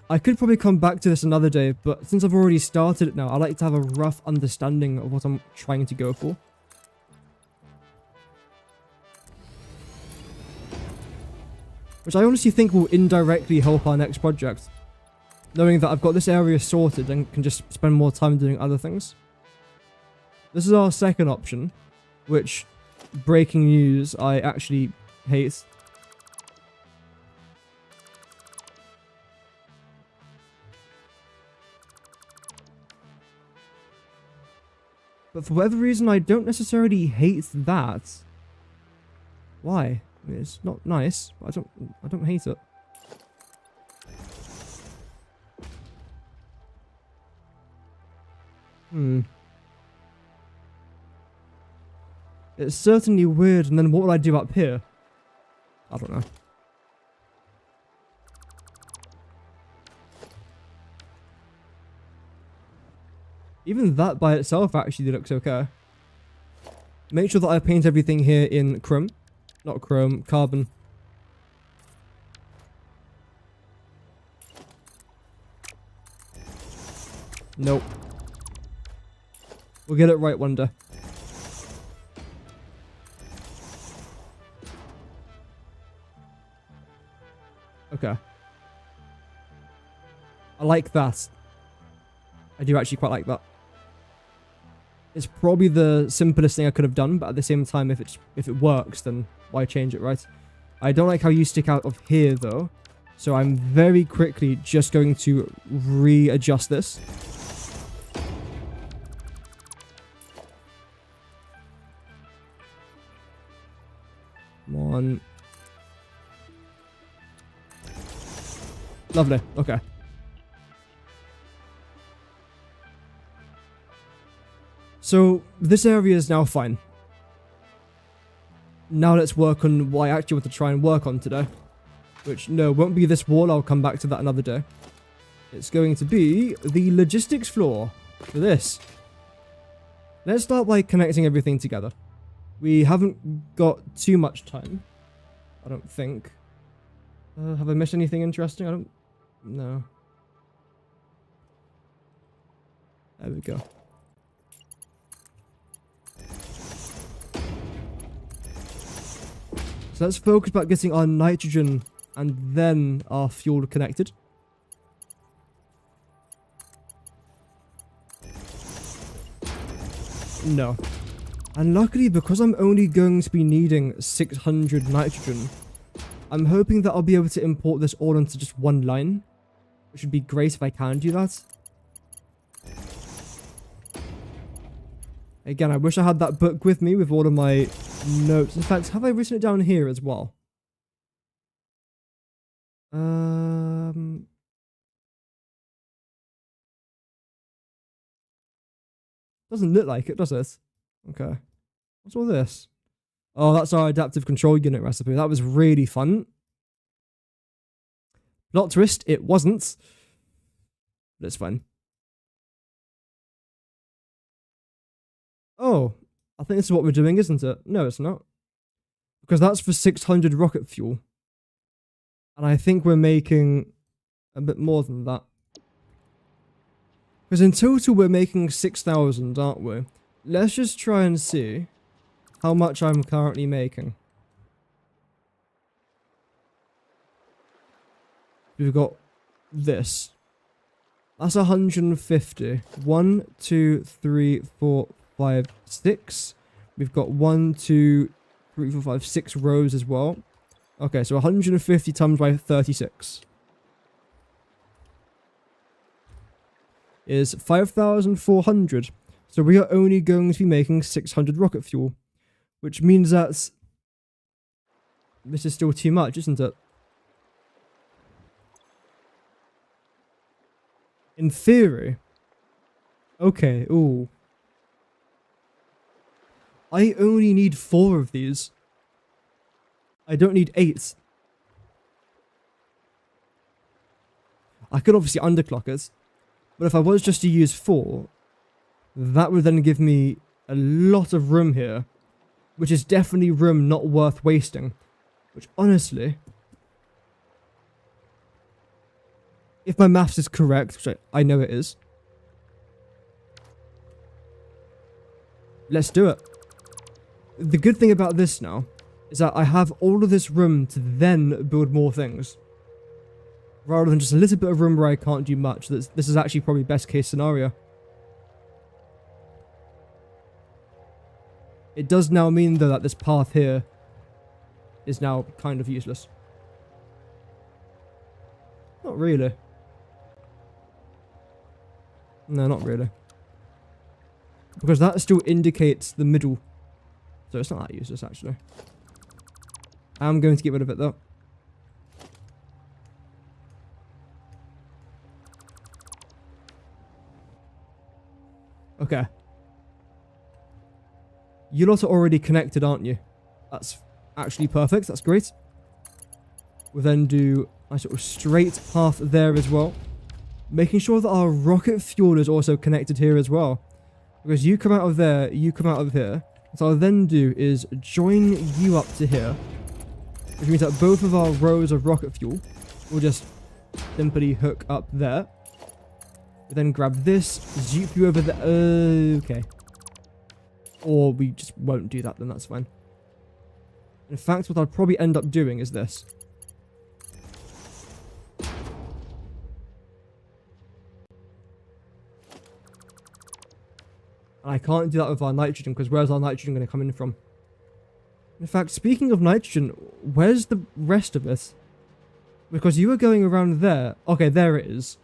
I could probably come back to this another day, but since I've already started it now, I like to have a rough understanding of what I'm trying to go for. Which I honestly think will indirectly help our next project. Knowing that I've got this area sorted and can just spend more time doing other things. This is our second option, which, breaking news, I actually hate. But for whatever reason, I don't necessarily hate that. Why? I mean, it's not nice, but I don't hate it. It's certainly weird, and then what would I do up here? I don't know. Even that by itself actually looks okay. Make sure that I paint everything here in chrome. Not chrome, carbon. Nope. We'll get it right one day. Okay. I like that. I do actually quite like that. It's probably the simplest thing I could have done, but at the same time, if it works, then why change it, right? I don't like how you stick out of here, though. So I'm very quickly just going to readjust this. Come on. Lovely. Okay. So this area is now fine. Now let's work on what I actually want to try and work on today. Which, no, won't be this wall. I'll come back to that another day. It's going to be the logistics floor for this. Let's start by connecting everything together. We haven't got too much time. I don't think. Have I missed anything interesting? I don't... No. There we go. So let's focus about getting our nitrogen and then our fuel connected. No. And luckily, because I'm only going to be needing 600 nitrogen, I'm hoping that I'll be able to import this all into just one line, which would be great if I can do that. Again, I wish I had that book with me with all of my notes. In fact, have I written it down here as well? Doesn't look like it, does it? Okay. What's all this? Oh, that's our adaptive control unit recipe. That was really fun. Plot twist, it wasn't. But it's fine. Oh, I think this is what we're doing, isn't it? No, it's not. Because that's for 600 rocket fuel. And I think we're making a bit more than that. Because in total we're making 6,000, aren't we? Let's just try and see how much I'm currently making. We've got this. That's 150. 1, 2, 3, 4, 5, 6. We've got 1, 2, 3, 4, 5, 6 rows as well. Okay, so 150 times by 36 is 5,400. So we are only going to be making 600 rocket fuel, which means that this is still too much, isn't it? In theory. Okay, ooh. I only need 4 of these. I don't need 8. I could obviously underclock it, but if I was just to use 4, that would then give me a lot of room here, which is definitely room not worth wasting. Which honestly, if my maths is correct, which I know it is, let's do it. The good thing about this now is that I have all of this room to then build more things. Rather than just a little bit of room where I can't do much. This is actually probably best case scenario. It does now mean though that this path here is now kind of useless. Not really. No, not really. Because that still indicates the middle. So it's not that useless actually. I'm going to get rid of it though. Okay. You lot are already connected, aren't you? That's actually perfect. That's great. We'll then do a sort of straight path there as well. Making sure that our rocket fuel is also connected here as well. Because you come out of there, you come out of here. What I'll then do is join you up to here. Which means that both of our rows of rocket fuel will just simply hook up there. We then grab this, zoop you over there. Okay. Or we just won't do that, then that's fine. In fact, what I'll probably end up doing is this. And I can't do that with our nitrogen, because where's our nitrogen going to come in from? In fact, speaking of nitrogen, where's the rest of it? Because you were going around there. Okay, there it is.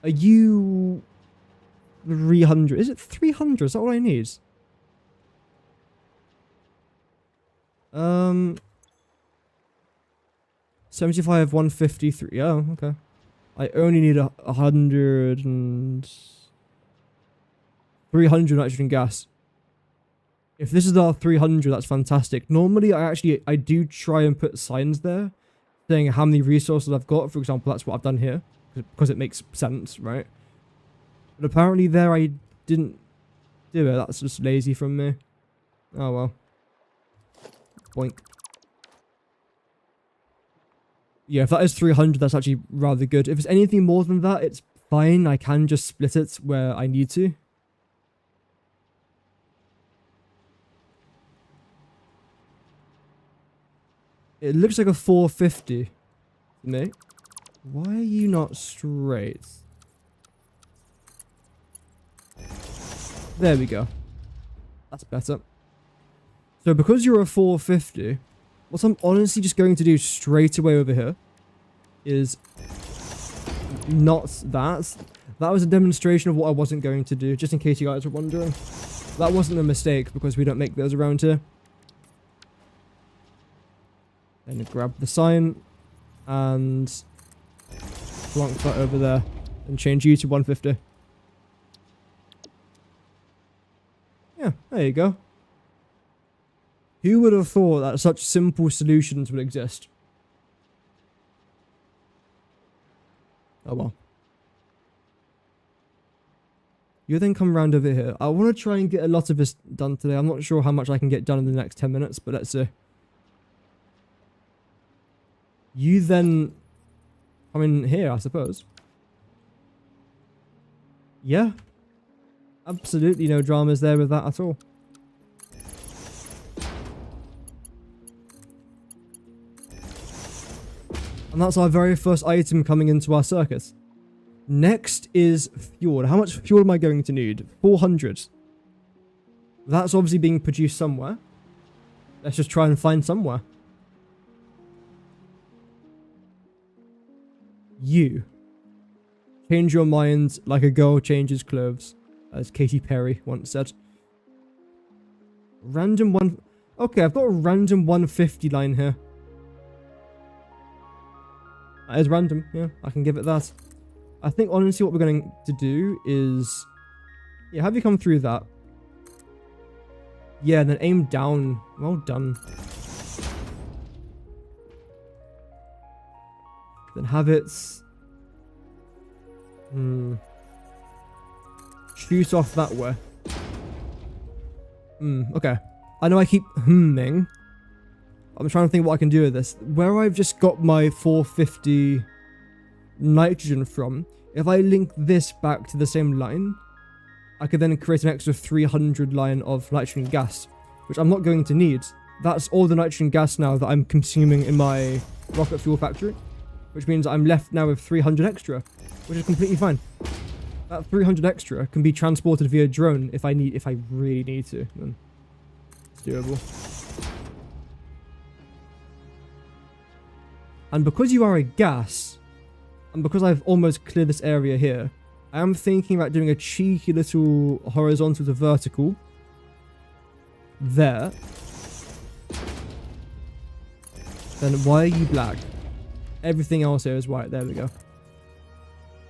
Are you 300? Is it 300? Is that what I need? 75, 153. Oh, okay. I only need 100 and 300 nitrogen gas. If this is our 300, that's fantastic. Normally, I do try and put signs there saying how many resources I've got. For example, that's what I've done here because it makes sense, right? But apparently there I didn't do it. That's just lazy from me. Oh well. Boink. Yeah, if that is 300, that's actually rather good. If it's anything more than that, it's fine. I can just split it where I need to. It looks like a 450 to me. Why are you not straight? There we go. That's better. So because you're a 450, what I'm honestly just going to do straight away over here is not that. That was a demonstration of what I wasn't going to do, just in case you guys were wondering. That wasn't a mistake because we don't make those around here. Then grab the sign and plonk that over there and change you to 150. Yeah, there you go. Who would have thought that such simple solutions would exist? Oh well. You then come round over here. I want to try and get a lot of this done today. I'm not sure how much I can get done in the next 10 minutes, but let's see. You then come in here, I suppose. Yeah. Absolutely no dramas there with that at all. And that's our very first item coming into our circuit. Next is fuel. How much fuel am I going to need? 400. That's obviously being produced somewhere. Let's just try and find somewhere. You. Change your mind like a girl changes clothes, as Katy Perry once said. Random one... Okay, I've got a random 150 line here. That is random, yeah, I can give it that. I think honestly what we're going to do is... Yeah, have you come through that? Yeah, and then aim down. Well done. Then have it... shoot off that way. Okay. I know I keep humming. I'm trying to think what I can do with this. Where I've just got my 450 nitrogen from, if I link this back to the same line, I could then create an extra 300 line of nitrogen gas, which I'm not going to need. That's all the nitrogen gas now that I'm consuming in my rocket fuel factory, which means I'm left now with 300 extra, which is completely fine. That 300 extra can be transported via drone if I really need to. Then it's doable. And because you are a gas, and because I've almost cleared this area here, I am thinking about doing a cheeky little horizontal to vertical there. Then why are you black? Everything else here is white. There we go.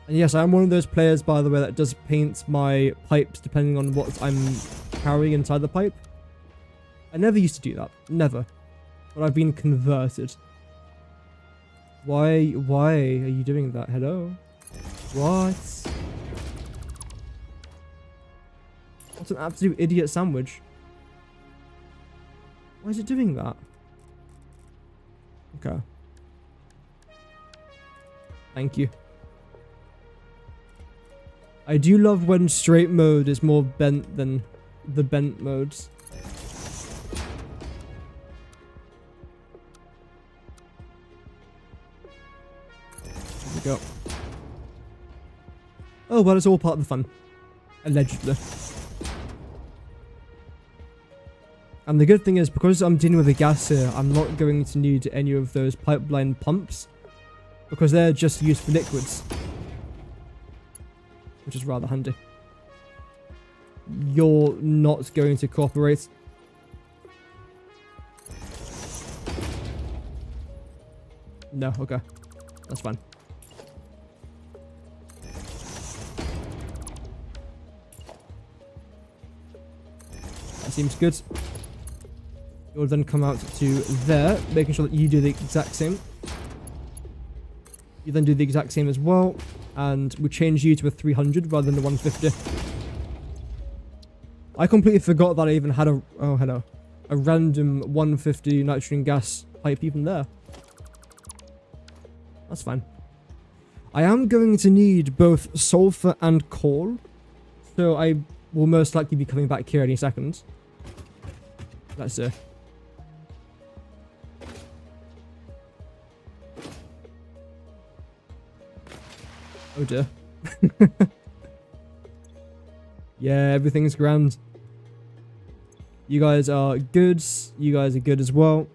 And yes, I am one of those players, by the way, that does paint my pipes depending on what I'm carrying inside the pipe. I never used to do that. Never. But I've been converted. Why are you doing that? Hello? What? What an absolute idiot sandwich. Why is it doing that? Okay. Thank you. I do love when straight mode is more bent than the bent modes. There we go. Oh, well, it's all part of the fun. Allegedly. And the good thing is, because I'm dealing with the gas here, I'm not going to need any of those pipeline pumps, because they're just used for liquids. Which is rather handy. You're not going to cooperate. No, okay. That's fine. That seems good. You'll then come out to there, making sure that you do the exact same. You then do the exact same as well, and we change you to a 300 rather than the 150. I completely forgot that I even had a... Oh, hello. A random 150 nitrogen gas pipe even there. That's fine. I am going to need both sulfur and coal, so I will most likely be coming back here any second. Let's see. Oh dear. Yeah, everything's grand. You guys are good. You guys are good as well.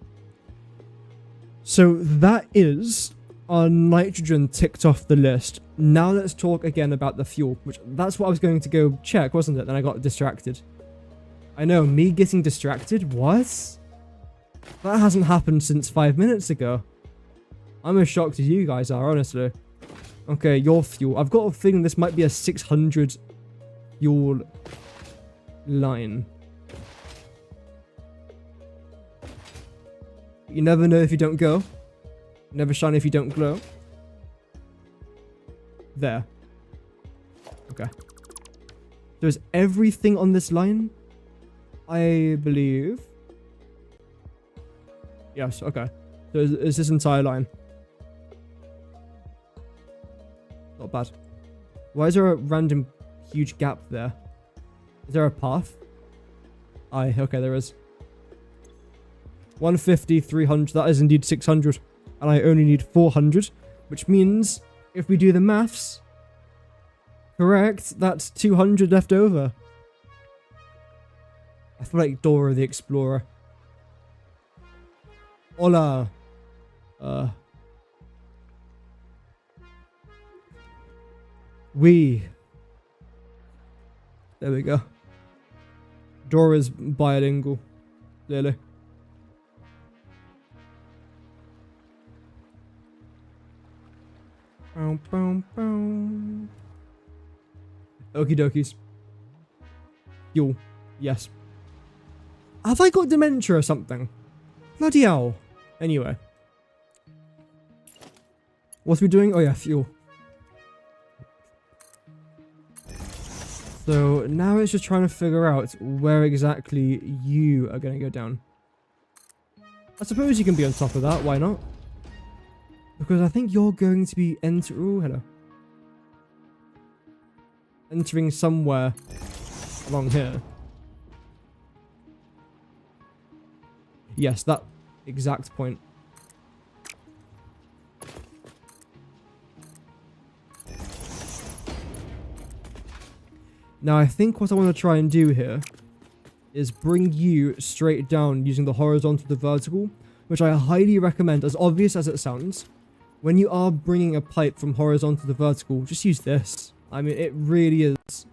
So that is our nitrogen ticked off the list. Now let's talk again about the fuel, which that's what I was going to go check, wasn't it? Then I got distracted. I know, me getting distracted? What? That hasn't happened since 5 minutes ago. I'm as shocked as you guys are, honestly. Okay, your fuel. I've got a feeling this might be a 600 fuel line. You never know if you don't go. Never shine if you don't glow. There. Okay. So is everything on this line? I believe. Yes, okay. So is this entire line? Not bad. Why is there a random huge gap there? Is there a path? Aye, okay, there is. 150, 300, that is indeed 600. And I only need 400, which means if we do the maths, correct, that's 200 left over. I feel like Dora the Explorer. Hola. There we go. Dora's bilingual, clearly. Bow, bow, bow. Okie dokies. Fuel. Yes. Have I got dementia or something? Bloody hell. Anyway. What are we doing? Oh yeah, fuel. So now it's just trying to figure out where exactly you are going to go down. I suppose you can be on top of that, why not? Because I think you're going to be hello. Entering somewhere along here. Yes, that exact point. Now I think what I want to try and do here is bring you straight down using the horizontal to the vertical, which I highly recommend, as obvious as it sounds. When you are bringing a pipe from horizontal to the vertical, just use this. I mean, it really is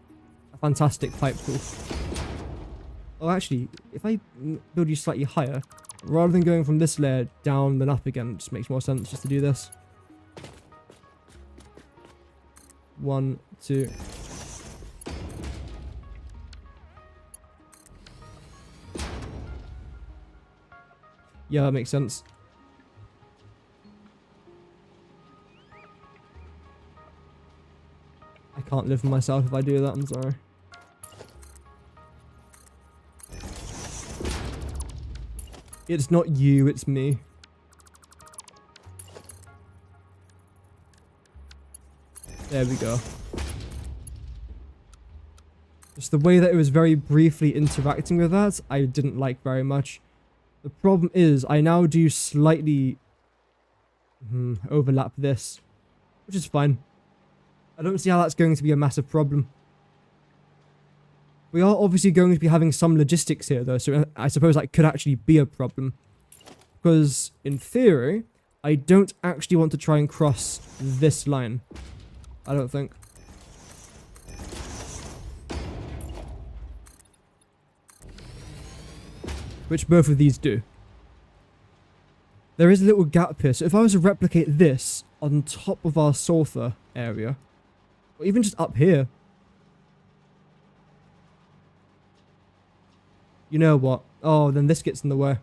a fantastic pipe tool. Oh, actually, if I build you slightly higher, rather than going from this layer down then up again, it just makes more sense just to do this. 1, 2. Yeah, that makes sense. I can't live for myself if I do that, I'm sorry. It's not you, it's me. There we go. Just the way that it was very briefly interacting with that, I didn't like very much. The problem is, I now do slightly overlap this, which is fine. I don't see how that's going to be a massive problem. We are obviously going to be having some logistics here though, so I suppose that could actually be a problem. Because, in theory, I don't actually want to try and cross this line. I don't think. Which both of these do. There is a little gap here, so if I was to replicate this on top of our sulfur area, or even just up here. You know what? Oh, then this gets in the way.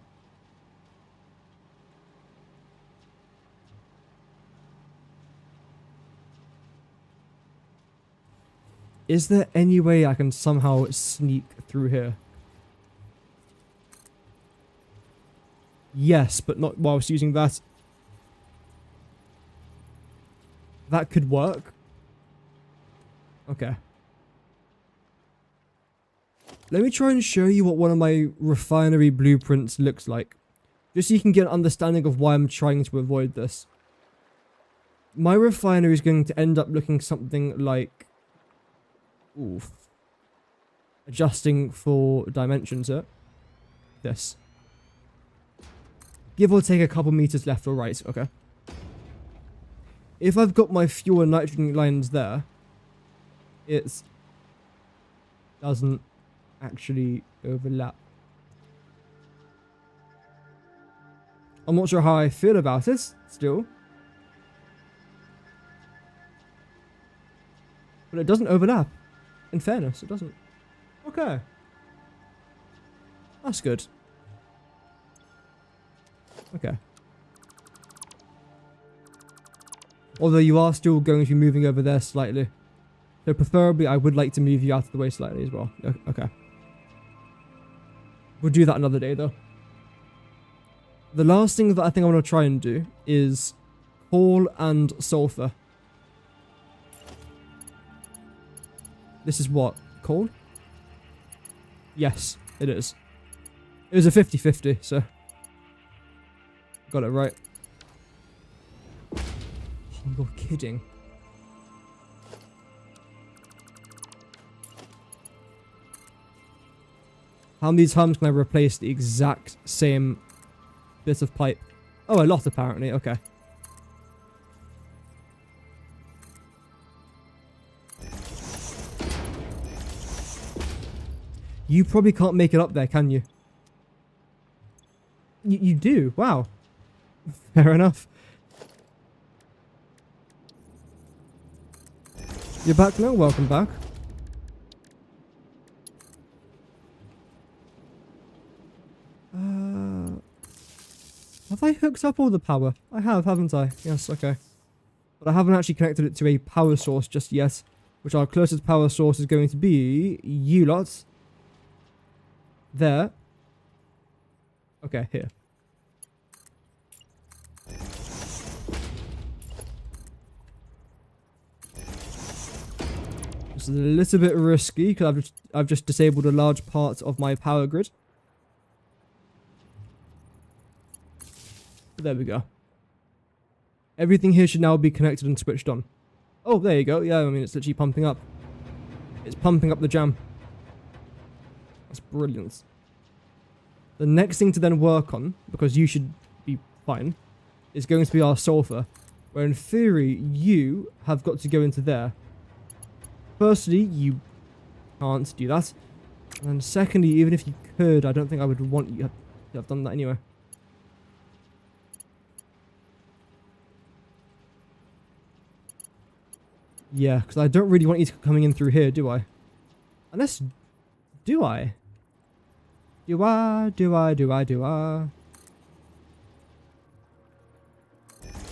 Is there any way I can somehow sneak through here? Yes, but not whilst using that. That could work. Okay. Let me try and show you what one of my refinery blueprints looks like. Just so you can get an understanding of why I'm trying to avoid this. My refinery is going to end up looking something like... Oof. Adjusting for dimensions here. This. Give or take a couple meters left or right, okay. If I've got my fuel and nitrogen lines there, it doesn't actually overlap. I'm not sure how I feel about it, still. But it doesn't overlap. In fairness, it doesn't. Okay. That's good. Okay. Although you are still going to be moving over there slightly. So preferably I would like to move you out of the way slightly as well. Okay. We'll do that another day though. The last thing that I think I want to try and do is coal and sulfur. This is what? Coal? Yes, it is. It was a 50-50, so... Got it right. Oh, you're kidding. How many times can I replace the exact same bit of pipe? Oh, a lot apparently. Okay. You probably can't make it up there, can you? You do? Wow. Fair enough. You're back now? Welcome back. Have I hooked up all the power? I have, haven't I? Yes, okay. But I haven't actually connected it to a power source just yet, which our closest power source is going to be you lot. There. Okay, here. This is a little bit risky because I've just disabled a large part of my power grid. But there we go. Everything here should now be connected and switched on. Oh, there you go. Yeah, I mean, it's literally pumping up. It's pumping up the jam. That's brilliant. The next thing to then work on, because you should be fine, is going to be our sulfur. Where in theory, you have got to go into there. Firstly, you can't do that. And then secondly, even if you could, I don't think I would want you to have done that anyway. Yeah, because I don't really want you to coming in through here, do I? Unless... Do I? Do I?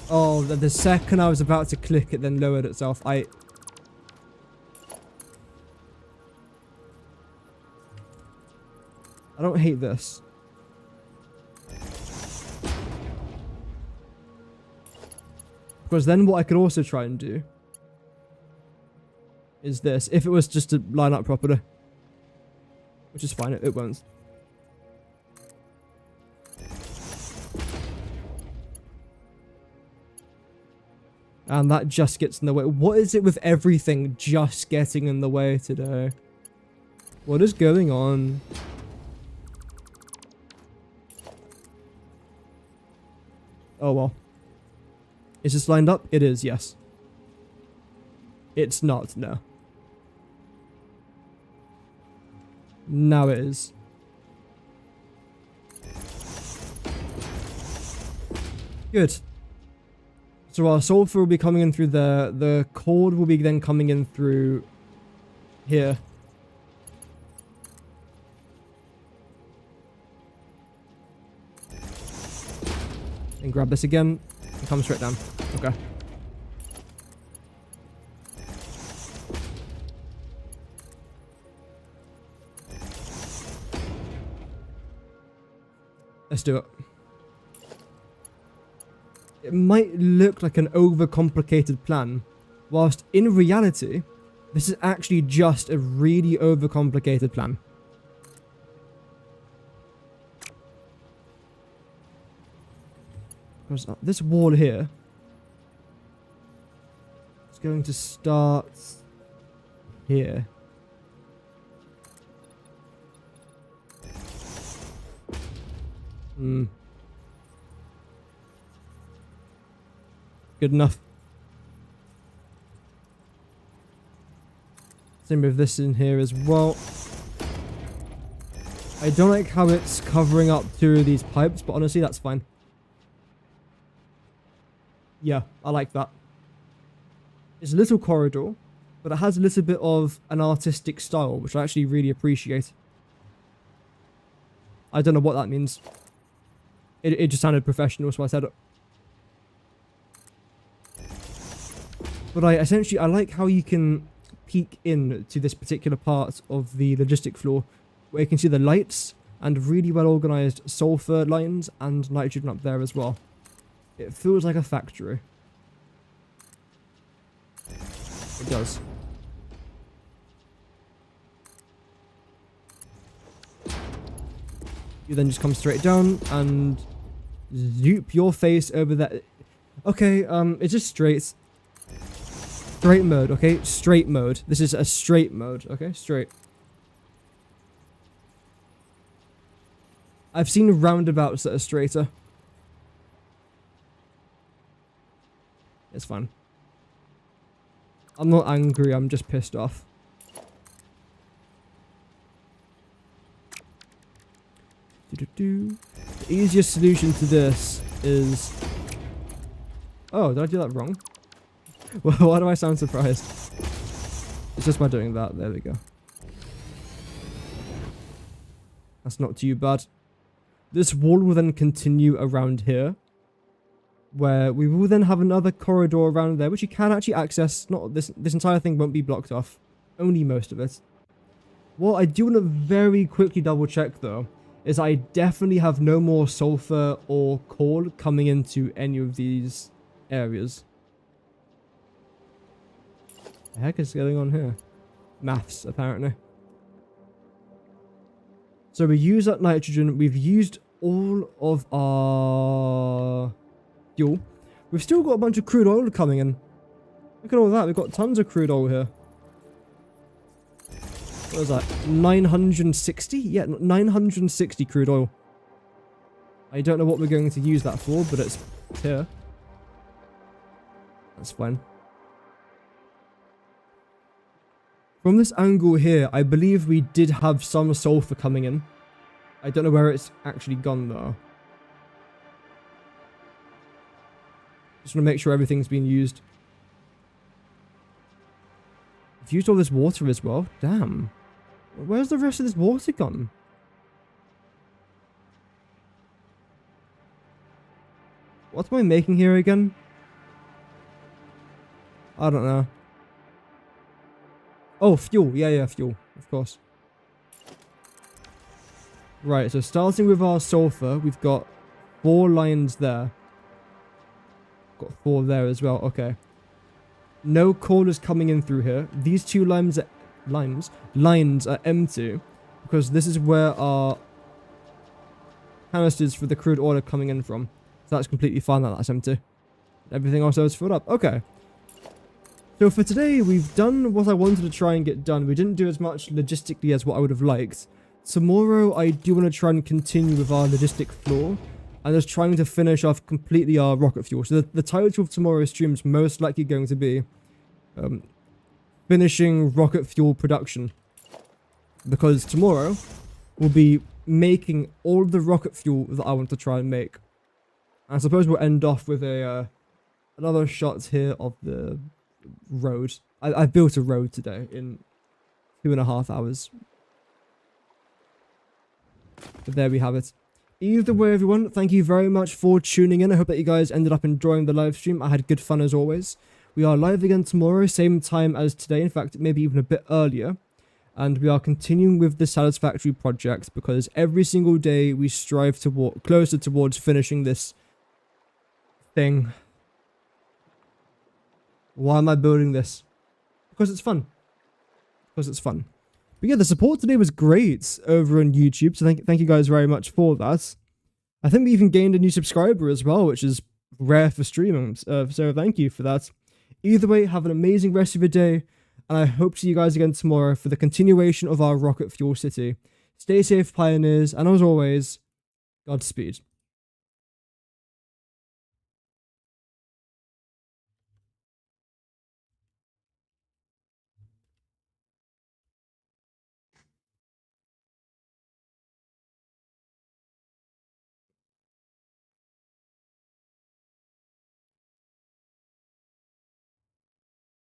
Oh, the second I was about to click, it then lowered itself. I don't hate this. Because then what I could also try and do is this, if it was just to line up properly. Which is fine, it won't. And that just gets in the way. What is it with everything just getting in the way today? What is going on? Oh well. Is this lined up? It is, yes. It's not, no. Now it is. Good. So our sulfur will be coming in through there. The cord will be then coming in through here. And grab this again and come straight down. Okay. Let's do it. It might look like an overcomplicated plan, whilst in reality, this is actually just a really overcomplicated plan. Because this wall here is going to start here. Good enough. Same with this in here as well. I don't like how it's covering up two of these pipes, but honestly, that's fine. Yeah, I like that. It's a little corridor, but it has a little bit of an artistic style, which I actually really appreciate. I don't know what that means. It just sounded professional, so I said it. But I like how you can peek in to this particular part of the logistic floor, where you can see the lights and really well organized sulfur lines and nitrogen up there as well. It feels like a factory. It does. You then just come straight down and zoop your face over there. Okay, it's just straight. Straight mode, okay? Straight mode. This is a straight mode, okay? Straight. I've seen roundabouts that are straighter. It's fine. I'm not angry, I'm just pissed off. The easiest solution to this is... Oh, did I do that wrong? Well, why do I sound surprised? It's just by doing that. There we go. That's not too bad. This wall will then continue around here, where we will then have another corridor around there, which you can actually access. Not this entire thing won't be blocked off, only most of it. What I do want to very quickly double check though, is I definitely have no more sulfur or coal coming into any of these areas. What the heck is going on here? Maths, apparently. So we use that nitrogen. We've used all of our fuel. We've still got a bunch of crude oil coming in. Look at all that. We've got tons of crude oil here. What was that? 960? Yeah, 960 crude oil. I don't know what we're going to use that for, but it's here. That's fine. From this angle here, I believe we did have some sulfur coming in. I don't know where it's actually gone though. Just want to make sure everything's being used. I've used all this water as well. Damn. Where's the rest of this water gone? What am I making here again? I don't know. Oh, fuel. Yeah, fuel. Of course. Right, so starting with our sulfur, we've got 4 lines there. Got 4 there as well. Okay. No coal is coming in through here. These 2 lines are empty because this is where our canisters for the crude oil are coming in from. So that's completely fine that that's empty. Everything else is filled up. Okay. So for today, we've done what I wanted to try and get done. We didn't do as much logistically as what I would have liked. Tomorrow, I do want to try and continue with our logistic floor. And just trying to finish off completely our rocket fuel. So the title of tomorrow's stream is most likely going to be finishing rocket fuel production. Because tomorrow, we'll be making all the rocket fuel that I want to try and make. And I suppose we'll end off with a another shot here of the road. I built a road today in 2.5 hours. But there we have it. Either way, everyone, thank you very much for tuning in. I hope that you guys ended up enjoying the live stream. I had good fun as always. We are live again tomorrow, same time as today. In fact, maybe even a bit earlier. And we are continuing with the Satisfactory project because every single day we strive closer towards finishing this thing. Why am I building this? Because it's fun. Because it's fun. But yeah, the support today was great over on YouTube, so thank you guys very much for that. I think we even gained a new subscriber as well, which is rare for streaming, so thank you for that. Either way, have an amazing rest of your day, and I hope to see you guys again tomorrow for the continuation of our Rocket Fuel City. Stay safe, pioneers, and as always, Godspeed.